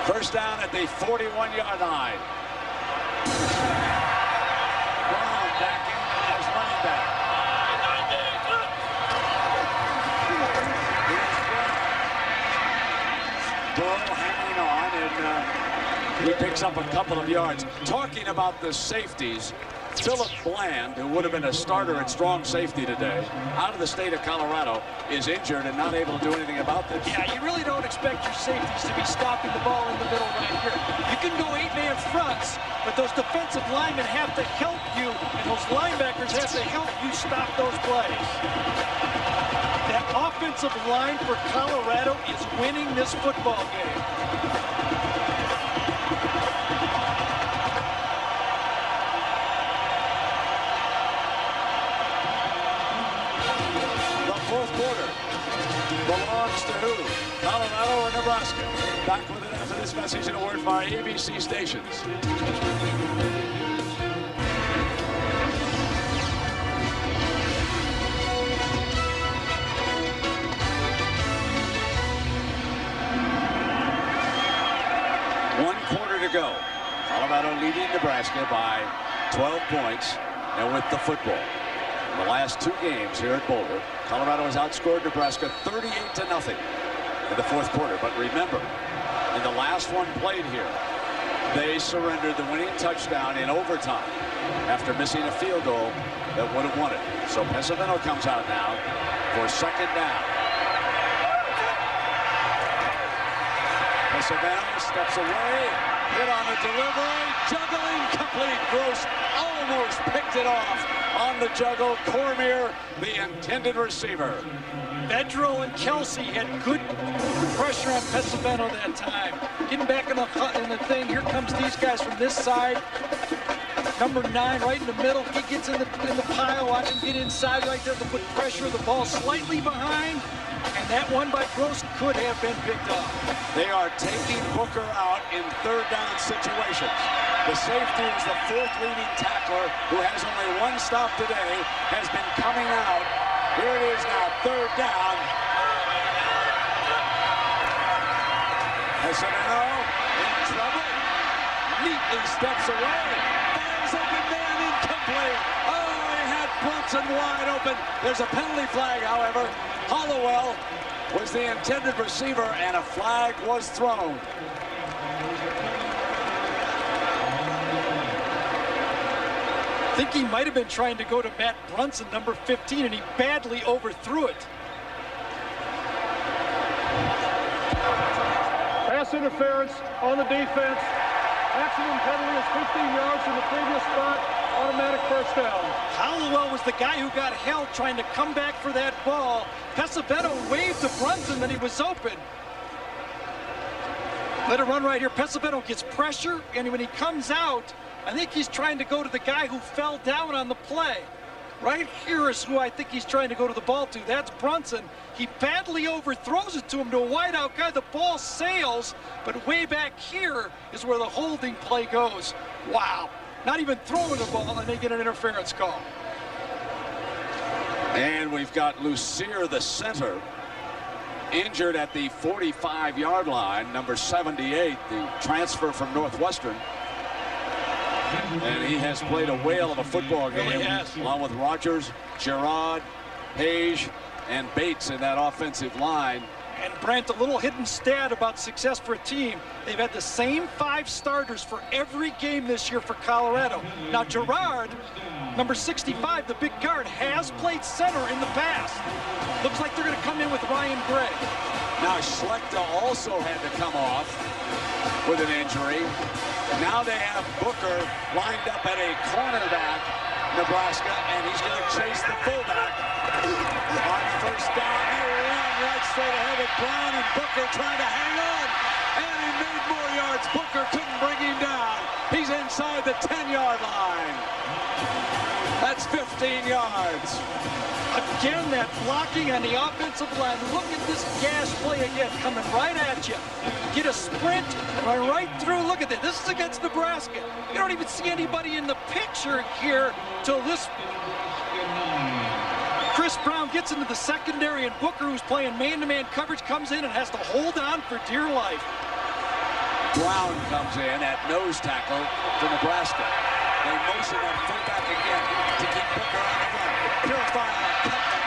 First down at the 41-yard line. Brown back in as running back. Burrow hanging on, and he picks up a couple of yards. Talking about the safeties, Philip Bland, who would have been a starter at strong safety today, out of the state of Colorado, is injured and not able to do anything about this. Yeah, you really don't expect your safeties to be stopping the ball in the middle right here. You can go 8-man fronts, but those defensive linemen have to help you, and those linebackers have to help you stop those plays. That offensive line for Colorado is winning this football game. Fourth quarter belongs to who? Colorado or Nebraska? Back with it after this message and a word from our ABC stations. One quarter to go. Colorado leading Nebraska by 12 points, and with the football. In the last 2 games here at Boulder, Colorado has outscored Nebraska 38-0 in the fourth quarter. But remember, in the last one played here, they surrendered the winning touchdown in overtime after missing a field goal that would have won it. So Pesavento comes out now for second down. Pesavento steps away, hit on a delivery, juggling, complete. Gross almost picked it off on the juggle. Cormier, the intended receiver. Bedro and Kelsey had good pressure on Pesavento that time. Getting back in the thing. Here comes these guys from this side. Number 9 right in the middle. He gets in the pile. Watch him get inside right there to put pressure. The ball slightly behind. And that one by Gross could have been picked up. They are taking Booker out in third down situations. The safety is the 4th leading tackler, who has only 1 stop today, has been coming out. Here it is now, third down. Pesavento in trouble. Neatly steps away. Fires open man, incomplete. Oh, he had Brunson wide open. There's a penalty flag, however. Hollowell was the intended receiver, and a flag was thrown. I think he might have been trying to go to Matt Brunson, number 15, and he badly overthrew it. Pass interference on the defense. Maximum penalty is 15 yards from the previous spot. Automatic first down. Hollowell was the guy who got held trying to come back for that ball. Pesavento waved to Brunson that he was open. Let it run right here. Pesavento gets pressure, and when he comes out, I think he's trying to go to the guy who fell down on the play. Right here is who I think he's trying to go to the ball to. That's Brunson. He badly overthrows it to him, to a wideout guy. The ball sails, but way back here is where the holding play goes. Wow. Not even throwing the ball, and they get an interference call. And we've got Lucier, the center, injured at the 45-yard line, number 78, the transfer from Northwestern. And he has played a whale of a football game, along with Rogers, Gerard, Page, and Bates in that offensive line. And Brent, a little hidden stat about success for a team. They've had the same 5 starters for every game this year for Colorado. Now Gerard, number 65, the big guard, has played center in the past. Looks like they're going to come in with Ryan Gray. Now Schlechter also had to come off with an injury. Now they have Booker lined up at a cornerback, Nebraska, and he's going to chase the fullback. On first down, they run right straight ahead with Brown, and Booker trying to hang on. And he made more yards. Booker couldn't bring him down. He's inside the 10-yard line. That's 15 yards. Again, that blocking on the offensive line. Look at this gash play again, coming right at you. Get a sprint, run right through. Look at that. This is against Nebraska. You don't even see anybody in the picture here till this. Chris Brown gets into the secondary, and Booker, who's playing man-to-man coverage, comes in and has to hold on for dear life. Brown comes in at nose tackle for Nebraska. They motion that fullback again to keep Booker on the run. Purify on a cutback.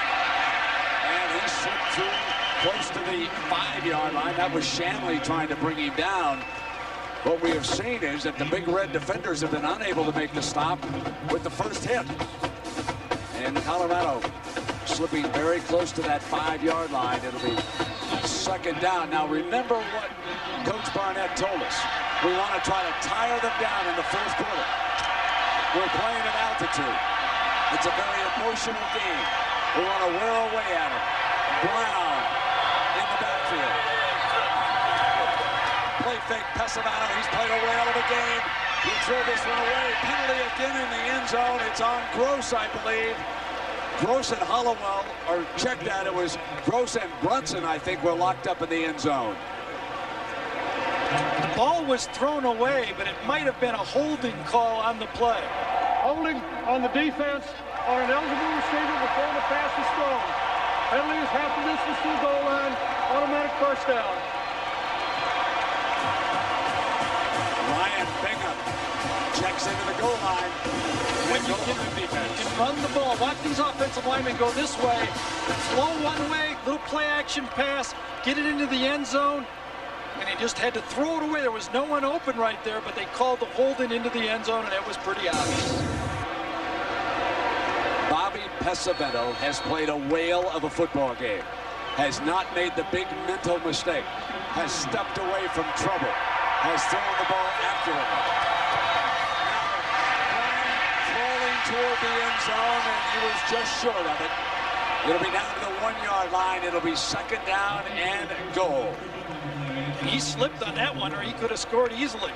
And he slipped through close to the 5-yard line. That was Shanley trying to bring him down. What we have seen is that the Big Red defenders have been unable to make the stop with the first hit. And Colorado slipping very close to that 5-yard line. It'll be second down. Now remember what Coach Barnett told us. We want to try to tire them down in the fourth quarter. We're playing at altitude. It's a very emotional game. We want to wear away at it. Brown in the backfield. Play fake, Pesavano. He's played a whale of a game. He threw this one away. Penalty again in the end zone. It's on Gross, I believe. Gross and Hollowell are checked out. It was Gross and Brunson, I think, were locked up in the end zone. The ball was thrown away, but it might have been a holding call on the play. Holding on the defense on an eligible receiver before the pass is thrown. Penalty is half the distance to the goal line. Automatic first down. Ryan Bingham checks into the goal line. When you can run the ball, watch these offensive linemen go this way, slow one way, little play action pass, get it into the end zone, and he just had to throw it away. There was no one open right there, but they called the holding into the end zone, and it was pretty obvious. Bobby Pesavento has played a whale of a football game, has not made the big mental mistake, has stepped away from trouble, has thrown the ball accurately. Toward the end zone, and he was just short of it. It'll be down to the 1-yard line. It'll be second down and goal. He slipped on that one, or he could have scored easily.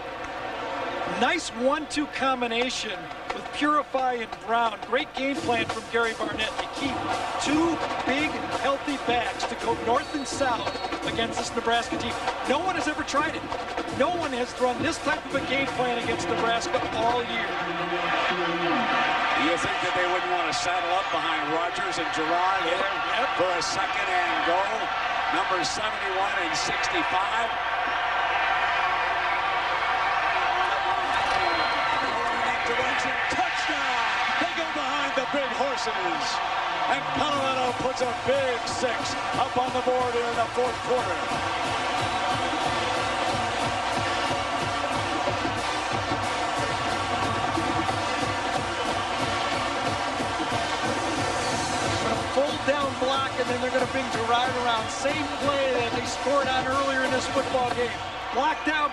Nice 1-2 combination with Purify and Brown. Great game plan from Gary Barnett to keep 2 big, healthy backs to go north and south against this Nebraska team. No one has ever tried it. No one has run this type of a game plan against Nebraska all year. You think that they wouldn't want to saddle up behind Rogers and Gerard here for a second and goal? Numbers 71 and 65. Direction, touchdown! They go behind the big horses. And Colorado puts a big 6 up on the board here in the fourth quarter. Down block, and then they're going to bring Gerard around. Same play that they scored on earlier in this football game. Block down,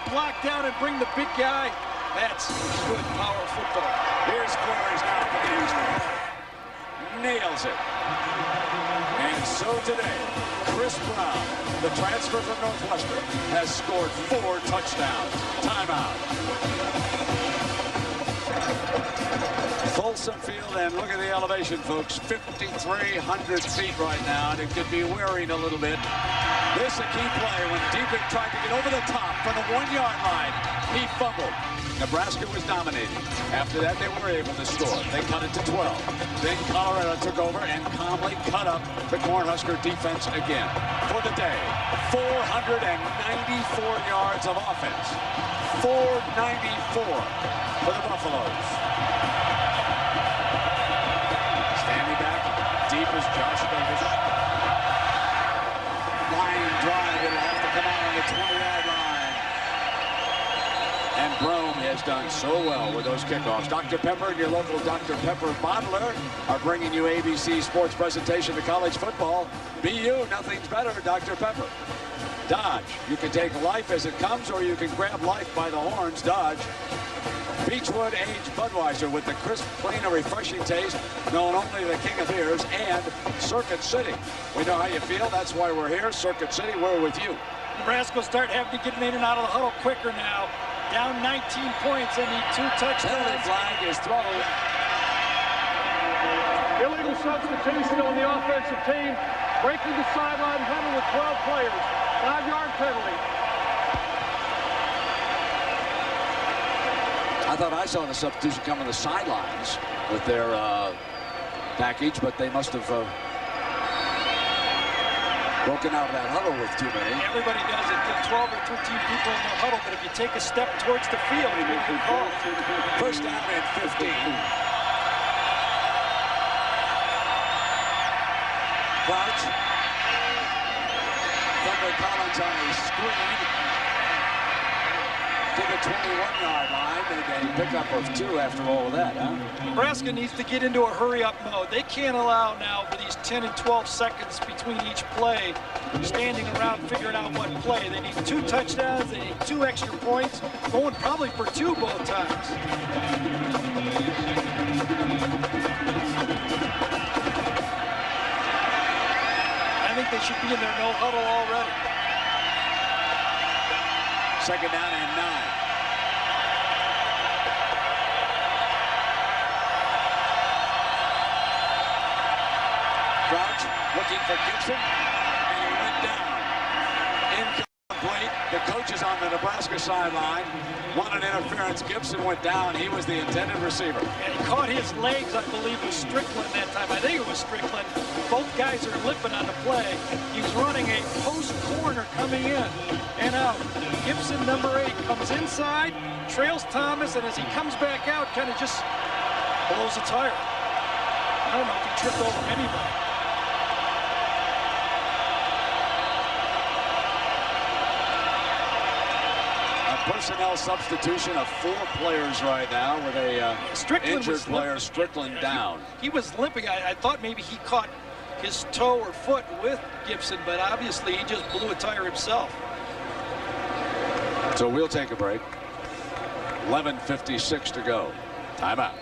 and bring the big guy. That's good power football. Here's Flores now for the Houston. Nails it. And so today, Chris Brown, the transfer from Northwestern, has scored 4 touchdowns. Timeout. Folsom Field, and look at the elevation, folks. 5,300 feet right now, and it could be wearing a little bit. This is a key play when Dietrich tried to get over the top from the 1-yard line. He fumbled. Nebraska was dominating. After that, they were able to score. They cut it to 12. Then Colorado took over and calmly cut up the Cornhusker defense again. For the day, 494 yards of offense. 494 for the Buffaloes. Standing back, deep is Josh Davis. Line drive, it'll have to come out on the 20-yard line. And Brome has done so well with those kickoffs. Dr. Pepper and your local Dr. Pepper bottler are bringing you ABC Sports Presentation to College Football. BU, nothing's better, Dr. Pepper. Dodge, you can take life as it comes, or you can grab life by the horns. Dodge. Beechwood Aged Budweiser with the crisp, clean, and refreshing taste, known only the king of beers, and Circuit City. We know how you feel. That's why we're here. Circuit City, we're with you. Nebraska will start having to get in and out of the huddle quicker now. Down 19 points and need 2 touchdowns. Penalty flag is thrown. Illegal substitution on the offensive team. Breaking the sideline huddle with 12 players. 5-yard penalty. I thought I saw the substitution come on the sidelines with their package, but they must have broken out of that huddle with too many. Everybody does it. There are 12 or 13 people in the huddle, but if you take a step towards the field, you can call. First down and 15. Crouch. Thunder Collins on a screen to the 21-yard line. And a pickup of 2 after all of that, huh? Nebraska needs to get into a hurry-up mode. They can't allow now for these 10 and 12 seconds between each play, standing around figuring out what play. They need 2 touchdowns. They need 2 extra points, going probably for 2 both times. I think they should be in their no huddle already. Second down and 9. Crouch looking for Gibson, and he went down. Incomplete. The coach is on the Nebraska sideline. Wanted interference. Gibson went down. He was the intended receiver. And he caught his legs, I believe, with Strickland that time. I think it was Strickland. Both guys are limping on the play. He's running a post corner coming in and out. Gibson, number 8, comes inside, trails Thomas, and as he comes back out, kind of just blows a tire. I don't know if he tripped over anybody. Personnel substitution of 4 players right now with a injured player, Strickland, down. He was limping. I thought maybe he caught his toe or foot with Gibson, but obviously he just blew a tire himself. So we'll take a break. 11:56 to go. Timeout.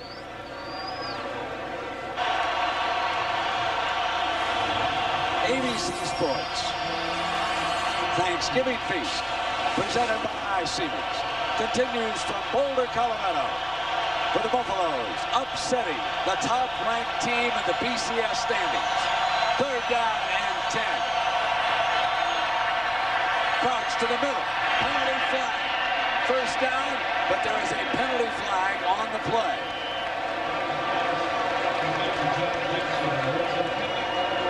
ABC Sports Thanksgiving Feast, presented by Siemens, continues from Boulder, Colorado, for the Buffaloes, upsetting the top-ranked team in the BCS standings. 3rd down and 10. Crouch to the middle. Penalty flag. First down, but there is a penalty flag on the play.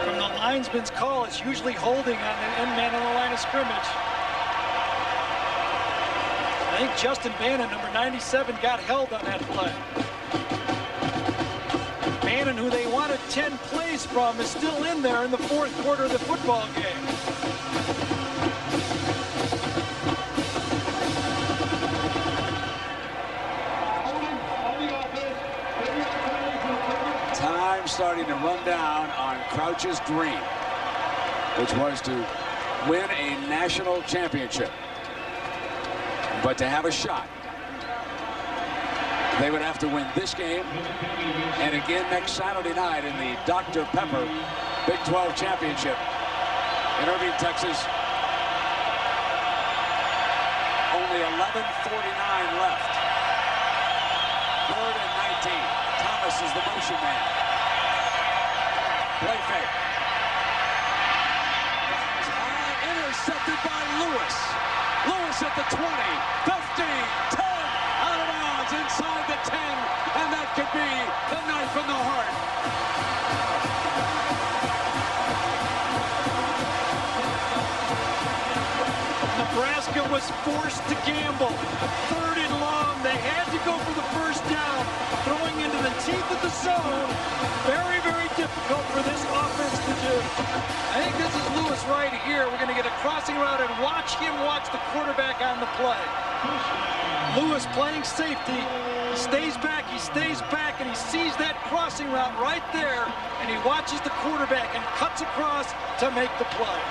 From the linesman's call, it's usually holding on the end man on the line of scrimmage. I think Justin Bannon, number 97, got held on that play. Bannon, who they wanted 10 plays from, is still in there in the 4th quarter of the football game. Time starting to run down on Crouch's dream, which was to win a national championship. But to have a shot, they would have to win this game and again next Saturday night in the Dr. Pepper Big 12 Championship in Irving, Texas. Only 11:49 left. 3rd Thomas is the motion man. Play fake. Intercepted by Lewis. Lewis at the 20, 15, 10, out of bounds inside the 10, and that could be the knife in the heart. Nebraska was forced to gamble. 3rd and long. They had to go for the first down. Throwing into the teeth of the zone. Very, very difficult for this offense to do. I think this is Lewis right here. We're going to get a crossing route and watch him watch the quarterback on the play. Lewis playing safety. He stays back, and he sees that crossing route right there, and he watches the quarterback and cuts across to make the play.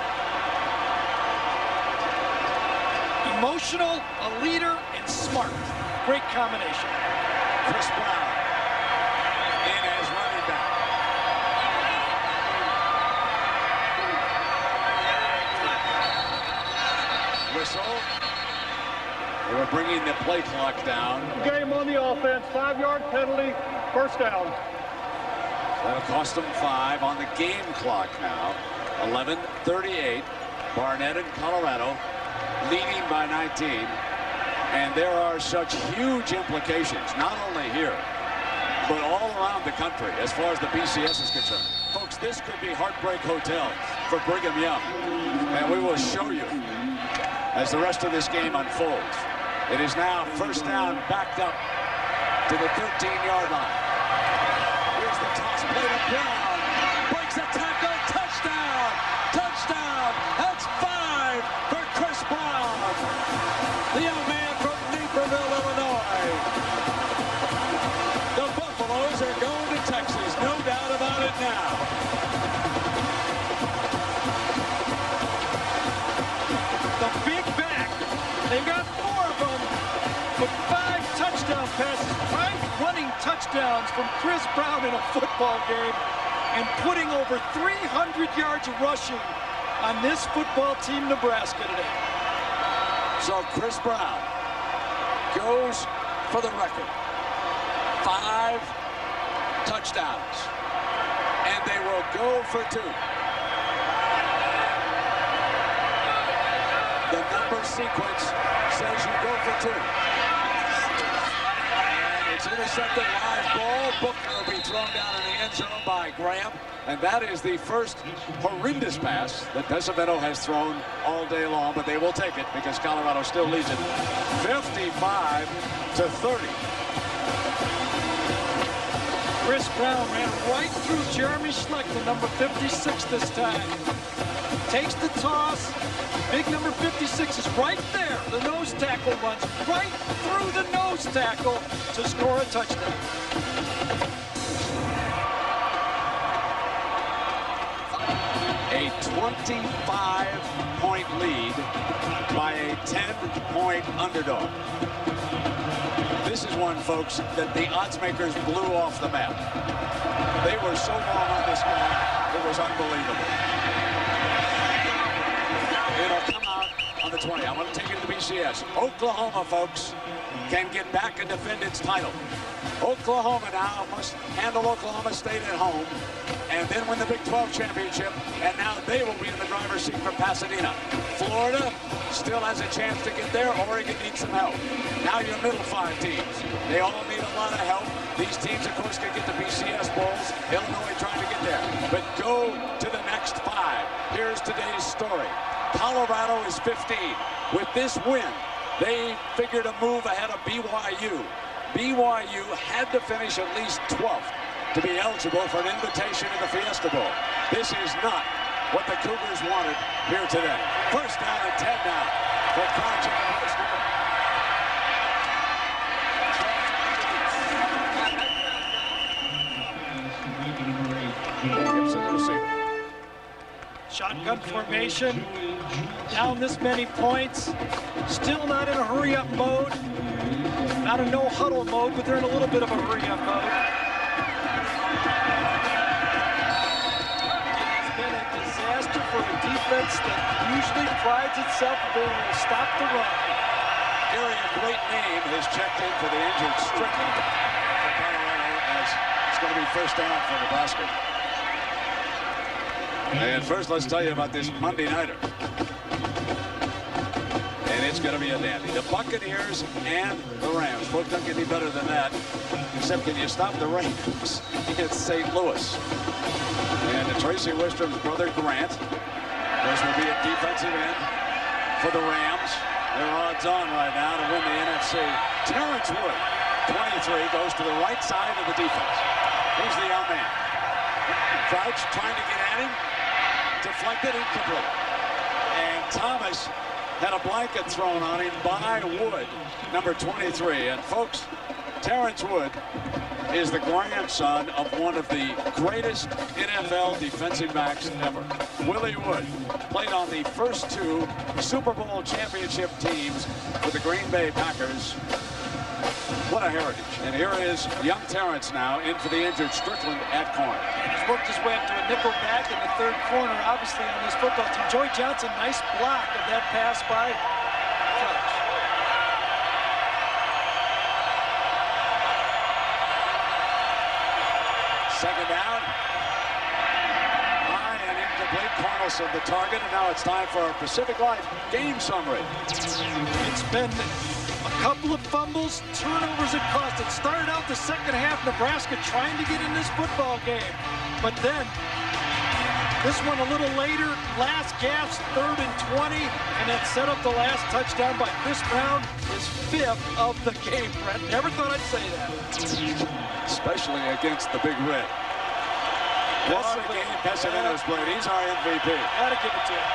Emotional, a leader, and smart. Great combination. Chris Brown in as running back. Whistle. They were bringing the play clock down. Game on the offense, 5-yard penalty, first down. That'll cost them 5 on the game clock now. 11:38. Barnett and Colorado leading by 19. And there are such huge implications, not only here, but all around the country as far as the BCS is concerned. Folks, this could be Heartbreak Hotel for Brigham Young. And we will show you as the rest of this game unfolds. It is now first down, backed up to the 13-yard line. Here's the toss play to Brown. Breaks a tackle, touchdown! Touchdown! That's 5 for Chris Brown. The young man from Naperville, Illinois. The Buffaloes are going to Texas, no doubt about it now. The big back, they've got 4 of them, with 5 touchdown passes, 5 running touchdowns from Chris Brown in a football game, and putting over 300 yards of rushing on this football team, Nebraska, today. So Chris Brown goes for the record. 5 touchdowns, and they will go for 2. The number sequence says you go for 2. And it's intercepted, live ball. Booker will be thrown down in the end zone by Graham. And that is the first horrendous pass that Pesavento has thrown all day long, but they will take it because Colorado still leads it 55-30. Chris Brown ran right through Jeremy Schleck, the number 56 this time. Takes the toss. Big number 56 is right there. The nose tackle runs right through the nose tackle to score a touchdown. A 25-point lead by a 10-point underdog. This is one, folks, that the odds makers blew off the map. They were so long on this game, it was unbelievable. It'll come out on the 20. I want to take it to BCS. Oklahoma, folks, can get back and defend its title. Oklahoma now must handle Oklahoma State at home and then win the Big 12 championship, and now they will be in the driver's seat from Pasadena. Florida still has a chance to get there. Oregon needs some help. Now your middle 5 teams. They all need a lot of help. These teams, of course, can get the BCS bowls. Illinois trying to get there. But go to the next 5. Here's today's story. Colorado is 15. With this win, they figure to move ahead of BYU. BYU had to finish at least 12th to be eligible for an invitation in the Fiesta Bowl. This is not what the Cougars wanted here today. First down and 10 now for Crouch University. Shotgun formation, down this many points, still not in a hurry-up mode, not a no-huddle mode, but they're in a little bit of a hurry-up mode. It's been a disaster for a defense that usually prides itself on being able to stop the run. Gary, a great name, has checked in for the injured Strickland for Colorado does. It's going to be first down for Nebraska. And first, let's tell you about this Monday nighter. And it's going to be a dandy. The Buccaneers and the Rams. Folks, don't get any better than that. Except can you stop the Rams against St. Louis? And Tracy Wistrom's brother, Grant. This will be a defensive end for the Rams. They're odds on right now to win the NFC. Terrence Wood, 23, goes to the right side of the defense. He's the young man. Crouch trying to get at him. Deflected, incomplete. And Thomas had a blanket thrown on him by Wood, number 23. And folks, Terrence Wood is the grandson of one of the greatest NFL defensive backs ever. Willie Wood played on the first two Super Bowl championship teams with the Green Bay Packers. What a heritage. And here is young Terrence now in for the injured Strickland at corner. And he's worked his way up to a nickel back in the third corner, obviously, on this football team. Joey Johnson, nice block of that pass by Crouch. Second down. High and incomplete. Cornels of the target. And now it's time for our Pacific Life game summary. It's been a couple of fumbles, turnovers it cost. It started out the second half, Nebraska trying to get in this football game. But then, this one a little later, last gasp, 3rd and 20, and that set up the last touchdown by Chris Brown, his 5th of the game, Brett. Never thought I'd say that. Especially against the Big Red. What a game Pesaveno's played. He's our MVP. Gotta give it to him.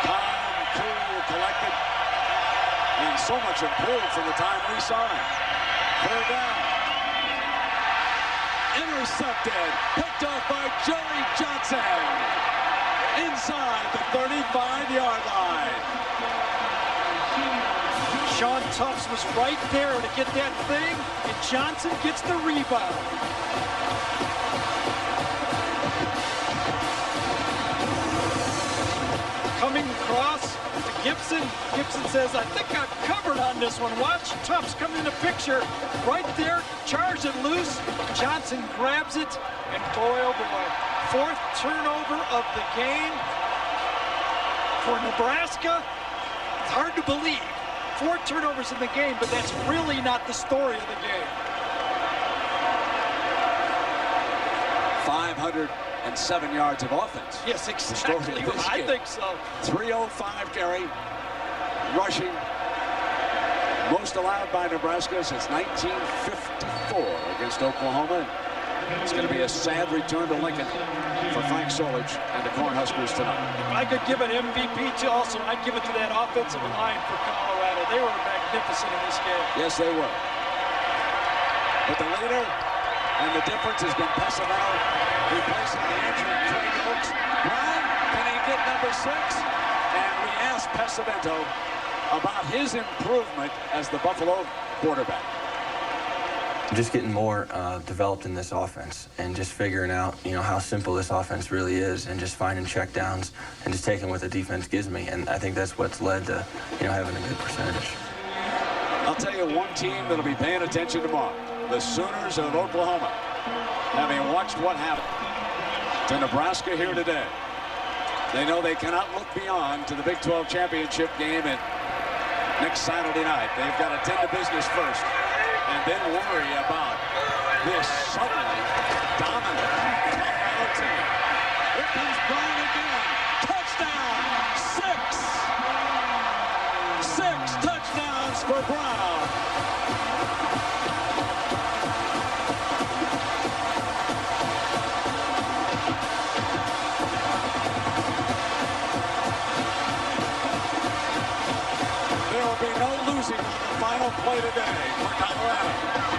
Calm, cool, collected, and so much improved from the time we saw him. 3rd down. Intercepted. Picked off by Joey Johnson. Inside the 35-yard line. Sean Tufts was right there to get that thing, and Johnson gets the rebound. Coming across to Gibson. Gibson says, I think I'm covered on this one. Watch Tufts come in the picture. Right there, charge it loose. Johnson grabs it, and boy, oh boy. 4th turnover of the game for Nebraska. It's hard to believe. 4 turnovers in the game, but that's really not the story of the game. 507 yards of offense. Yes, exactly. I think so. 305 carry, rushing, most allowed by Nebraska since 1954 against Oklahoma. It's going to be a sad return to Lincoln for Frank Solich and the Cornhuskers tonight. If I could give an MVP to also, I'd give it to that offensive line for Colorado. They were magnificent in this game. Yes, they were. But the leader and the difference has been Pesaveno replacing the injured Craig Oaks. Brown, can he get number 6? And we asked Pesavento about his improvement as the Buffalo quarterback. Just getting more developed in this offense and just figuring out, how simple this offense really is and just finding check downs and just taking what the defense gives me. And I think that's what's led to, having a good percentage. I'll tell you one team that'll be paying attention tomorrow, the Sooners of Oklahoma, having watched what happened to Nebraska here today. They know they cannot look beyond to the Big 12 championship game next Saturday night. They've got to tend to business first and then worry about this suddenly dominant Colorado team. Here comes Brown again. Touchdown! 6 touchdowns for Brown. There will be no losing on the final play today for Colorado.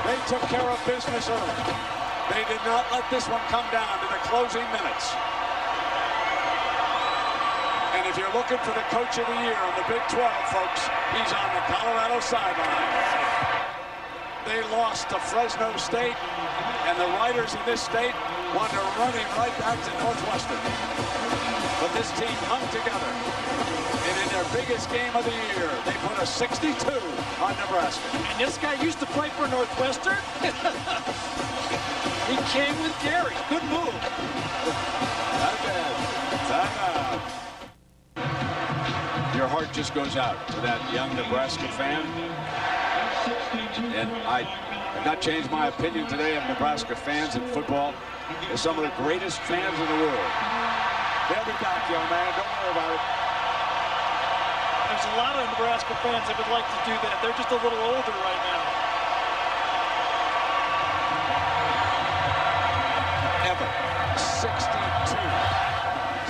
They took care of business early. They did not let this one come down to the closing minutes. And if you're looking for the coach of the year in the Big 12, folks, he's on the Colorado sideline. they lost to Fresno State, and the writers in this state wanted to run him right back to Northwestern. But this team hung together, and in their biggest game of the year, they put a 62 on Nebraska. And this guy used to play for Northwestern. He came with Gary. Good move. Not bad. Time out. Your heart just goes out to that young Nebraska fan. And I have not changed my opinion today of Nebraska fans in football. They're some of the greatest fans in the world. They'll be back, young man. Don't worry about it. There's a lot of Nebraska fans that would like to do that. They're just a little older right now. Ever 62.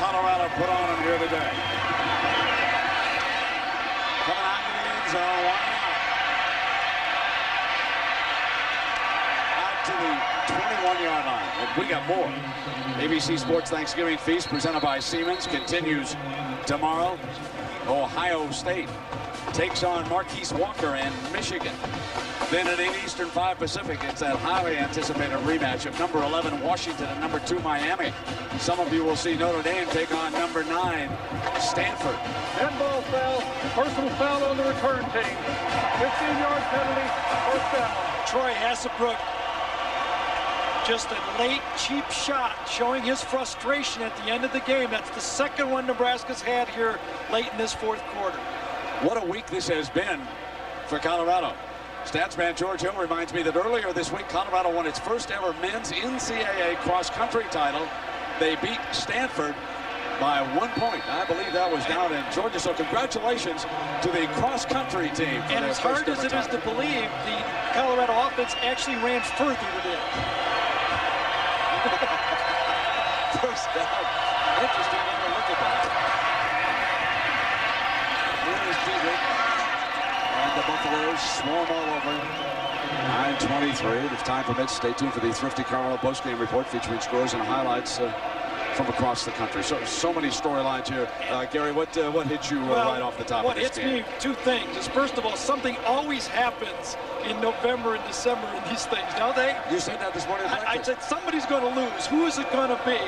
Colorado put on them here today. Coming out in the end zone, one out to the 21-yard line. And we got more. ABC Sports Thanksgiving Feast presented by Siemens continues tomorrow. Ohio State takes on Marquise Walker and Michigan. Then at 8 Eastern, 5 Pacific, it's that highly anticipated rematch of number 11 Washington and number 2 Miami. Some of you will see Notre Dame take on number 9 Stanford. Handball foul, personal foul on the return team. 15-yard penalty, first down. Troy Hassebrook, just a late, cheap shot, showing his frustration at the end of the game. That's the second one Nebraska's had here late in this fourth quarter. What a week this has been for Colorado. Statsman George Hill reminds me that earlier this week, Colorado won its first ever men's NCAA cross-country title. They beat Stanford by 1 point. I believe that was down in Georgia. So congratulations to the cross-country team. And as hard as it is to believe, the Colorado offense actually ran further today. First down. Interesting way to look at that. Here is Dietrich. And the Buffaloes swarm all over. 9:23. If time permits, stay tuned for the Thrifty Colorado postgame report featuring scores and highlights from across the country. So many storylines here. Gary, what hit you right off the top of this game? What hits me, two things. Is first of all, something always happens in November and December in these things, don't they? You said that this morning. I said somebody's going to lose. Who is it going to be?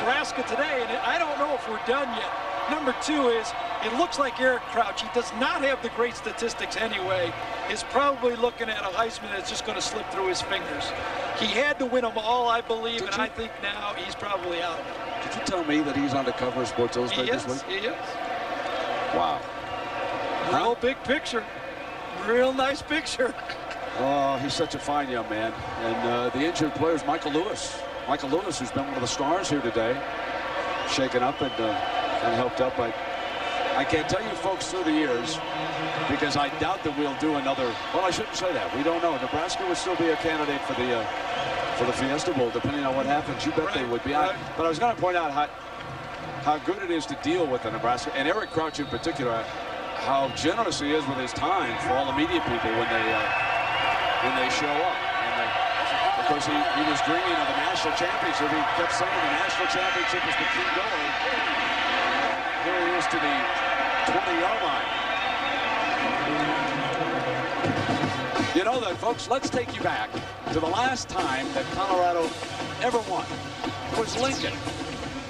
Nebraska today, and I don't know if we're done yet. Number two is, it looks like Eric Crouch, he does not have the great statistics anyway, is probably looking at a Heisman that's just going to slip through his fingers. He had to win them all, I believe, I think now he's probably out of it. Did you tell me that he's on the cover of Sports Illustrated this week? He is. Wow. Real big picture. Real nice picture. Oh, he's such a fine young man. And the injured player is Michael Lewis. Michael Lewis, who's been one of the stars here today, shaken up and helped up. I can't tell you folks through the years, because I doubt that we'll do another. Well, I shouldn't say that. We don't know. Nebraska would still be a candidate for the Fiesta Bowl, depending on what happens. You bet they would be. But I was going to point out how good it is to deal with the Nebraska, and Eric Crouch in particular, how generous he is with his time for all the media people when they show up. And of course, he was dreaming of the national championship. He kept saying the national championship is the key goal. Here he is to the 20-yard line. You know that, folks, let's take you back to the last time that Colorado ever won. It was Lincoln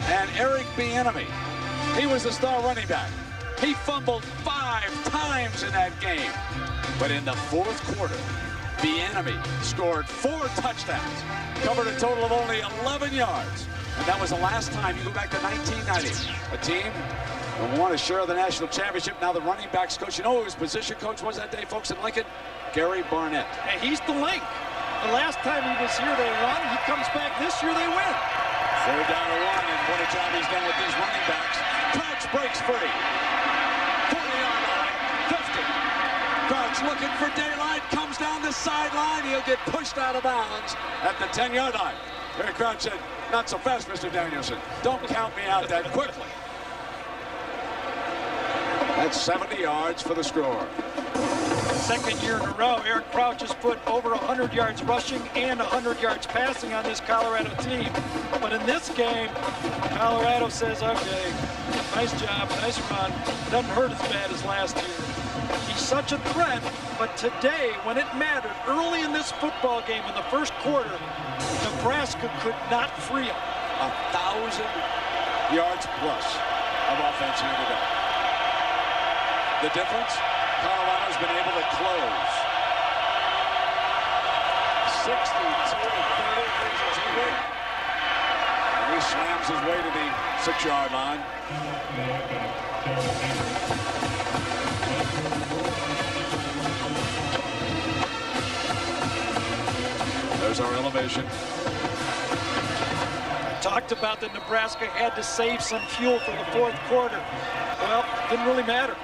and Eric Bieniemy. He was the star running back. He fumbled 5 times in that game. But in the fourth quarter, Bieniemy scored 4 touchdowns, covered a total of only 11 yards. And that was the last time. You go back to 1990. A team that won a share of the national championship. Now the running backs coach. You know who his position coach was that day, folks, in Lincoln? Gary Barnett. And he's the link. The last time he was here, they won. He comes back this year, they win. 4th down to 1, and what a job he's done with these running backs. Crouch breaks free. 40-yard line, 50. Crouch looking for daylight, comes down the sideline. He'll get pushed out of bounds at the 10-yard line. Gary Crouch said, not so fast, Mr. Danielson. Don't count me out that quickly. That's 70 yards for the score. Second year in a row, Eric Crouch has put over 100 yards rushing and 100 yards passing on this Colorado team. But in this game, Colorado says, okay, nice job, nice run. Doesn't hurt as bad as last year. He's such a threat, but today, when it mattered, early in this football game in the first quarter, Nebraska could not free him. 1,000 yards plus of offense here today. The difference, Colorado's been able to close. 62-30. And he slams his way to the 6-yard line. There's our elevation. Talked about that Nebraska had to save some fuel for the fourth quarter. Well, it didn't really matter.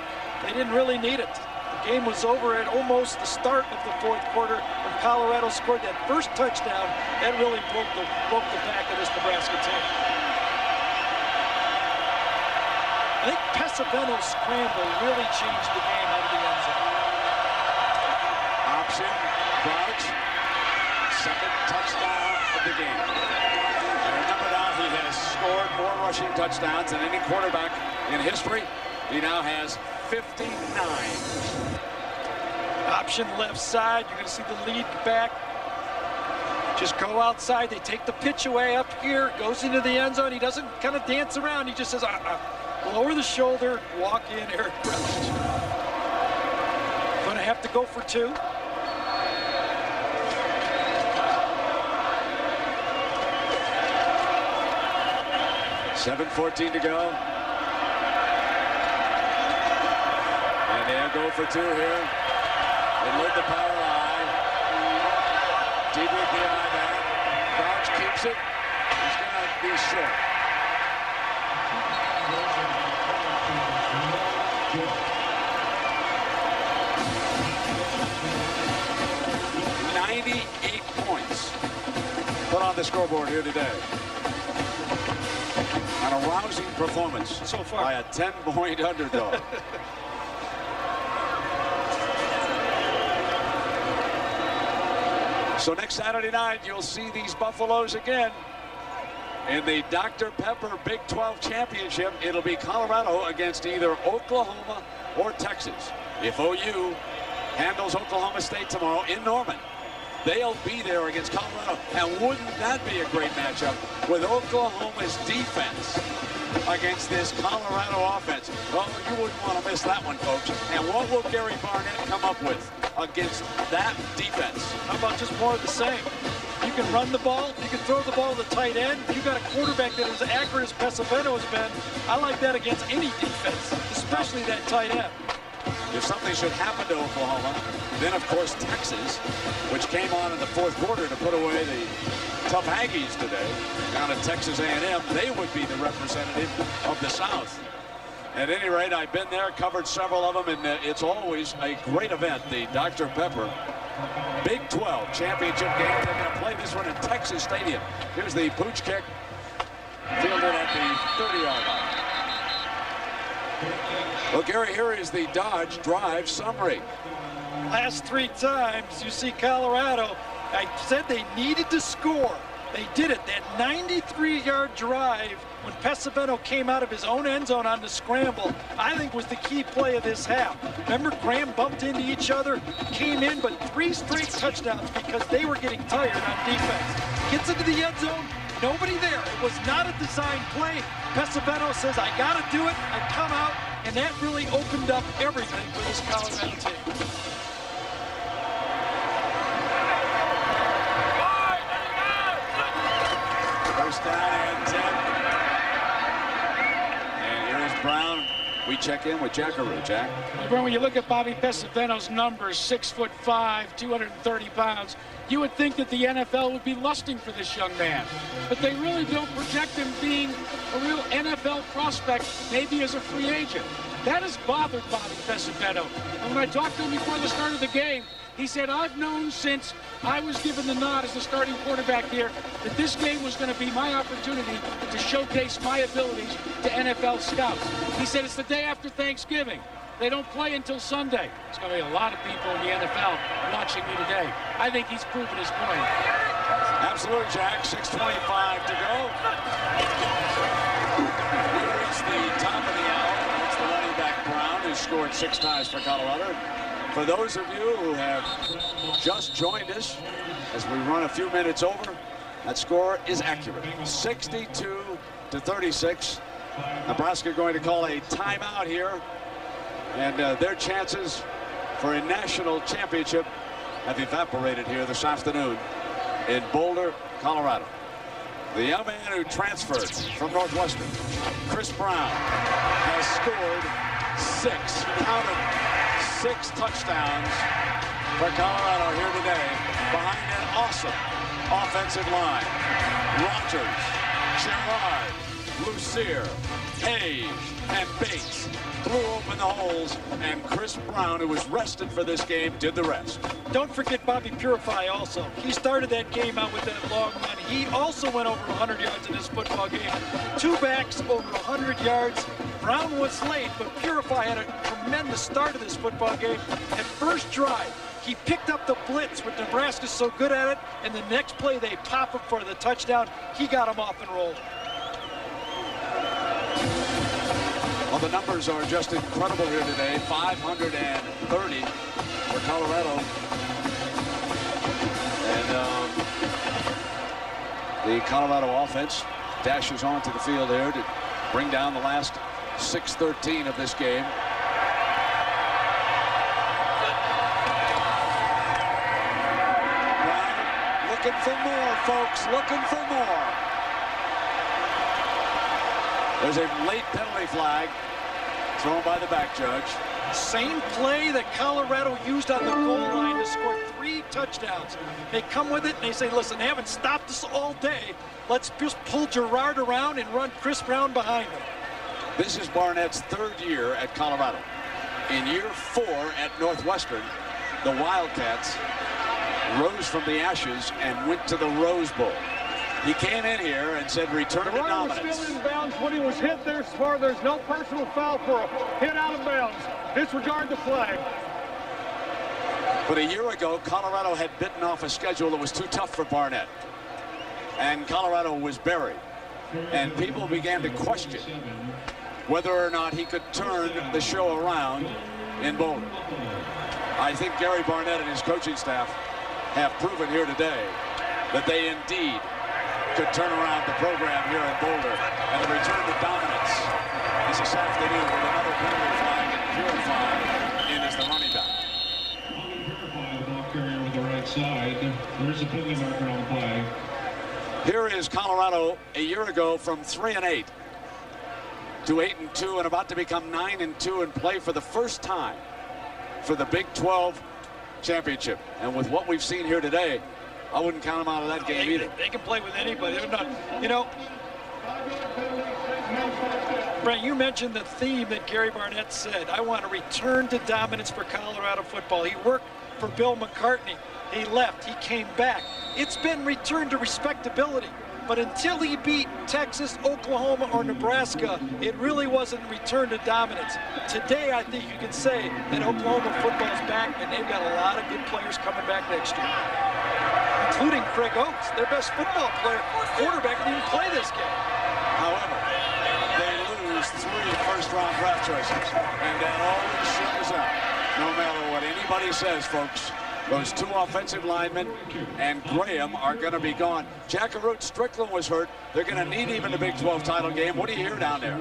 They didn't really need it. The game was over at almost the start of the fourth quarter when Colorado scored that first touchdown. That really broke the back of this Nebraska team. I think Pesaveno's scramble really changed the game out of the end zone. Option, Crouch, second touchdown of the game. And remember now, he has scored more rushing touchdowns than any quarterback in history. He now has 59. Option left side. You're going to see the lead back. Just go outside. They take the pitch away up here. Goes into the end zone. He doesn't kind of dance around. He just says, lower the shoulder, walk in, Eric Crouch. Going to have to go for 2. $7:14 to go. And they'll go for 2 here. They load the power line. Deep with the eye back. Crouch keeps it. He's going to be short. $98 points put on the scoreboard here today. An a rousing performance so far by a 10-point underdog. So next Saturday night, you'll see these Buffaloes again in the Dr. Pepper Big 12 Championship. It'll be Colorado against either Oklahoma or Texas. If OU handles Oklahoma State tomorrow in Norman, they'll be there against Colorado. And wouldn't that be a great matchup with Oklahoma's defense against this Colorado offense? Well, you wouldn't want to miss that one, folks. And what will Gary Barnett come up with against that defense? How about just more of the same? You can run the ball. You can throw the ball to the tight end. You got a quarterback that is as accurate as Pesaveno has been. I like that against any defense, especially that tight end. If something should happen to Oklahoma, then of course Texas, which came on in the fourth quarter to put away the tough Aggies today, down at Texas A&M, they would be the representative of the South. At any rate, I've been there, covered several of them, and it's always a great event, the Dr. Pepper Big 12 Championship game. They're going to play this one in Texas Stadium. Here's the pooch kick, fielded at the 30-yard line. Well, Gary, here is the Dodge drive summary. Last 3 times you see Colorado, I said they needed to score. They did it. That 93-yard drive when Pesaveno came out of his own end zone on the scramble, I think was the key play of this half. Remember, Graham bumped into each other, came in, but 3 straight touchdowns because they were getting tired on defense. Gets into the end zone, nobody there. It was not a design play. Pesaveno says, I got to do it. I come out, and that really opened up everything for this Colorado team. First down and 10. And here is Brown. We check in with Jackaroo. Jack. When you look at Bobby Pesaveno's numbers, 6'5", 230 pounds, you would think that the NFL would be lusting for this young man. But they really don't project him being a real NFL prospect, maybe as a free agent. That has bothered Bobby Pesaveno. And when I talked to him before the start of the game, he said, I've known since I was given the nod as the starting quarterback here that this game was going to be my opportunity to showcase my abilities to NFL scouts. He said, it's the day after Thanksgiving. They don't play until Sunday. There's going to be a lot of people in the NFL watching me today. I think he's proven his point. Absolutely, Jack. 6:25 to go. We reach the top of the hour. It's the running back Brown. has scored 6 times for Colorado. For those of you who have just joined us, as we run a few minutes over, that score is accurate. 62-36. Nebraska going to call a timeout here, and their chances for a national championship have evaporated here this afternoon in Boulder, Colorado. The young man who transferred from Northwestern, Chris Brown, has scored 6 touchdowns for Colorado here today behind an awesome offensive line. Rogers, Gerard, Lucier, Hayes, and Bates blew open the holes, and Chris Brown, who was rested for this game, did the rest. Don't forget Bobby Purify also. He started that game out with that long run. He also went over 100 yards in this football game. 2 backs over 100 yards. Brown was late, but Purify had a tremendous start of this football game. At first drive, he picked up the blitz, which Nebraska's so good at it, and the next play they pop up for the touchdown. He got him off and rolled. Well, the numbers are just incredible here today. 530 for Colorado. And the Colorado offense dashes onto the field here to bring down the last 6:13 of this game. Brown looking for more, folks. Looking for more. There's a late penalty flag thrown by the back judge. Same play that Colorado used on the goal line to score 3 touchdowns. They come with it and they say, listen, they haven't stopped us all day. Let's just pull Gerard around and run Chris Brown behind him. This is Barnett's 3rd year at Colorado. In year 4 at Northwestern, the Wildcats rose from the ashes and went to the Rose Bowl. He came in here and said, return to dominance. Was still in bounds when he was hit there, as far there's no personal foul for a hit out of bounds. Disregard the flag. But a year ago, Colorado had bitten off a schedule that was too tough for Barnett. And Colorado was buried. And people began to question whether or not he could turn the show around in Boulder. I think Gary Barnett and his coaching staff have proven here today that they indeed could turn around the program here in Boulder, and the return to dominance is this afternoon with another penalty flag and Purify in as the running back. Purify, the ball carrier with the right side. There's a penalty marker on the play. Here is Colorado a year ago from 3-8 to 8-2 and about to become 9-2 and play for the first time for the Big 12 championship. And with what we've seen here today, I wouldn't count them out of that game either. They can play with anybody. They're not, you know. Brent, you mentioned the theme that Gary Barnett said. I want to return to dominance for Colorado football. He worked for Bill McCartney. He left. He came back. It's been returned to respectability. But until he beat Texas, Oklahoma, or Nebraska, it really wasn't returned to dominance. Today, I think you can say that Oklahoma football is back, and they've got a lot of good players coming back next year, including Craig Oates, their best football player. Quarterback didn't even play this game. However, they lose 3 first-round draft choices, and that always shows up. No matter what anybody says, folks, those 2 offensive linemen and Graham are going to be gone. Jackaroo Strickland was hurt. They're going to need him in the Big 12 title game. What do you hear down there?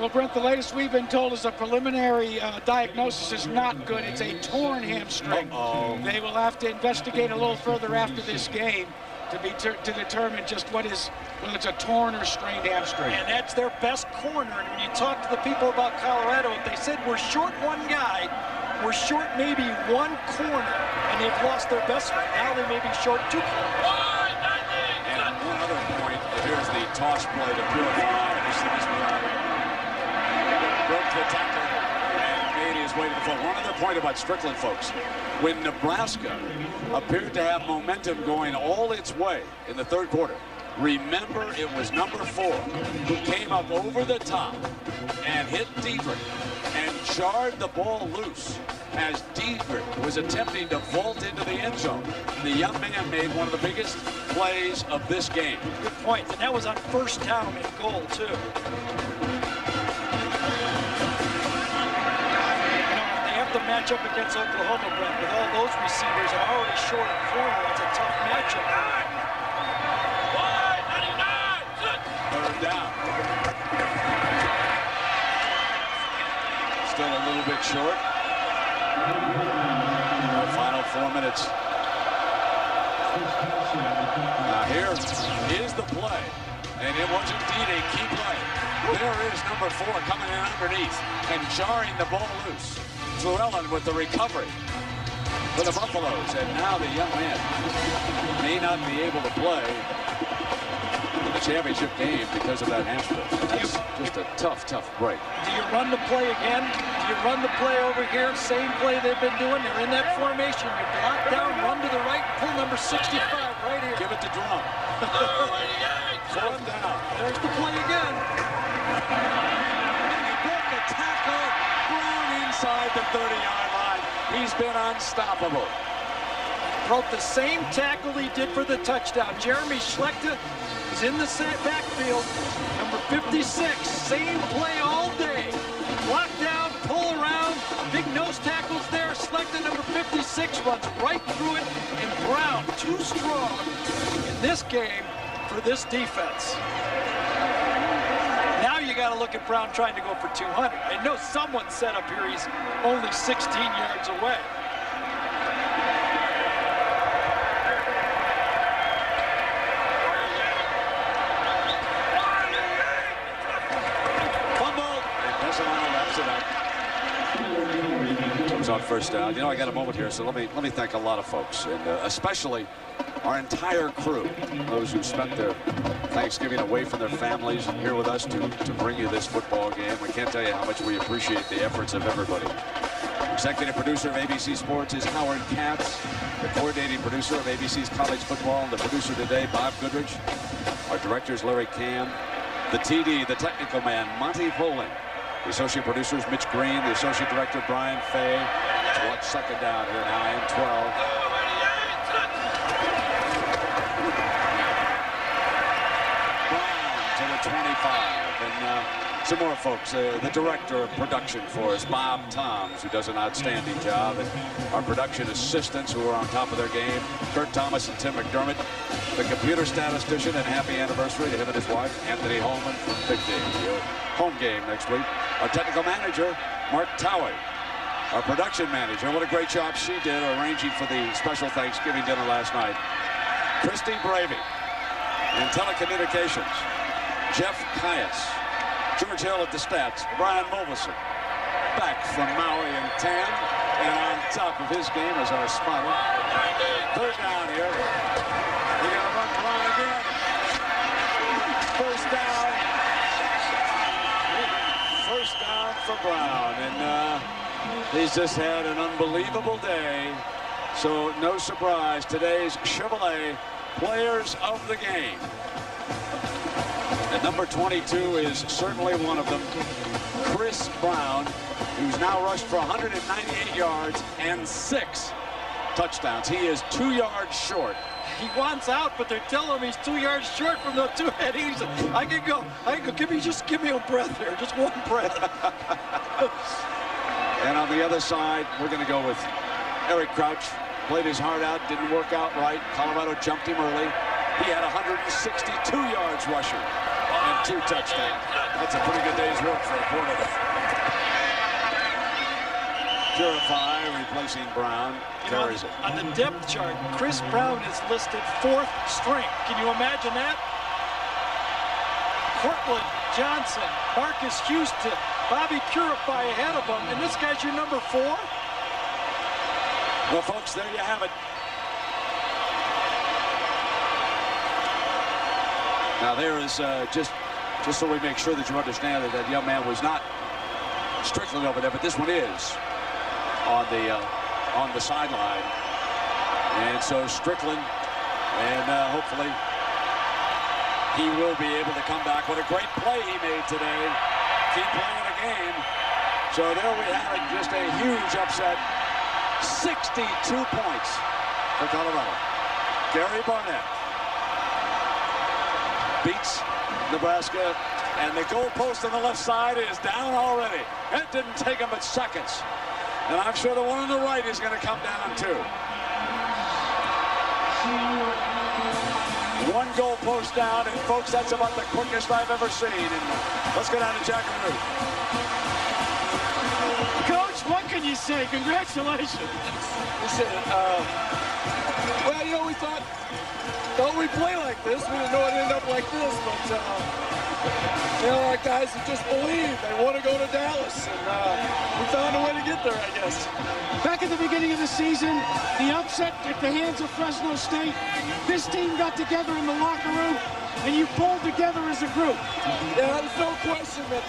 Well, Brent, the latest we've been told is a preliminary diagnosis is not good. It's a torn hamstring. They will have to investigate a little further after this game to determine just whether it's a torn or strained hamstring. And that's their best corner. And when you talk to the people about Colorado, if they said we're short 1 guy, we're short maybe 1 corner, and they've lost their best one. Now they may be short 2 corners. And one other point, here's the toss play to Purify. Broke the tackle and made his way to the foot. One other point about Strickland, folks. When Nebraska appeared to have momentum going all its way in the 3rd quarter, remember it was number 4 who came up over the top and hit Diedrich and jarred the ball loose as Diedrich was attempting to vault into the end zone. The young man made one of the biggest plays of this game. Good point, and that was on 1st down and goal, too. matchup against Oklahoma, Brent. With all those receivers and already short at corner, it's a tough matchup. Third down. Still a little bit short. Our final 4 minutes. Now here is the play. And it was indeed a key play. There is number 4 coming in underneath and jarring the ball loose. Llewellyn with the recovery for the Buffaloes. And now the young man may not be able to play in the championship game because of that hamstring. That's just a tough, tough break. Do you run the play again? Do you run the play over here? Same play they've been doing. They're in that formation. You block down, run to the right, pull number 65 right here. Give it to Drum. Fourth down. There's the play again. He broke the tackle. Brown inside the 30-yard line. He's been unstoppable. Broke the same tackle he did for the touchdown. Jeremy Schlechter is in the backfield. Number 56. Same play all day. Block down, pull around. Big nose tackles there. Schlechter, number 56, runs right through it. And Brown, too strong in this game for this defense. Now you got to look at Brown trying to go for 200. I know someone set up here. He's only 16 yards away. Fumble. And Pessolano wraps it up. Comes on first down. You know, I got a moment here, so let me thank a lot of folks, and especially our entire crew, those who spent their Thanksgiving away from their families and here with us to bring you this football game. We can't tell you how much we appreciate the efforts of everybody. Executive producer of ABC Sports is Howard Katz. The coordinating producer of ABC's College Football and the producer today, Bob Goodrich. Our director is Larry Cam. The TD, the technical man, Monty Poling. The associate producer is Mitch Green. The associate director, Brian Fay. Let's watch second down here now and 12. To the 25, and some more folks. The director of production for us, Bob Toms, who does an outstanding job, and our production assistants who are on top of their game, Kurt Thomas and Tim McDermott. The computer statistician, and happy anniversary to him and his wife, Anthony Holman from Big Day. Home game next week. Our technical manager, Mark Towie. Our production manager, what a great job she did arranging for the special Thanksgiving dinner last night. Christy Bravey. In telecommunications, Jeff Caius. George Hill at the stats, Brian Mulvison. Back from Maui and Tan, and on top of his game is our spotter. Third down here. He's going to run Brown again. First down. First down for Brown, and he's just had an unbelievable day. So no surprise, today's Chevrolet Players of the Game. And number 22 is certainly one of them. Chris Brown, who's now rushed for 198 yards and 6 touchdowns. He is 2 yards short. He wants out, but they're telling him he's 2 yards short from the 2 headings. I can go. Give me a breath here, just one breath. And on the other side, we're going to go with Eric Crouch. Played his heart out, didn't work out right. Colorado jumped him early. He had 162 yards rushing and 2 touchdowns. That's a pretty good day's work for a quarterback. Purify, replacing Brown, carries it. On the depth chart, Chris Brown is listed 4th string. Can you imagine that? Cortland Johnson, Marcus Houston, Bobby Purify ahead of him, and this guy's your number 4? Well, folks, there you have it. Now, there is just so we make sure that you understand that that young man was not Strickland over there, but this one is on the sideline. And so Strickland, and hopefully he will be able to come back. What a great play he made today. Keep playing the game. So there we have it, just a huge upset. 62 points for Colorado. Gary Barnett beats Nebraska, and the goalpost on the left side is down already. It didn't take him but seconds. And I'm sure the one on the right is going to come down too. One goal post down, and folks, that's about the quickest I've ever seen. And let's go down to Jack and Root. Coach, what can you say? Congratulations. Listen, well, you know, we thought we'd play like this. We didn't know it'd end up like this, but you know, our guys have just believed. They want to go to Dallas, and we found a way to get there, I guess. Back at the beginning of the season, the upset at the hands of Fresno State, this team got together in the locker room, and you pulled together as a group. Yeah, there's no question that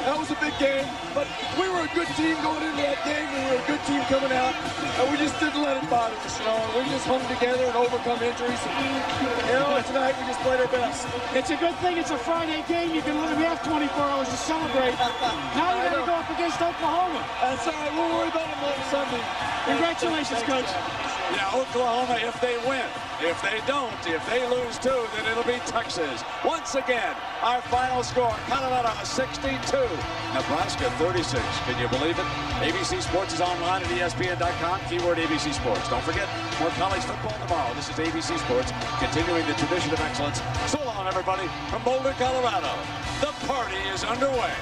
that was a big game, but we were a good team going into that game. We were a good team coming out, and we just didn't let it bother us, you know. We just hung together and overcome injuries. And, you know, tonight we just played our best. It's a good thing it's a Friday game. You can let them have 24 hours to celebrate. Now you got to go up against Oklahoma. That's all right. We'll worry about them on Sunday. Congratulations, Coach. Yeah, Oklahoma, if they win. If they don't, if they lose too, then it'll be Texas. Once again, our final score, Colorado 62, Nebraska 36. Can you believe it? ABC Sports is online at ESPN.com, keyword ABC Sports. Don't forget, more college football tomorrow. This is ABC Sports, continuing the tradition of excellence. So long, everybody, from Boulder, Colorado. The party is underway.